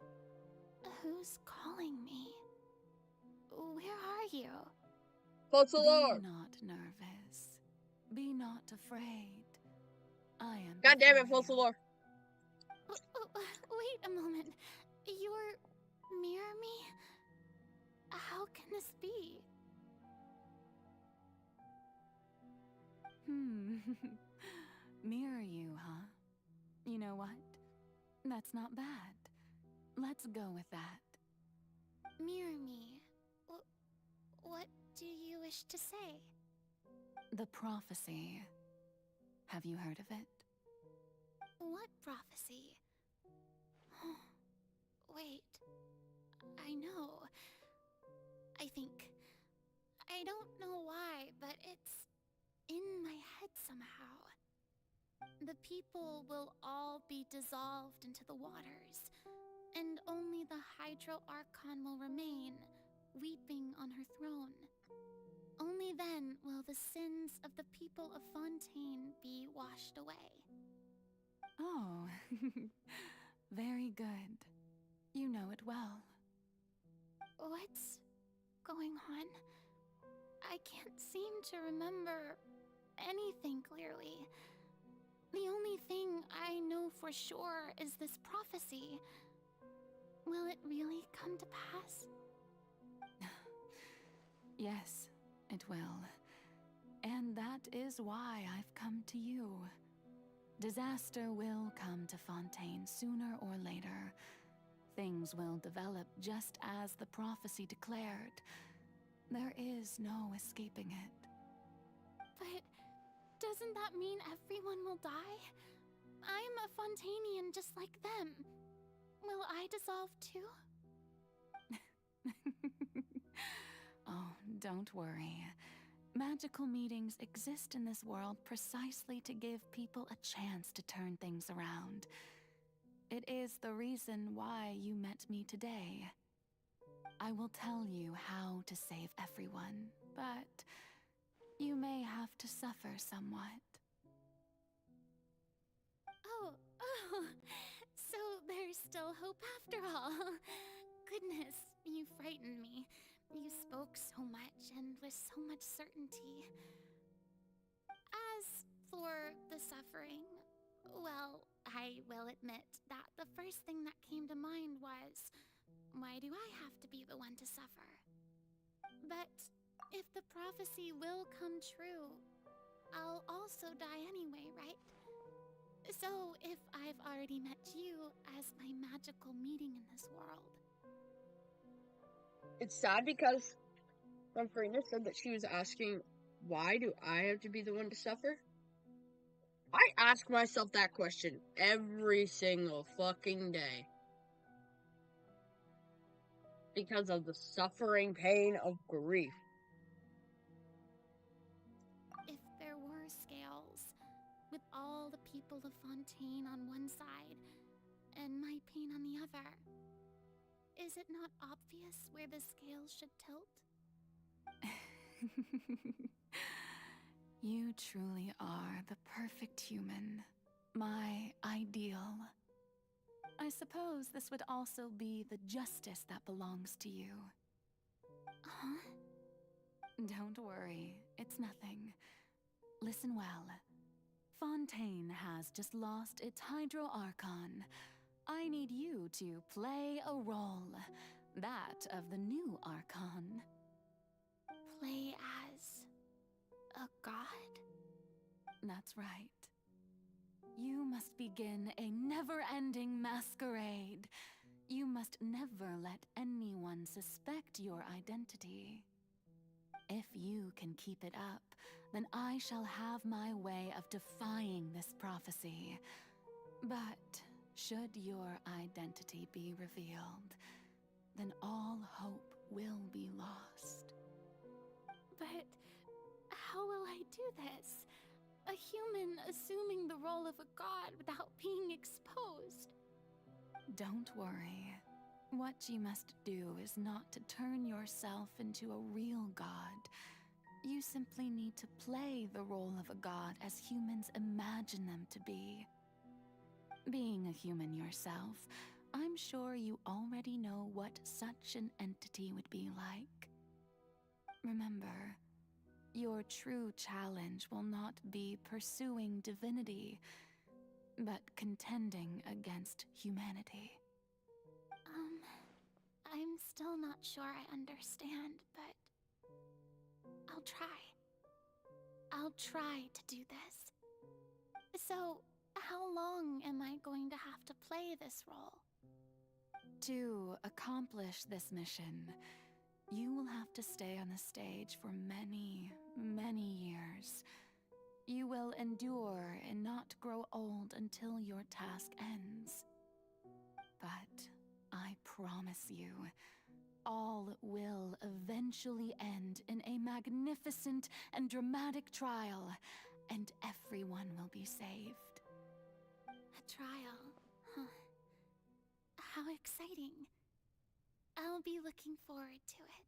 Who's calling me? Where are you? Close the Lord! Be not nervous. Be not afraid. I am. God damn it, close the Lord! Wait a moment. You're mirror me? How can this be? Mirror you, huh? You know what? That's not bad. Let's go with that. Mirror me. What do you wish to say? The prophecy. Have you heard of it? What prophecy? Wait. I know. I think. I don't know why, but it's in my head somehow. The people will all be dissolved into the waters, and only the Hydro Archon will remain, weeping on her throne. Only then will the sins of the people of Fontaine be washed away. Oh, very good. You know it well. What's going on? I can't seem to remember anything clearly. The only thing I know for sure is this prophecy. Will it really come to pass? Yes, it will. And that is why I've come to you. Disaster will come to Fontaine sooner or later. Things will develop just as the prophecy declared. There is no escaping it. But doesn't that mean everyone will die? I'm a Fontainian just like them. Will I dissolve too? Oh, don't worry. Magical meetings exist in this world precisely to give people a chance to turn things around. It is the reason why you met me today. I will tell you how to save everyone, but you may have to suffer somewhat. Oh, so there's still hope after all. Goodness, you frightened me. You spoke so much and with so much certainty. As for the suffering, well, I will admit that the first thing that came to mind was, why do I have to be the one to suffer? But if the prophecy will come true, I'll also die anyway, right? So if I've already met you as my magical meeting in this world. It's sad because when Farina said that she was asking, why do I have to be the one to suffer? I ask myself that question every single fucking day. Because of the suffering pain of grief. If there were scales, with all the people of Fontaine on one side, and my pain on the other, is it not obvious where the scales should tilt? You truly are the perfect human. My ideal. I suppose this would also be the justice that belongs to you. Huh? Don't worry, it's nothing. Listen well. Fontaine has just lost its Hydro Archon. I need you to play a role. That of the new Archon. Play as a god? That's right. You must begin a never-ending masquerade. You must never let anyone suspect your identity. If you can keep it up, then I shall have my way of defying this prophecy. But should your identity be revealed, then all hope will be lost. But how will I do this? A human assuming the role of a god without being exposed. Don't worry. What you must do is not to turn yourself into a real god. You simply need to play the role of a god as humans imagine them to be. Being a human yourself, I'm sure you already know what such an entity would be like. Remember, your true challenge will not be pursuing divinity, but contending against humanity. I'm still not sure I understand, but I'll try. I'll try to do this. So, how long am I going to have to play this role? To accomplish this mission, you will have to stay on the stage for many, many years. You will endure and not grow old until your task ends. But I promise you, all will eventually end in a magnificent and dramatic trial, and everyone will be saved. A trial, huh? How exciting. I'll be looking forward to it.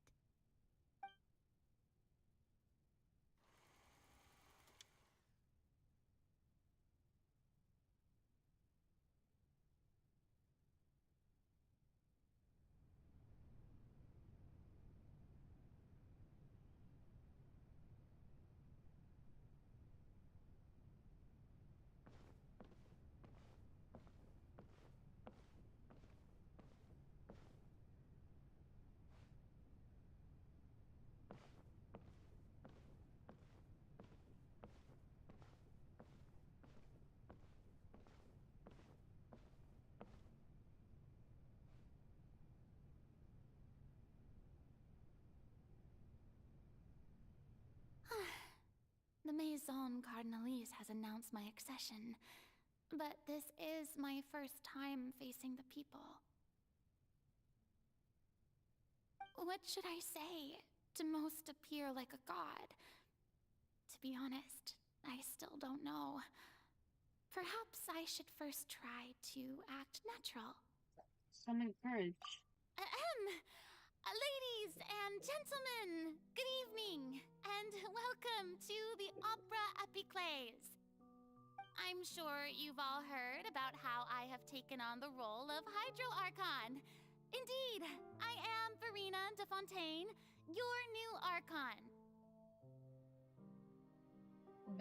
Maison Cardinalise has announced my accession, but this is my first time facing the people. What should I say to most appear like a god? To be honest, I still don't know. Perhaps I should first try to act natural. Summon courage. Ladies and gentlemen, good evening, and welcome to the Opera Epiclese. I'm sure you've all heard about how I have taken on the role of Hydro Archon. Indeed, I am Verena de Fontaine, your new Archon.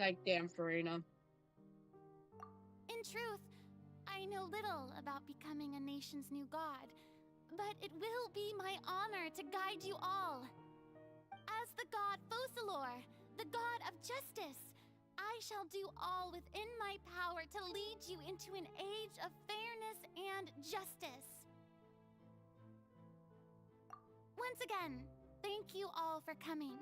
Like damn, Farina. In truth, I know little about becoming a nation's new god, but it will be my honor to guide you all. As the god Focalor, the god of justice, I shall do all within my power to lead you into an age of fairness and justice. Once again, thank you all for coming.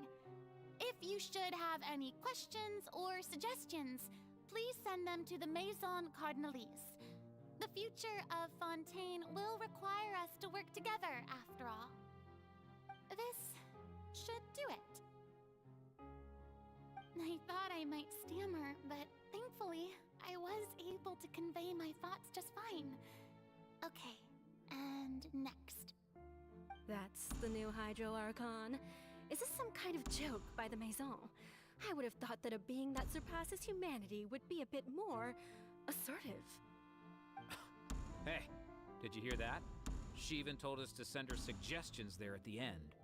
If you should have any questions or suggestions, please send them to the Maison Cardinalise. The future of Fontaine will require us to work together, after all. This should do it. I thought I might stammer, but thankfully, I was able to convey my thoughts just fine. Okay, and next. That's the new Hydro Archon. Is this some kind of joke by the Maison? I would have thought that a being that surpasses humanity would be a bit more assertive. Hey, did you hear that? She even told us to send her suggestions there at the end.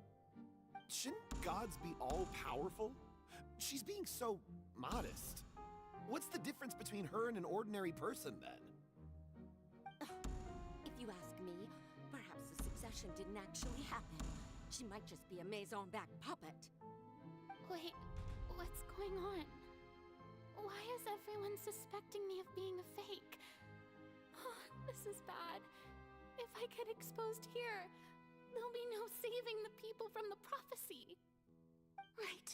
Shouldn't gods be all-powerful? She's being so modest. What's the difference between her and an ordinary person, then? If you ask me, perhaps the succession didn't actually happen. She might just be a Maison-backed puppet. Wait, what's going on? Why is everyone suspecting me of being a fake? Oh, this is bad. If I get exposed here, there'll be no saving the people from the prophecy. Right.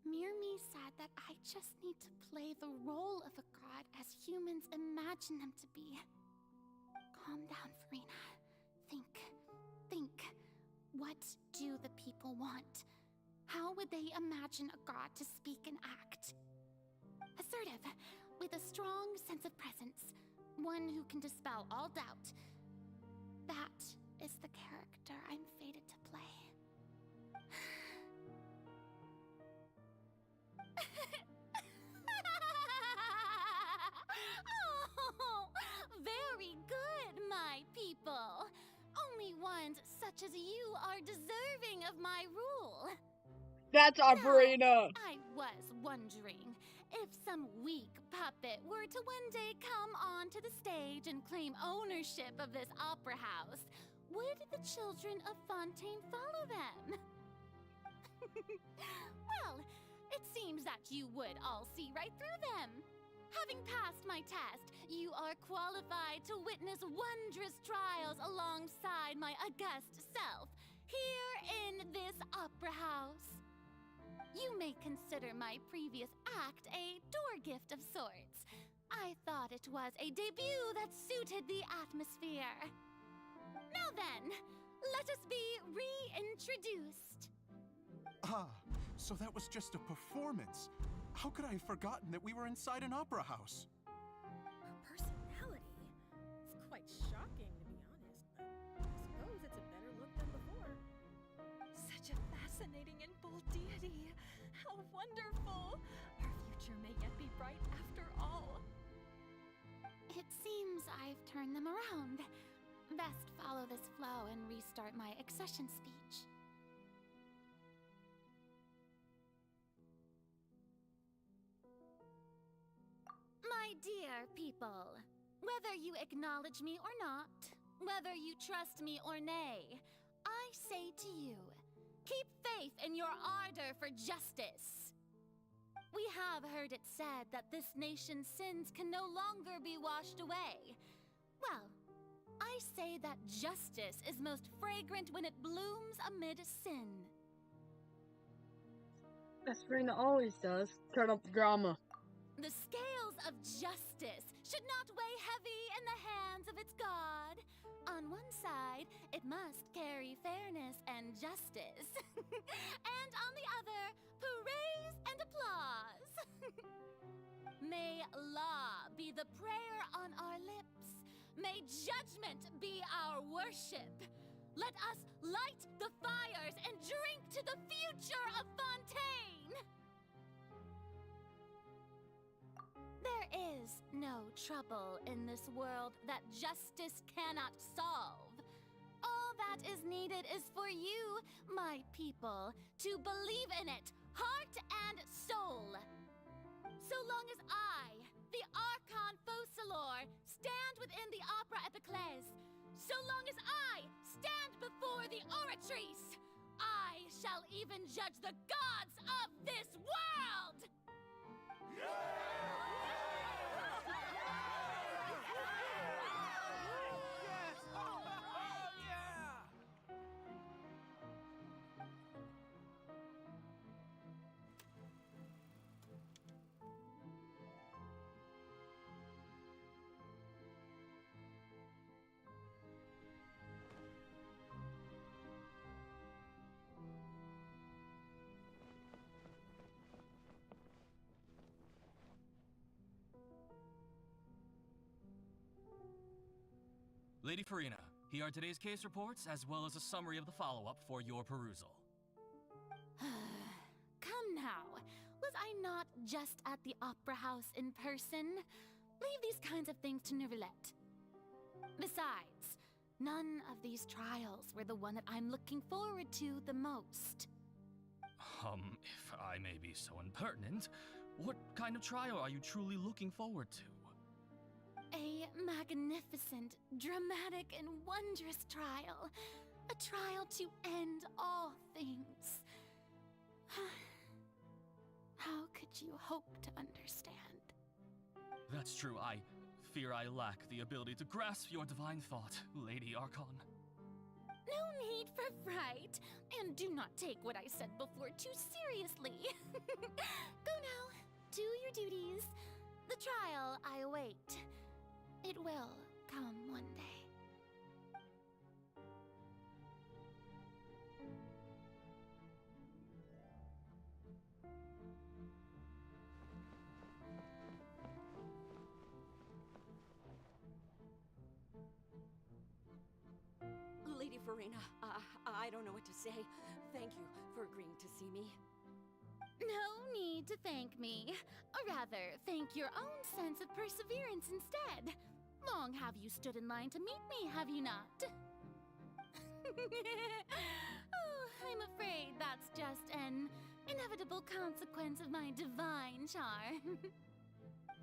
Mirmi said that I just need to play the role of a god as humans imagine them to be. Calm down, Farina. Think. What do the people want? How would they imagine a god to speak and act? Assertive, with a strong sense of presence. One who can dispel all doubt. That is the character I'm fated to play. Oh, very good, my people. Only ones such as you are deserving of my rule. That's our Farina. I was wondering if some weak puppet were to one day come onto the stage and claim ownership of this opera house, would the children of Fontaine follow them? Well, it seems that you would all see right through them. Having passed my test, you are qualified to witness wondrous trials alongside my august self, here in this opera house. You may consider my previous act a door gift of sorts. I thought it was a debut that suited the atmosphere. Now then, let us be reintroduced. Ah, so that was just a performance. How could I have forgotten that we were inside an opera house? Her personality? It's quite shocking, to be honest. I suppose it's a better look than before. Such a fascinating and bold deity. How wonderful! Our future may yet be bright after all. It seems I've turned them around. Best follow this flow and restart my accession speech. My dear people, whether you acknowledge me or not, whether you trust me or nay, I say to you, keep faith in your ardor for justice. We have heard it said that this nation's sins can no longer be washed away. Well, I say that justice is most fragrant when it blooms amid sin. As Serena always does. Turn up the drama. The scales of justice should not weigh heavy in the hands of its god. On one side, it must carry fairness and justice. And on the other, praise and applause. May law be the prayer on our lips. May judgment be our worship. Let us light the fires and drink to the future of Fontaine! There is no trouble in this world that justice cannot solve. All that is needed is for you, my people, to believe in it, heart and soul. So long as I, the Archon Focalor, stand within the Opera Epiclese, so long as I stand before the Oratrice, I shall even judge the gods of this world! Lady Farina, here are today's case reports, as well as a summary of the follow-up for your perusal. Come now, was I not just at the Opera House in person? Leave these kinds of things to Neuvillette. Besides, none of these trials were the one that I'm looking forward to the most. If I may be so impertinent, what kind of trial are you truly looking forward to? A magnificent, dramatic, and wondrous trial. A trial to end all things. How could you hope to understand? That's true. I fear I lack the ability to grasp your divine thought, Lady Archon. No need for fright, and do not take what I said before too seriously. Go now, do your duties. The trial I await. It will come one day. Lady Farina, I don't know what to say. Thank you for agreeing to see me. No need to thank me. Or rather, thank your own sense of perseverance instead. Long have you stood in line to meet me, have you not? Oh, I'm afraid that's just an inevitable consequence of my divine charm.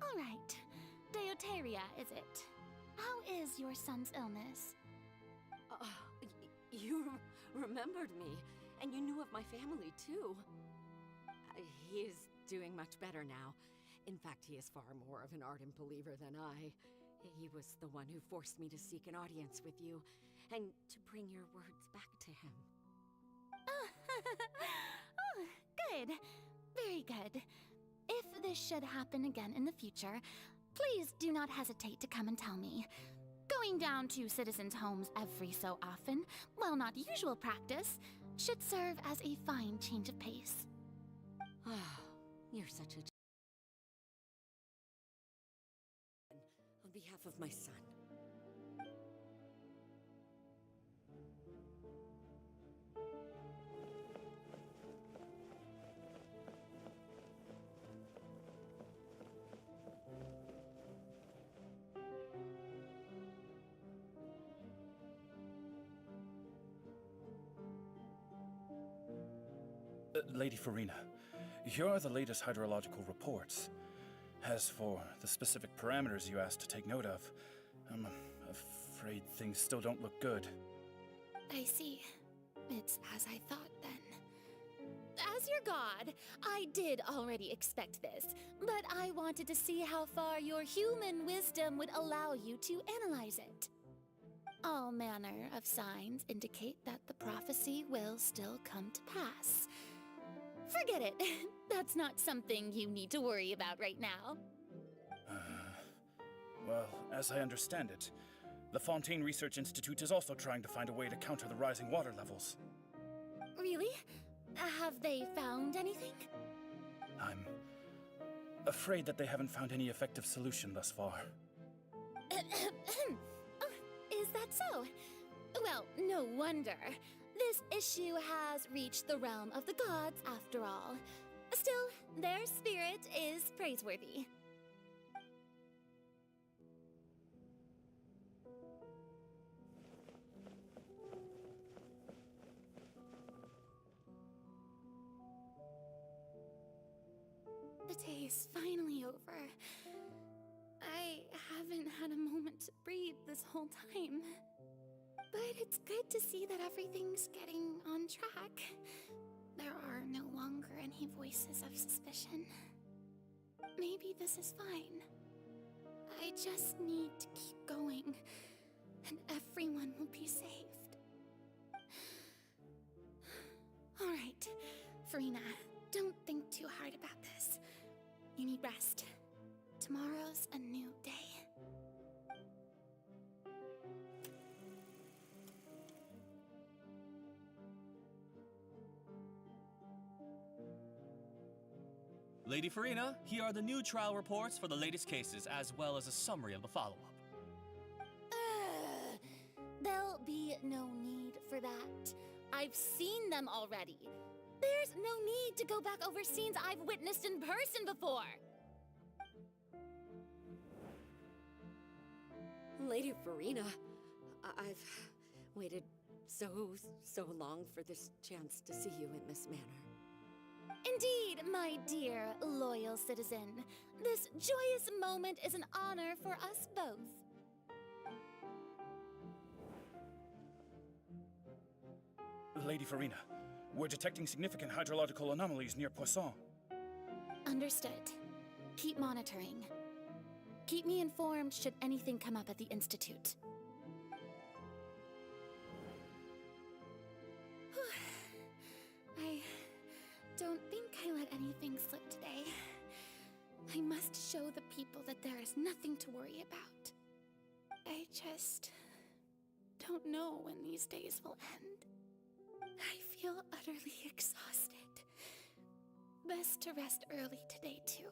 All right, Deoteria, is it? How is your son's illness? You remembered me, and you knew of my family, too. He is doing much better now. In fact, he is far more of an ardent believer than I. He was the one who forced me to seek an audience with you, and to bring your words back to him. Oh, good. Very good. If this should happen again in the future, please do not hesitate to come and tell me. Going down to citizens' homes every so often, while not usual practice, should serve as a fine change of pace. You're such a... On behalf of my son. Lady Farina, here are the latest hydrological reports. As for the specific parameters you asked to take note of, I'm afraid things still don't look good. I see. It's as I thought then. As your god, I did already expect this, but I wanted to see how far your human wisdom would allow you to analyze it. All manner of signs indicate that the prophecy will still come to pass. Forget it. That's not something you need to worry about right now. Well, as I understand it, the Fontaine Research Institute is also trying to find a way to counter the rising water levels. Really? Have they found anything? I'm afraid that they haven't found any effective solution thus far. Is that so? Well, no wonder. This issue has reached the realm of the gods, after all. Still, their spirit is praiseworthy. The day is finally over. I haven't had a moment to breathe this whole time. But it's good to see that everything's getting on track. There are no longer any voices of suspicion. Maybe this is fine. I just need to keep going, and everyone will be saved. Alright, Farina, don't think too hard about this. You need rest. Tomorrow's a new day. Lady Farina, here are the new trial reports for the latest cases, as well as a summary of the follow-up. There'll be no need for that. I've seen them already. There's no need to go back over scenes I've witnessed in person before. Lady Farina, I've waited so long for this chance to see you in this manner. Indeed, my dear, loyal citizen. This joyous moment is an honor for us both. Lady Farina, we're detecting significant hydrological anomalies near Poisson. Understood. Keep monitoring. Keep me informed should anything come up at the Institute. I don't think I let anything slip today. I must show the people that there is nothing to worry about. I just don't know when these days will end. I feel utterly exhausted. Best to rest early today, too.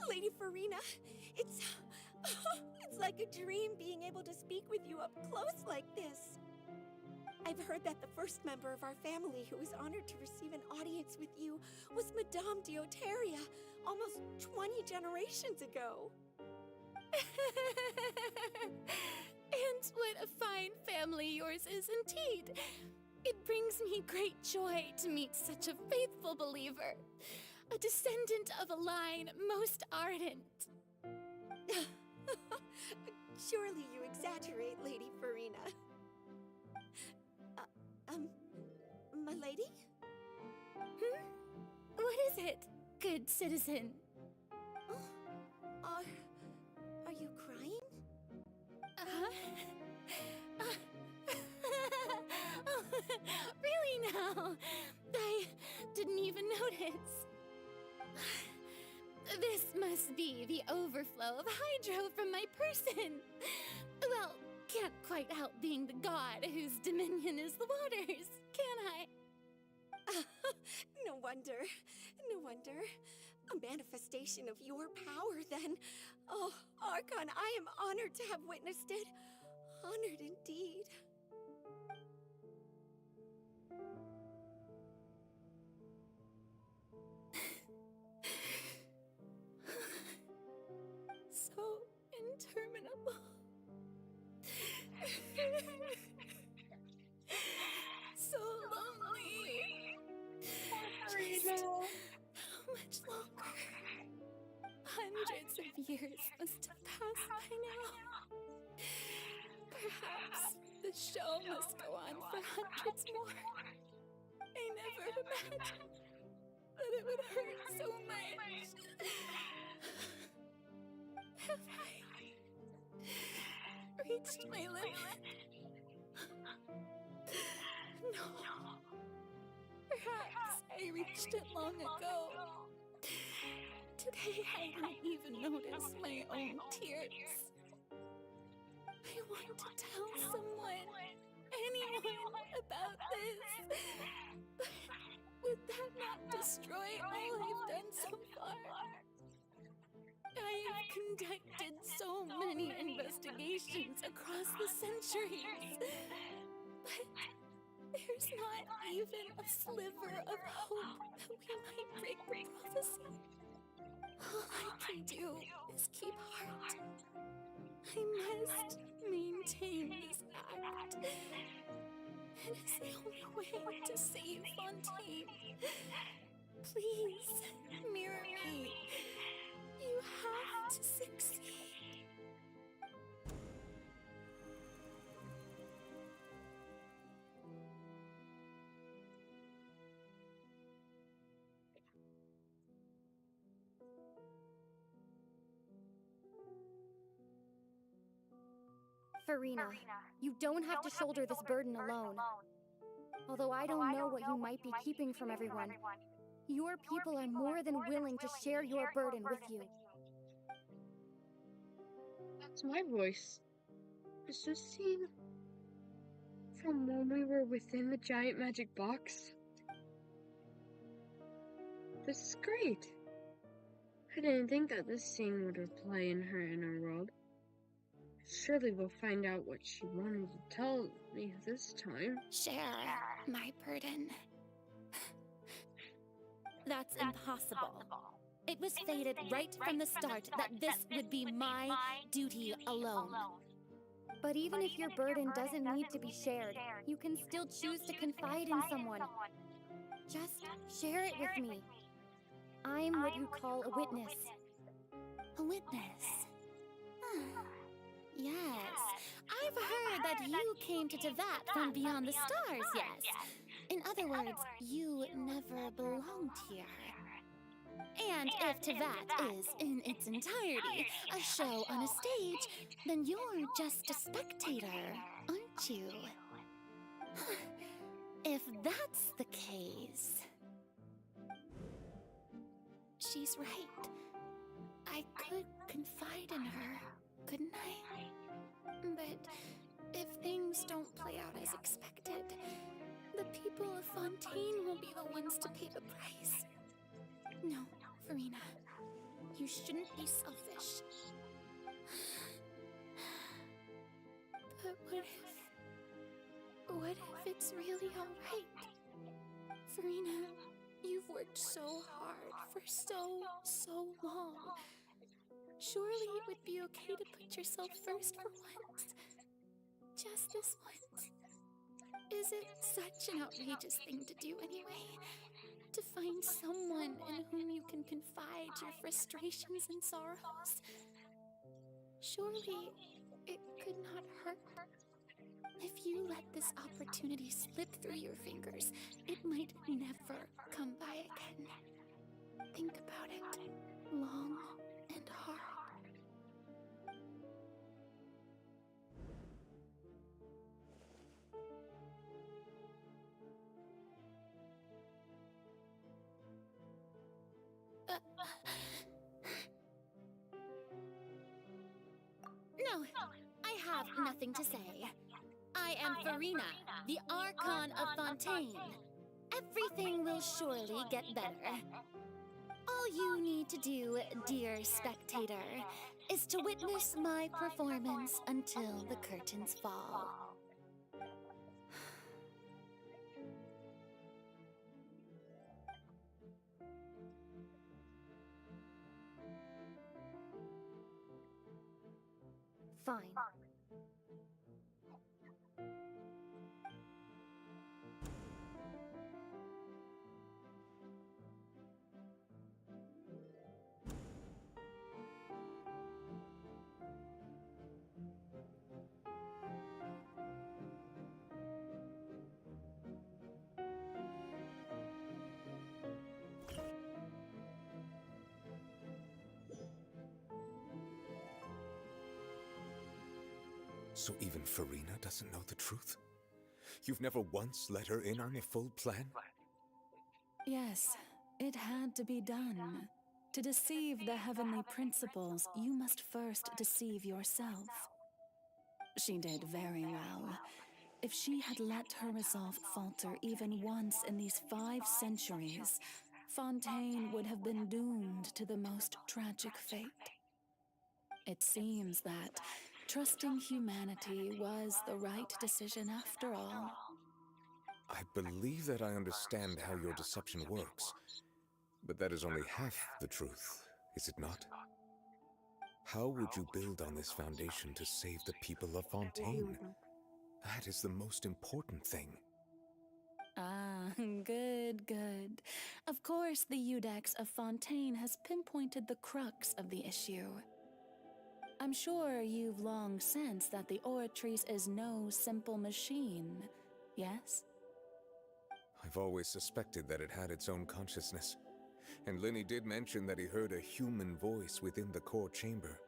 Lady Farina, it's like a dream being able to speak with you up close like this. I've heard that the first member of our family who was honored to receive an audience with you was Madame Dioteria, almost 20 generations ago. And what a fine family yours is indeed. It brings me great joy to meet such a faithful believer. A descendant of a line most ardent. Surely you exaggerate, Lady Farina. My lady? What is it, good citizen? Are you crying? Really now? I didn't even notice. This must be the overflow of hydro from my person. Well, can't quite help being the god whose dominion is the waters, can I? No wonder. No wonder. A manifestation of your power, then. Oh, Archon, I am honored to have witnessed it. Honored indeed. So lonely. Just how much longer? Hundreds of years must have passed by now. Perhaps the show must go on for hundreds more. I never imagined that it would hurt so much. Have I reached my limit? No. Perhaps I reached it long ago. Today I didn't even notice my own tears. I want to tell someone, anyone, about this. But would that not destroy all I've done so far? I have conducted so many investigations across the centuries. But there's not even a sliver of hope that we might break the prophecy. All I can do is keep heart. I must maintain this act. It is the only way to save Fontaine. Please, mirror me. You have to succeed. Farina, you don't have to shoulder this burden alone. Although I don't know what you might be keeping from everyone, your people are more than willing to share your burden with you. That's my voice. Is this scene from when we were within the giant magic box? This is great. I didn't think that this scene would replay in her inner world. Surely we'll find out what she wanted to tell me this time. Share my burden. That's impossible. It was fated right from the start that this would be my duty alone. But even if your burden doesn't need to be shared, you can still choose to confide in someone. Just share it with me. I'm what you call a witness. A witness? Yes, I've heard that you came to Tevat from beyond the stars, yes. In other words, you never belonged here. And if Tevat is, in its entirety, a show on a stage, then you're just a spectator, aren't you? If that's the case... She's right. I could confide in her, couldn't I? But if things don't play out as expected, the people of Fontaine will be the ones to pay the price. No, Farina, you shouldn't be selfish. But what if it's really alright? Farina, you've worked so hard for so long. Surely it would be okay to put yourself first for once. Just this once. Is it such an outrageous thing to do anyway? To find someone in whom you can confide your frustrations and sorrows? Surely it could not hurt. If you let this opportunity slip through your fingers, it might never come by again. Think about it long and hard. No, I have nothing to say. I am Farina, the Archon of Fontaine. Everything will surely get better. All you need to do, dear spectator, is to witness my performance until the curtains fall. Fine. So even Farina doesn't know the truth? You've never once let her in on the full plan? Yes, it had to be done. To deceive the heavenly principles, you must first deceive yourself. She did very well. If she had let her resolve falter even once in these 5 centuries, Fontaine would have been doomed to the most tragic fate. It seems that trusting humanity was the right decision after all. I believe that I understand how your deception works, but that is only half the truth, is it not? How would you build on this foundation to save the people of Fontaine? That is the most important thing. Ah, good, good. Of course, the Iudex of Fontaine has pinpointed the crux of the issue. I'm sure you've long sensed that the Oratrice is no simple machine, yes? I've always suspected that it had its own consciousness. And Linny did mention that he heard a human voice within the core chamber.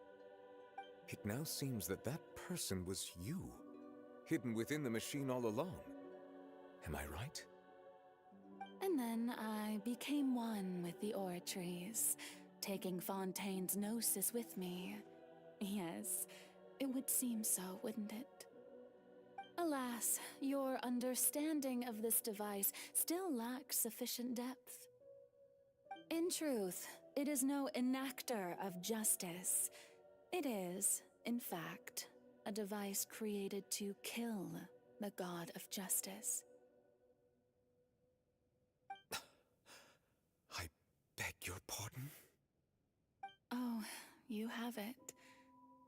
It now seems that that person was you, hidden within the machine all along. Am I right? And then I became one with the Oratrice, taking Fontaine's gnosis with me. Yes, it would seem so, wouldn't it? Alas, your understanding of this device still lacks sufficient depth. In truth, it is no enactor of justice. It is, in fact, a device created to kill the god of justice. I beg your pardon? Oh, you have it.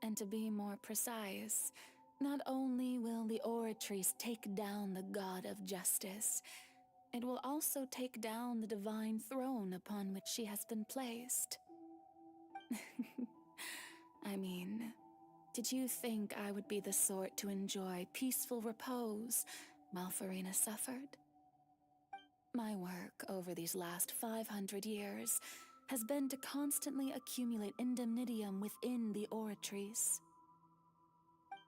And to be more precise, not only will the Oratrice take down the god of justice, it will also take down the divine throne upon which she has been placed. I mean, did you think I would be the sort to enjoy peaceful repose while Farina suffered? My work over these last 500 years has been to constantly accumulate indemnitium within the Oratrice.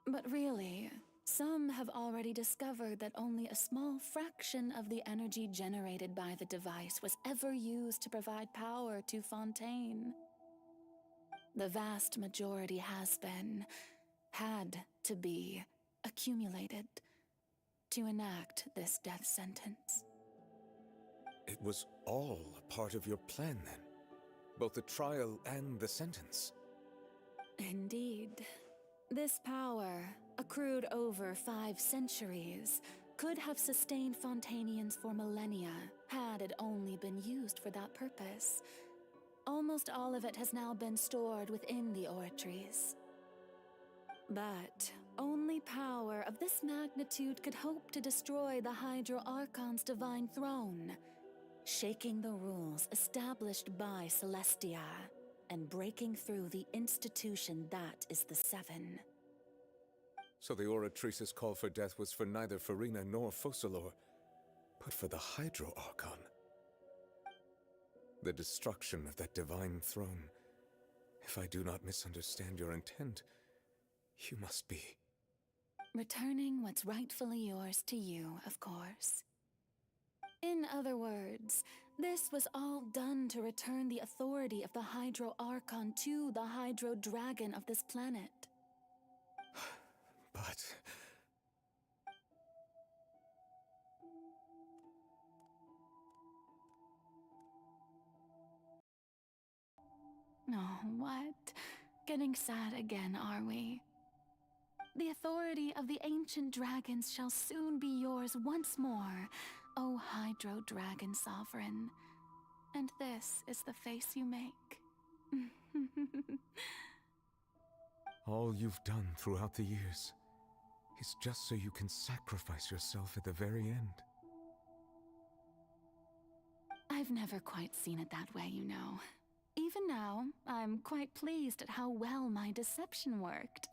But really, some have already discovered that only a small fraction of the energy generated by the device was ever used to provide power to Fontaine. The vast majority had to be, accumulated to enact this death sentence. It was all a part of your plan, then? Both the trial and the sentence? Indeed. This power, accrued over 5 centuries, could have sustained Fontainians for millennia had it only been used for that purpose. Almost all of it has now been stored within the Oratrice. But only power of this magnitude could hope to destroy the Hydro Archon's divine throne, shaking the rules established by Celestia, and breaking through the institution that is the Seven. So the Oratrice's call for death was for neither Farina nor Focalor, but for the Hydro Archon. The destruction of that divine throne. If I do not misunderstand your intent, you must be... returning what's rightfully yours to you, of course. In other words, this was all done to return the authority of the Hydro Archon to the Hydro Dragon of this planet. But... Oh, what? Getting sad again, are we? The authority of the ancient dragons shall soon be yours once more, O Hydro Dragon Sovereign. And this is the face you make. all you've done throughout the years is just so you can sacrifice yourself at the very end. I've never quite seen it that way, you know. Even now, I'm quite pleased at how well my deception worked.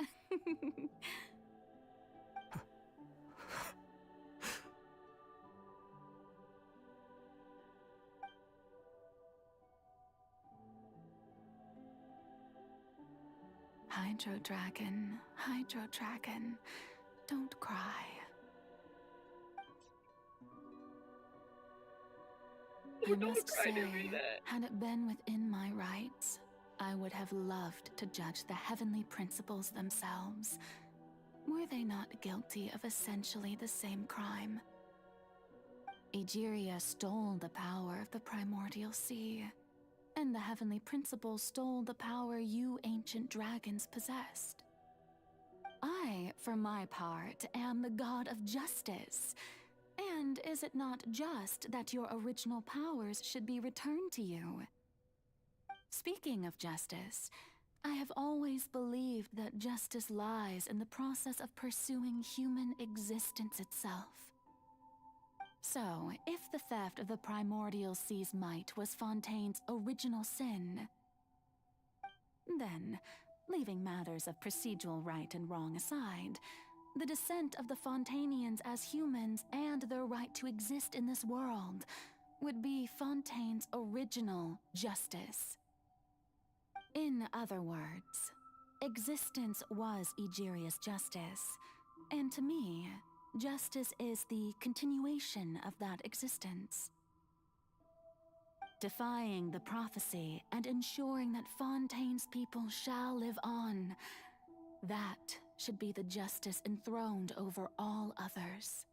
Hydro Dragon, Hydro Dragon, don't cry. I must say, had it been within my rights, I would have loved to judge the heavenly principles themselves. Were they not guilty of essentially the same crime? Egeria stole the power of the primordial sea, and the heavenly principles stole the power you ancient dragons possessed. I, for my part, am the god of justice. And is it not just that your original powers should be returned to you? Speaking of justice, I have always believed that justice lies in the process of pursuing human existence itself. So, if the theft of the primordial sea's might was Fontaine's original sin, then, leaving matters of procedural right and wrong aside, the descent of the Fontainians as humans and their right to exist in this world would be Fontaine's original justice. In other words, existence was Egeria's justice, and to me, justice is the continuation of that existence. Defying the prophecy and ensuring that Fontaine's people shall live on, that should be the justice enthroned over all others.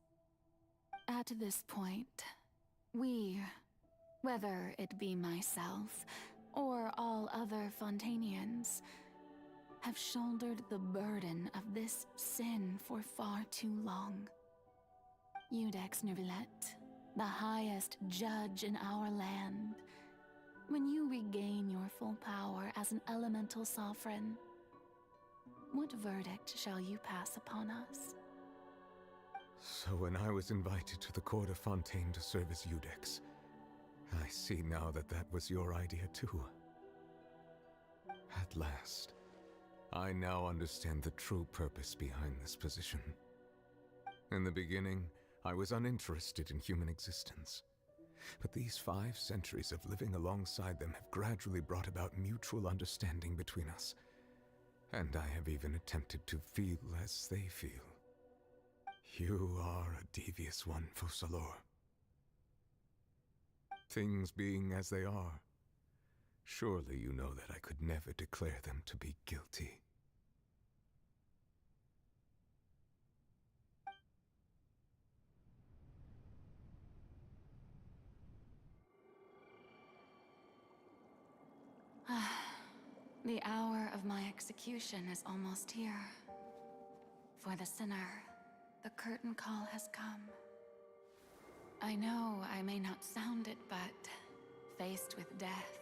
At this point, we, whether it be myself or all other Fontainians, have shouldered the burden of this sin for far too long. Iudex Neuvillette, the highest judge in our land, when you regain your full power as an elemental sovereign, what verdict shall you pass upon us? So when I was invited to the court of Fontaine to serve as Iudex, I see now that that was your idea too. At last, I now understand the true purpose behind this position. In the beginning, I was uninterested in human existence. But these 5 centuries of living alongside them have gradually brought about mutual understanding between us. And I have even attempted to feel as they feel. You are a devious one, Focalors. Things being as they are, surely you know that I could never declare them to be guilty. The hour of my execution is almost here. For the sinner, the curtain call has come. I know I may not sound it, but faced with death,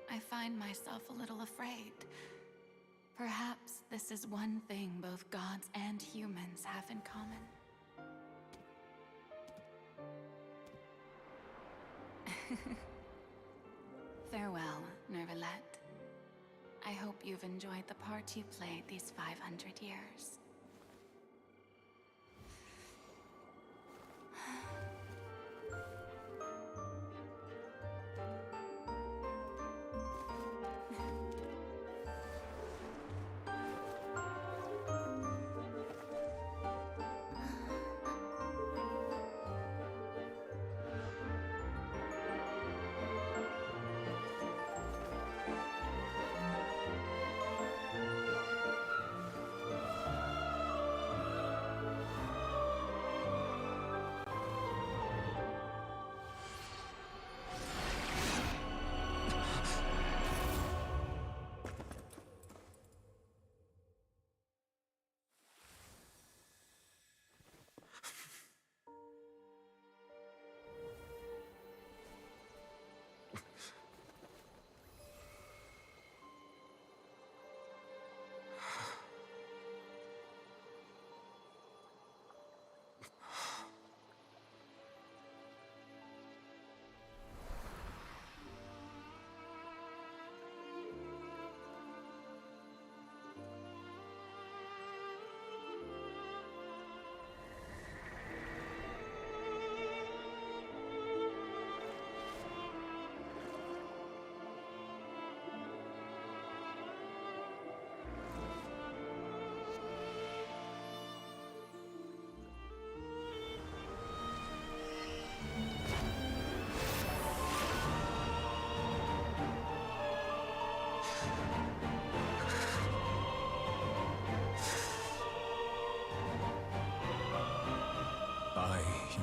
I find myself a little afraid. Perhaps this is one thing both gods and humans have in common. Farewell, Neuvillette. I hope you've enjoyed the part you played these 500 years.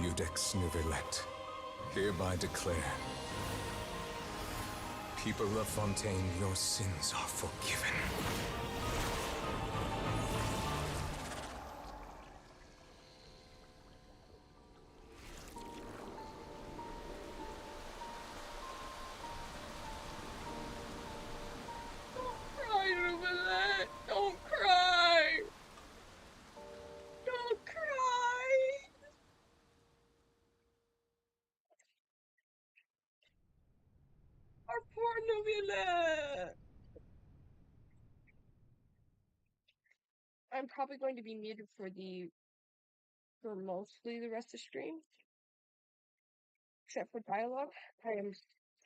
Judex Nuvelet, hereby declare, people of Fontaine, your sins are forgiven. Cry, Nuvelet! Don't cry! Don't cry! Our poor Nuvelet! I'm probably going to be muted for mostly the rest of the stream, except for dialogue. I am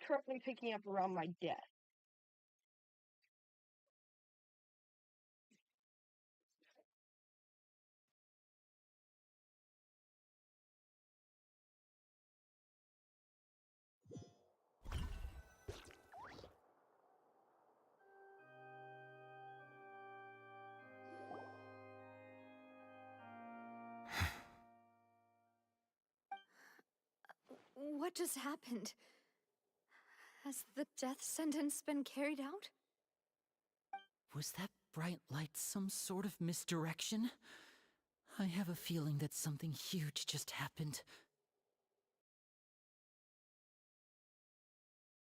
currently picking up around my death. What just happened? Has the death sentence been carried out? Was that bright light some sort of misdirection? I have a feeling that something huge just happened.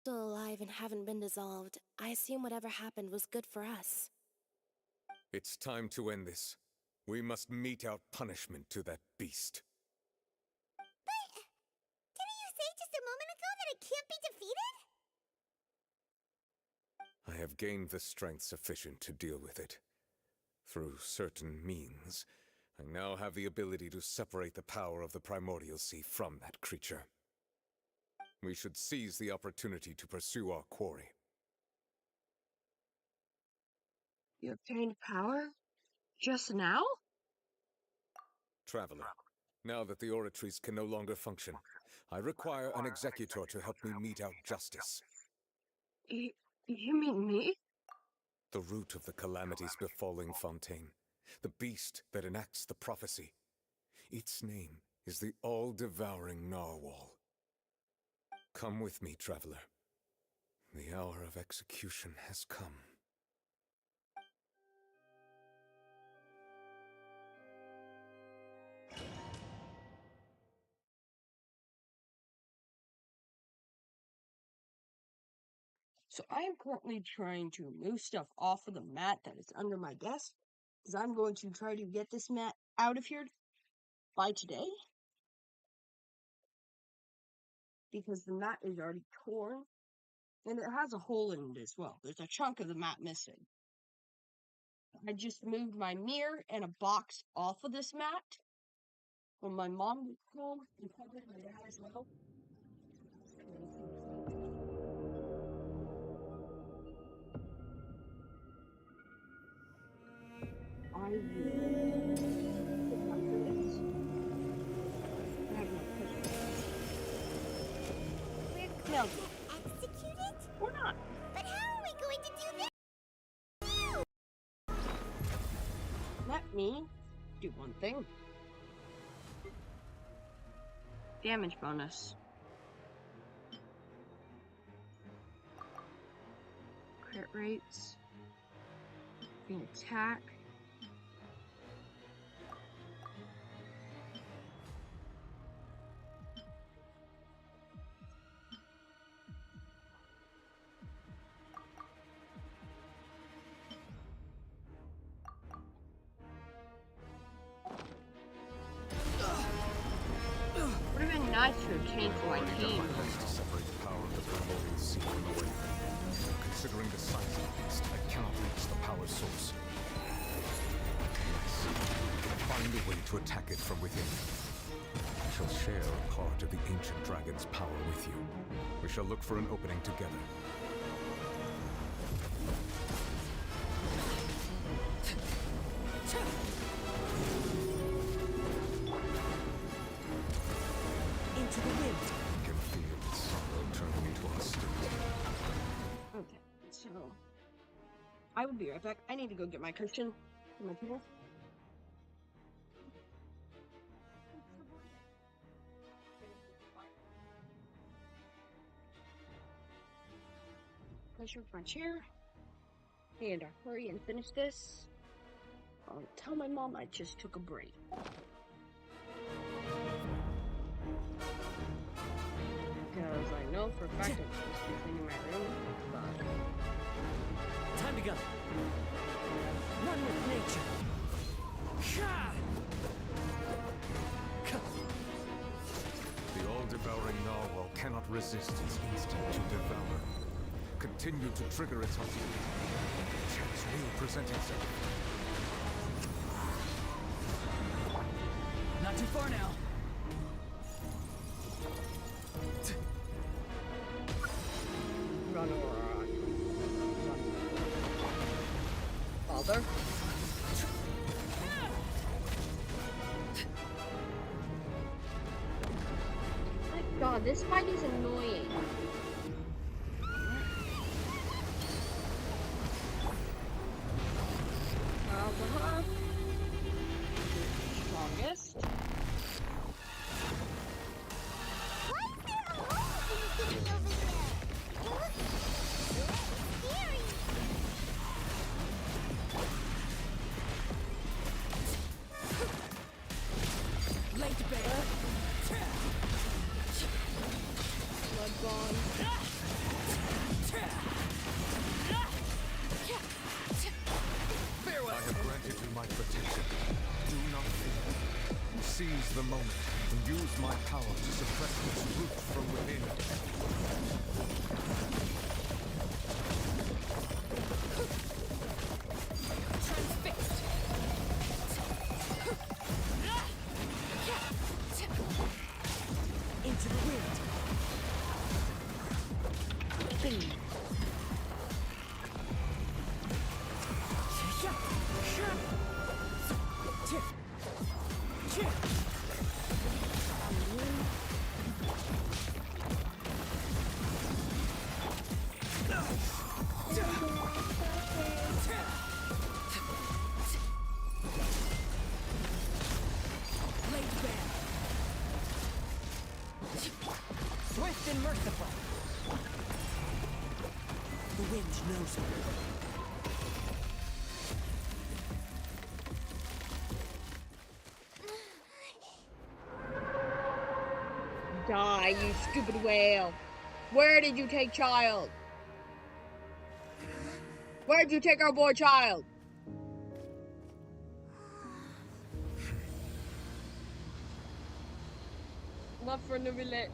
Still alive and haven't been dissolved, I assume whatever happened was good for us. It's time to end this. We must mete out punishment to that beast. Didn't you say just a moment ago that it can't be defeated? I have gained the strength sufficient to deal with it. Through certain means, I now have the ability to separate the power of the Primordial Sea from that creature. We should seize the opportunity to pursue our quarry. You obtained power? Just now? Traveler, now that the oratories can no longer function, I require an executor to help me mete out justice. You mean me? The root of the calamities befalling Fontaine. The beast that enacts the prophecy. Its name is the all-devouring Narwhal. Come with me, traveler. The hour of execution has come. So I am currently trying to move stuff off of the mat that is under my desk, because I'm going to try to get this mat out of here by today. Because the mat is already torn, and it has a hole in it as well. There's a chunk of the mat missing. I just moved my mirror and a box off of this mat when my mom was home, and probably my dad as well. I will put after this. I have no cushion. We're No. going to execute it? Or not. But how are we going to do this? Let me do one thing. Damage bonus. Crit rates. An attack. Would have been nice to obtain for my team. To separate the power of the Primordial Sea from the Wave. Considering the size of the beast, I cannot reach the power source. Yes, we can find a way to attack it from within. I shall share a part of the ancient dragon's power with you. We shall look for an opening together. Into the wind. I can feel its sorrow turning into hostility. Okay, so I will be right back. I need to go get my cushion for my table. because you're French here. And hurry and finish this. I'll tell my mom I just took a break. Because I know for a fact I'm supposed to be cleaning my room, but... Time to go. Run with nature. The all-devouring narwhal cannot resist its instinct to devour. Continue to trigger its hunger. Chance will present itself. Not too far now. Run, Aurora. Run. Father? My god, this fight is annoying. Strongest. Why is there a hole in the thingy over there? It looks scary. Late bear. Bloodborne. I have granted you my protection. Do not fear. Seize the moment and use my power to suppress its root from within. Transfixed. Into the wind. Swift and merciful. The wind knows me. Die, you stupid whale! Where did you take child? Where did you take our boy child? Love for Nuvile.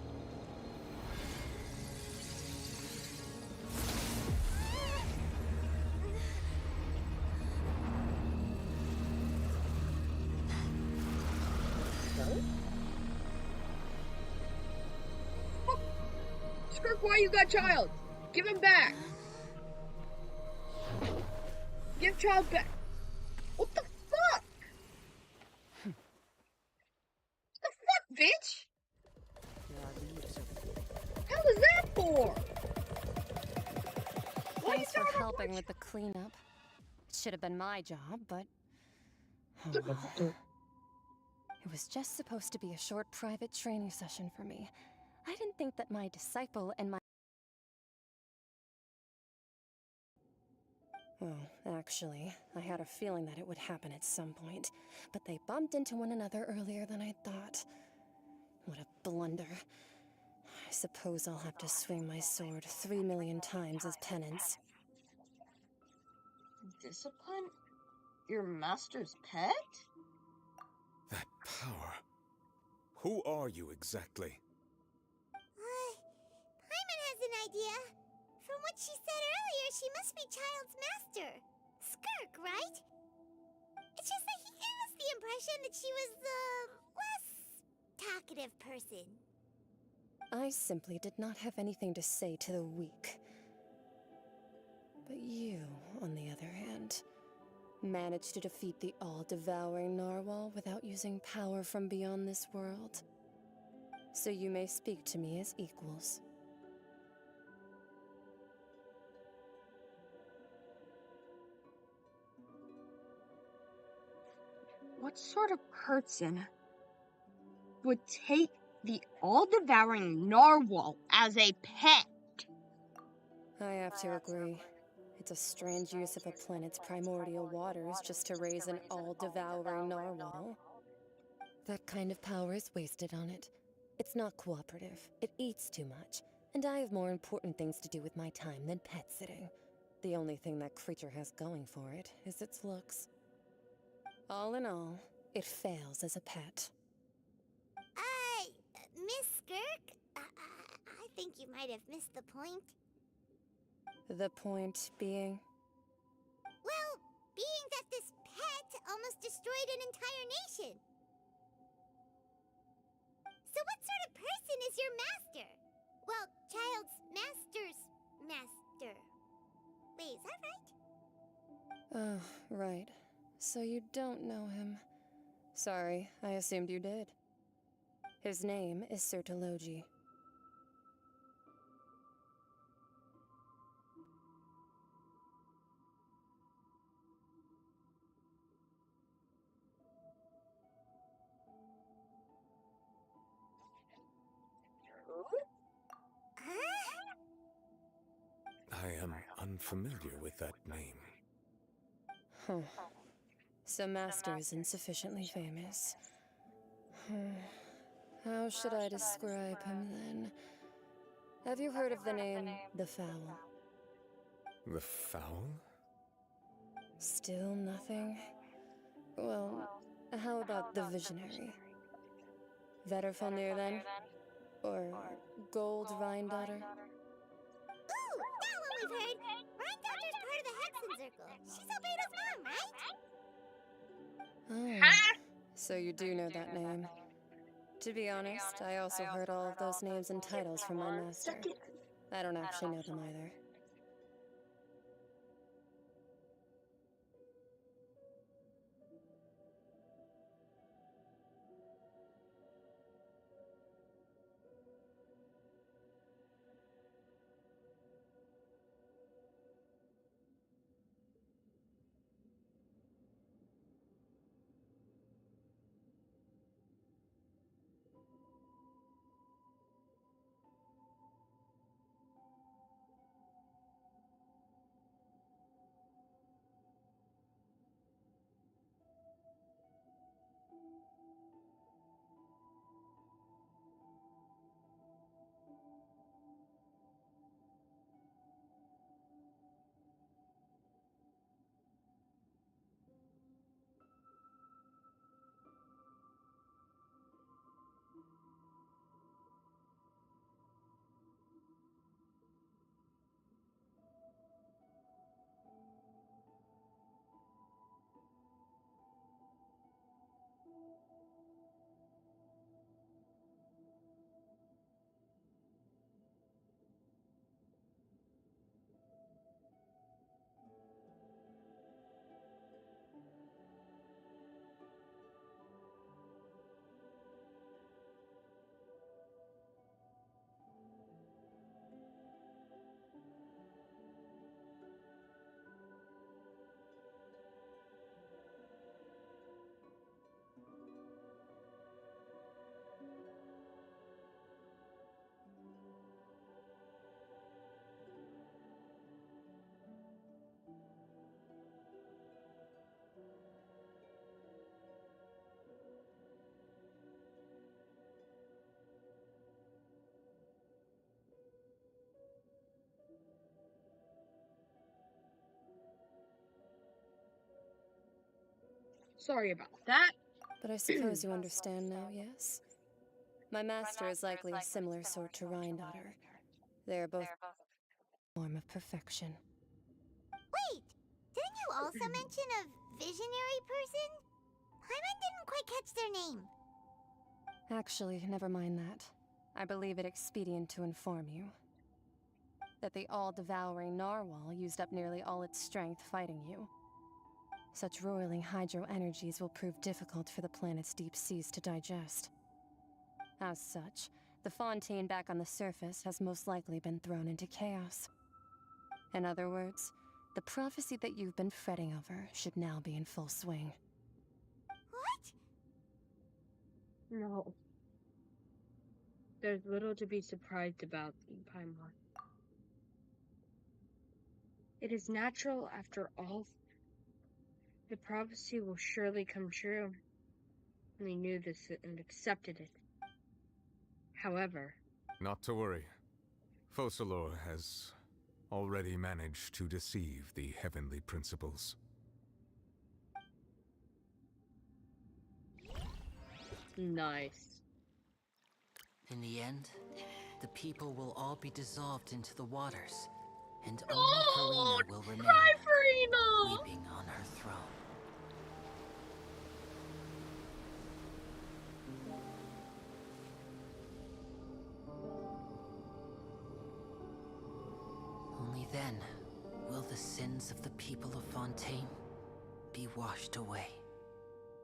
Skirk, why you got child? Give him back. Give child back. What the fuck? What the fuck, bitch? How was that for? Thanks for helping with the cleanup. It should have been my job, but... oh well. It was just supposed to be a short private training session for me. I didn't think that my disciple and my... Well, actually, I had a feeling that it would happen at some point, but they bumped into one another earlier than I thought. What a blunder. I suppose I'll have to swing my sword 3 million times as penance. Discipline? Your master's pet? That power. Who are you exactly? Paimon has an idea. From what she said earlier, she must be Child's master. Skirk, right? It's just that he gave us the impression that she was the less talkative person. I simply did not have anything to say to the weak. But you, on the other hand, managed to defeat the all-devouring narwhal without using power from beyond this world. So you may speak to me as equals. What sort of person would take the all-devouring narwhal as a pet? I have to agree. It's a strange use of a planet's primordial waters just to raise an all-devouring narwhal. That kind of power is wasted on it. It's not cooperative. It eats too much. And I have more important things to do with my time than pet sitting. The only thing that creature has going for it is its looks. All in all, it fails as a pet. Miss Skirk? I think you might have missed the point. The point being? Well, being that this pet almost destroyed an entire nation. So what sort of person is your master? Well, child's master's master. Wait, is that right? Oh, right. So you don't know him. Sorry, I assumed you did. His name is Sertologi. I am unfamiliar with that name. Huh. So Master isn't sufficiently famous. How should I describe him then? Have you heard of the name The Fowl? The Fowl? Still nothing? Well, how about the Visionary? Vetterfalnir then? Or Gold Rhine-Daughter? Ooh, that one we've heard! Rhine-Daughter's part of the Hexen Circle. She's Albedo's mom, right? Oh, so you do know that name. To be honest, I also heard all of those names and titles from my master. I don't actually know them either. Sorry about that. But I suppose you understand now, yes? My master is likely a similar sort to Rhine-Daughter. They are both a form of perfection. Wait! Didn't you also mention a visionary person? Paimon didn't quite catch their name. Actually, never mind that. I believe it expedient to inform you that the all-devouring narwhal used up nearly all its strength fighting you. Such roiling hydro energies will prove difficult for the planet's deep seas to digest. As such, the Fontaine back on the surface has most likely been thrown into chaos. In other words, the prophecy that you've been fretting over should now be in full swing. What? No. There's little to be surprised about, Paimon. It is natural after all. The prophecy will surely come true. And he knew this and accepted it. However, Not to worry. Focalor has already managed to deceive the heavenly principles. nice. In the end, the people will all be dissolved into the waters, and only Oh, Farina will remain, cry, Farina! weeping on her throne. Only then will the sins of the people of Fontaine be washed away.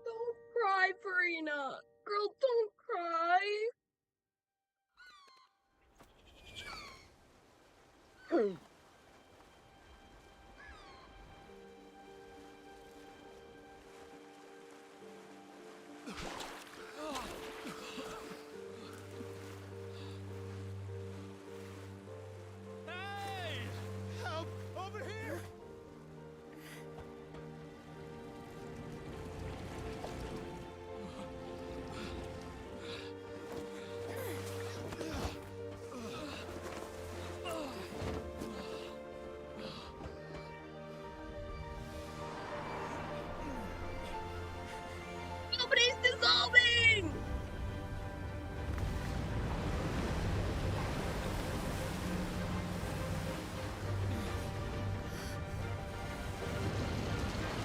Don't cry, Farina! Girl, don't cry! Hey! Help! Over here! Nobody's dissolving!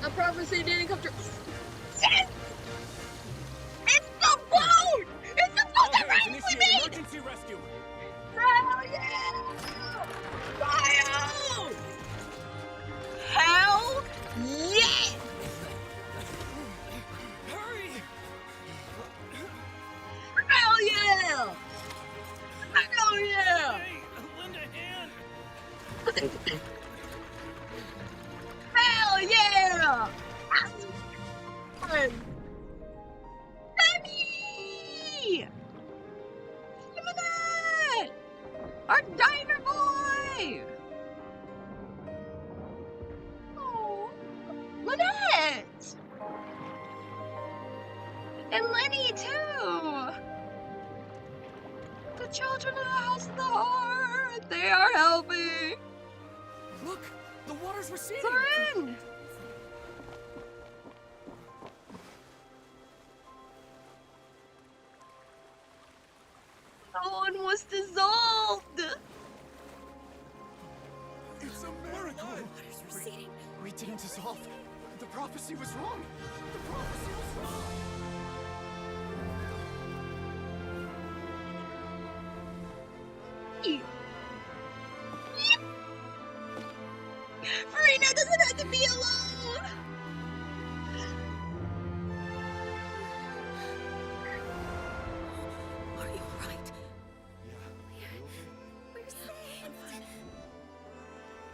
A prophecy didn't come true. Yes! It's the boat! It's the boat that ran with me! Emergency rescue! Hell yeah! Fire! Hell yes! Hurry! Hell yeah! Hell yeah! Hey, lend a hand! Hell yeah! Baby! Give me that! Our diner boy! Oh, Lynette! And Lenny too! The children of the House of the Heart! They are helping! Look! The water's receding! They're in! No one was dissolved! It's a miracle! Water's receding. We didn't dissolve. The prophecy was wrong. The prophecy was wrong. Farina doesn't have to be alone! Are you alright? We're safe.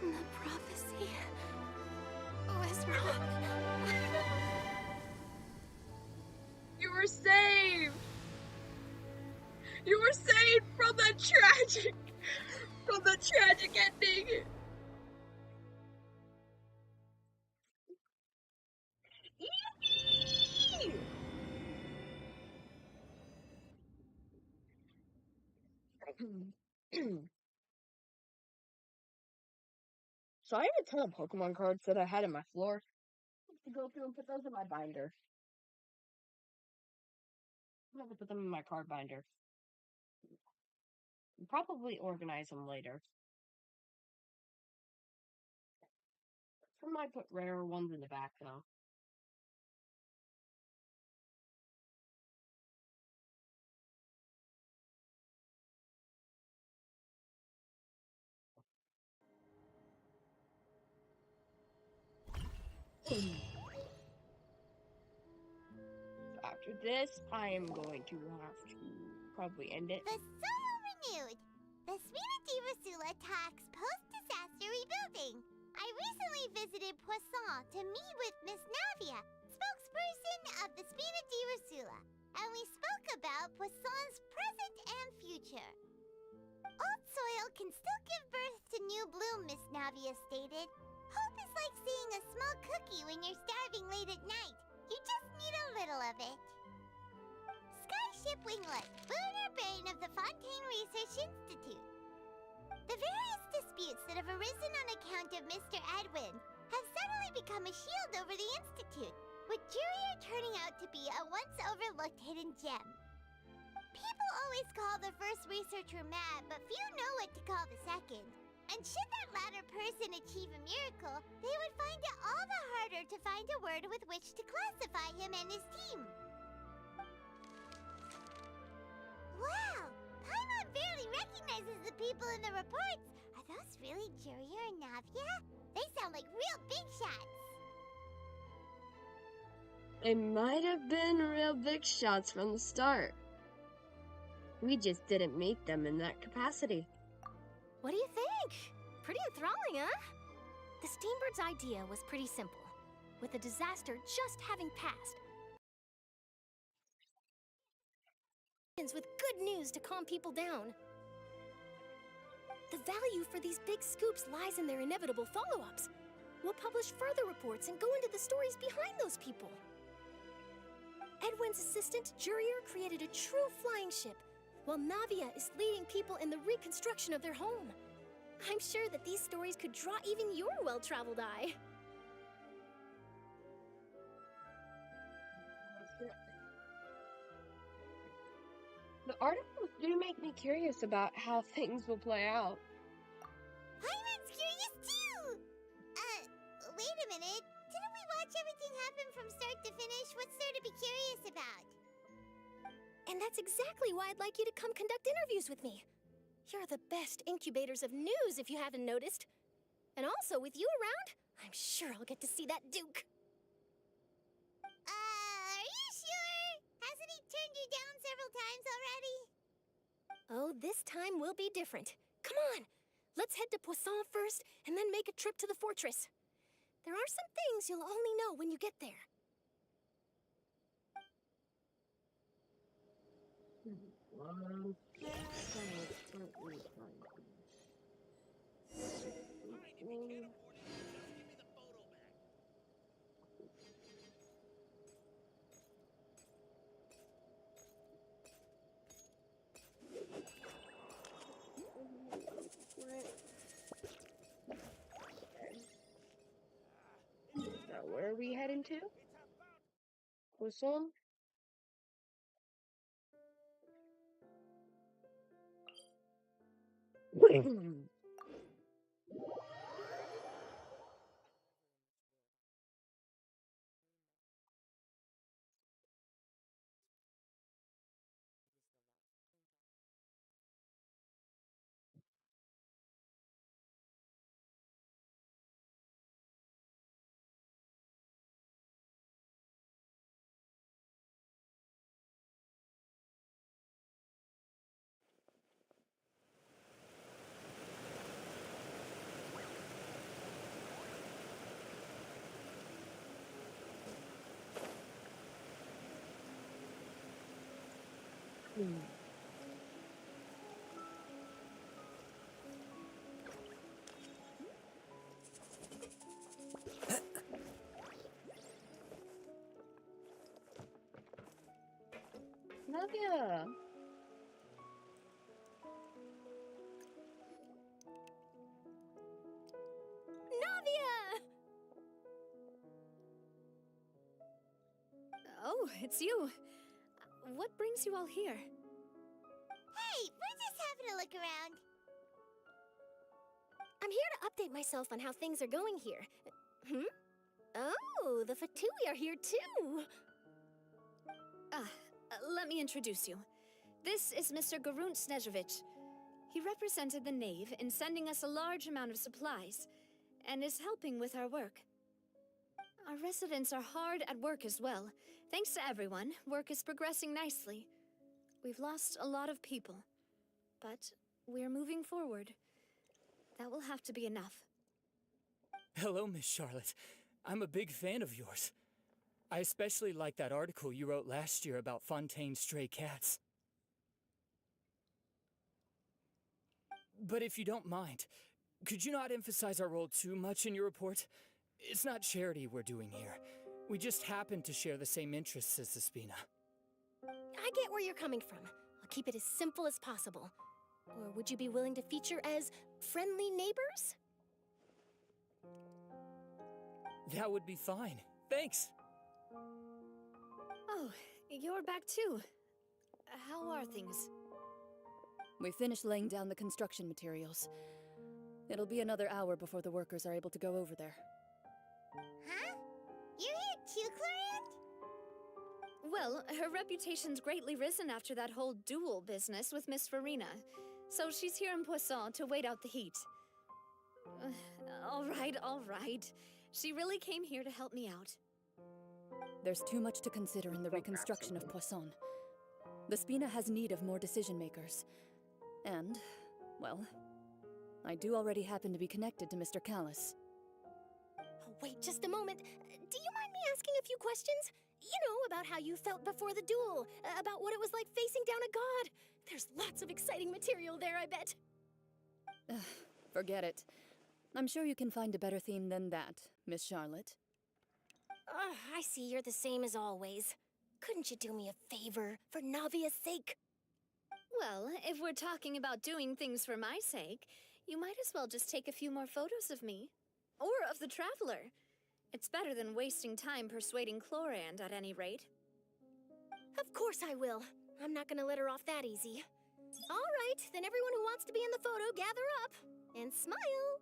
The prophecy was wrong. You were saved! You were saved from the tragic ending! Yippee! So I have a ton of Pokemon cards that I had in my floor. I have to go through and put those in my binder. I'm gonna put them in my card binder. And probably organize them later. I might put rarer ones in the back though. After this, I am going to have to probably end it. The Solo renewed. The Spina di Rosula talks post-disaster rebuilding. I recently visited Poisson to meet with Miss Navia, spokesperson of the Spina di Rosula, and we spoke about Poisson's present and future. Old soil can still give birth to new bloom, Miss Navia stated. Hope is like seeing a small cookie when you're starving late at night. You just need a little of it. Skyship Winglet, lunar brain of the Fontaine Research Institute. The various disputes that have arisen on account of Mr. Edwin have suddenly become a shield over the Institute, with Jurier turning out to be a once overlooked hidden gem. People always call the first researcher mad, but few know what to call the second. And should that latter person achieve a miracle, they would find it all the harder to find a word with which to classify him and his team. Wow! Paimon barely recognizes the people in the reports. Are those really Jurier and Navia? They sound like real big shots. They might have been real big shots from the start. We just didn't meet them in that capacity. What do you think? Pretty enthralling, huh? The Steambird's idea was pretty simple. With the disaster just having passed, with good news to calm people down. The value for these big scoops lies in their inevitable follow-ups. We'll publish further reports and go into the stories behind those people. Edwin's assistant, Jurier, created a true flying ship, while Navia is leading people in the reconstruction of their home. I'm sure that these stories could draw even your well-traveled eye. The articles do make me curious about how things will play out. Paimon's curious too! Wait a minute. Didn't we watch everything happen from start to finish? What's there to be curious about? And that's exactly why I'd like you to come conduct interviews with me. You're the best incubators of news, if you haven't noticed. And also, with you around, I'm sure I'll get to see that Duke. Are you sure? Hasn't he turned you down several times already? Oh, this time will be different. Come on, let's head to Poisson first, and then make a trip to the fortress. There are some things you'll only know when you get there. So where are we heading to? Poisson? Navia! Navia! Oh, it's you. What brings you all here? Hey, we're just having a look around. I'm here to update myself on how things are going here. Oh, the Fatui are here too! Let me introduce you. This is Mr. Garunt Snezhevich. He represented the Knave in sending us a large amount of supplies, and is helping with our work. Our residents are hard at work as well. Thanks to everyone, work is progressing nicely. We've lost a lot of people, but we're moving forward. That will have to be enough. Hello, Miss Charlotte. I'm a big fan of yours. I especially like that article you wrote last year about Fontaine's stray cats. But if you don't mind, could you not emphasize our role too much in your report? It's not charity we're doing here. We just happen to share the same interests as the Spina. I get where you're coming from. I'll keep it as simple as possible. Or would you be willing to feature as friendly neighbors? That would be fine. Thanks. Oh, you're back too. How are things? We finished laying down the construction materials. It'll be another hour before the workers are able to go over there. Huh? You're here too, Clarant? Well, her reputation's greatly risen after that whole duel business with Miss Farina. So she's here in Poisson to wait out the heat. All right. She really came here to help me out. There's too much to consider in the reconstruction of Poisson. The Spina has need of more decision-makers. And, well, I do already happen to be connected to Mr. Callis. Oh, wait just a moment. Do you mind me asking a few questions? You know, about how you felt before the duel, about what it was like facing down a god. There's lots of exciting material there, I bet. Forget it. I'm sure you can find a better theme than that, Miss Charlotte. I see you're the same as always. Couldn't you do me a favor, for Navia's sake? Well, if we're talking about doing things for my sake, you might as well just take a few more photos of me. Or of the Traveler. It's better than wasting time persuading Chlorand, at any rate. Of course I will. I'm not gonna let her off that easy. All right, then everyone who wants to be in the photo, gather up. And smile.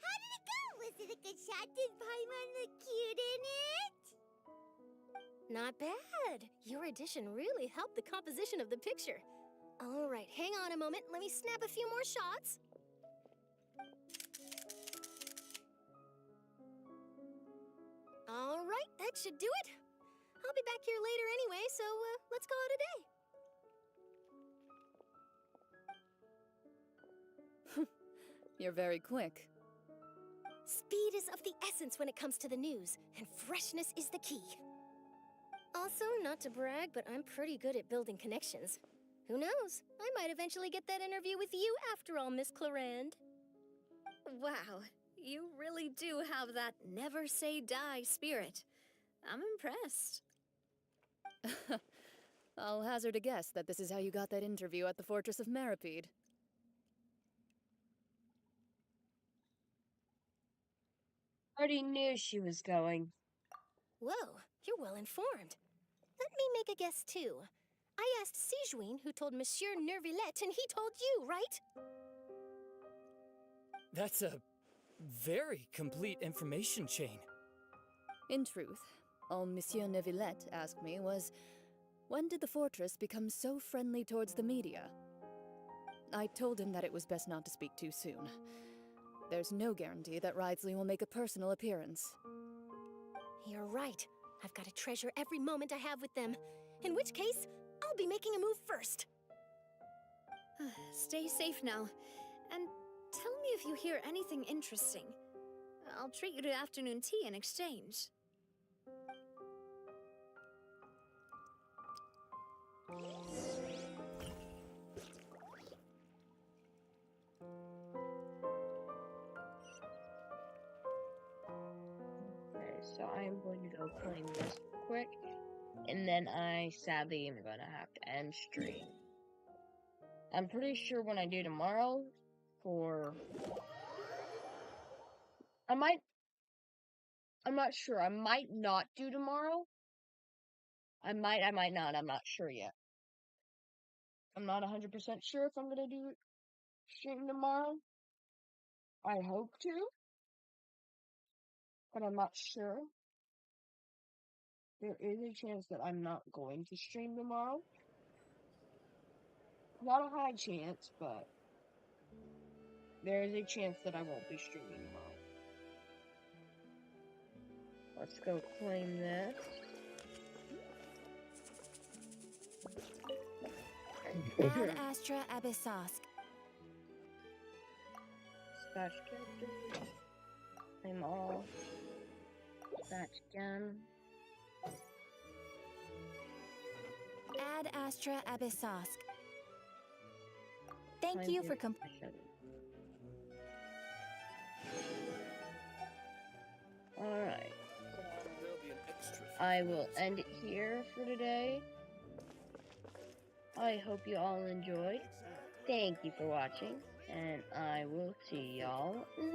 How did it go? Was it a good shot? Did Paimon look cute in it? Not bad. Your addition really helped the composition of the picture. All right, hang on a moment. Let me snap a few more shots. All right, that should do it. I'll be back here later anyway, so let's call it a day. You're very quick. Speed is of the essence when it comes to the news, and freshness is the key. Also, not to brag, but I'm pretty good at building connections. Who knows? I might eventually get that interview with you after all, Miss Chlorand. Wow, you really do have that never say die spirit. I'm impressed. I'll hazard a guess that this is how you got that interview at the Fortress of Meripede. Already knew she was going. Whoa, you're well informed. Let me make a guess too. I asked Sijuin, who told Monsieur Nervillette, and he told you, right? That's a very complete information chain. In truth, all Monsieur Neuvillette asked me was, when did the fortress become so friendly towards the media? I told him that it was best not to speak too soon. There's no guarantee that Wriothesley will make a personal appearance. You're right. I've got to treasure every moment I have with them. In which case, I'll be making a move first. Stay safe now. And tell me if you hear anything interesting. I'll treat you to afternoon tea in exchange. Okay, so I'm going to go claim this quick, and then I sadly am gonna have to end stream. I'm pretty sure when I do tomorrow, I'm not sure. I might not do tomorrow. I might not. I'm not sure yet. I'm not 100% sure if I'm gonna do stream tomorrow. I hope to, but I'm not sure. There is a chance that I'm not going to stream tomorrow. Not a high chance, but there is a chance that I won't be streaming tomorrow. Let's go claim this. Ad Astra Abyssask. Scotch characters. I'm all back again. Ad Astra Abyssosk. Thank you for Alright. I will end it here for today. I hope you all enjoyed. Thank you for watching, and I will see y'all next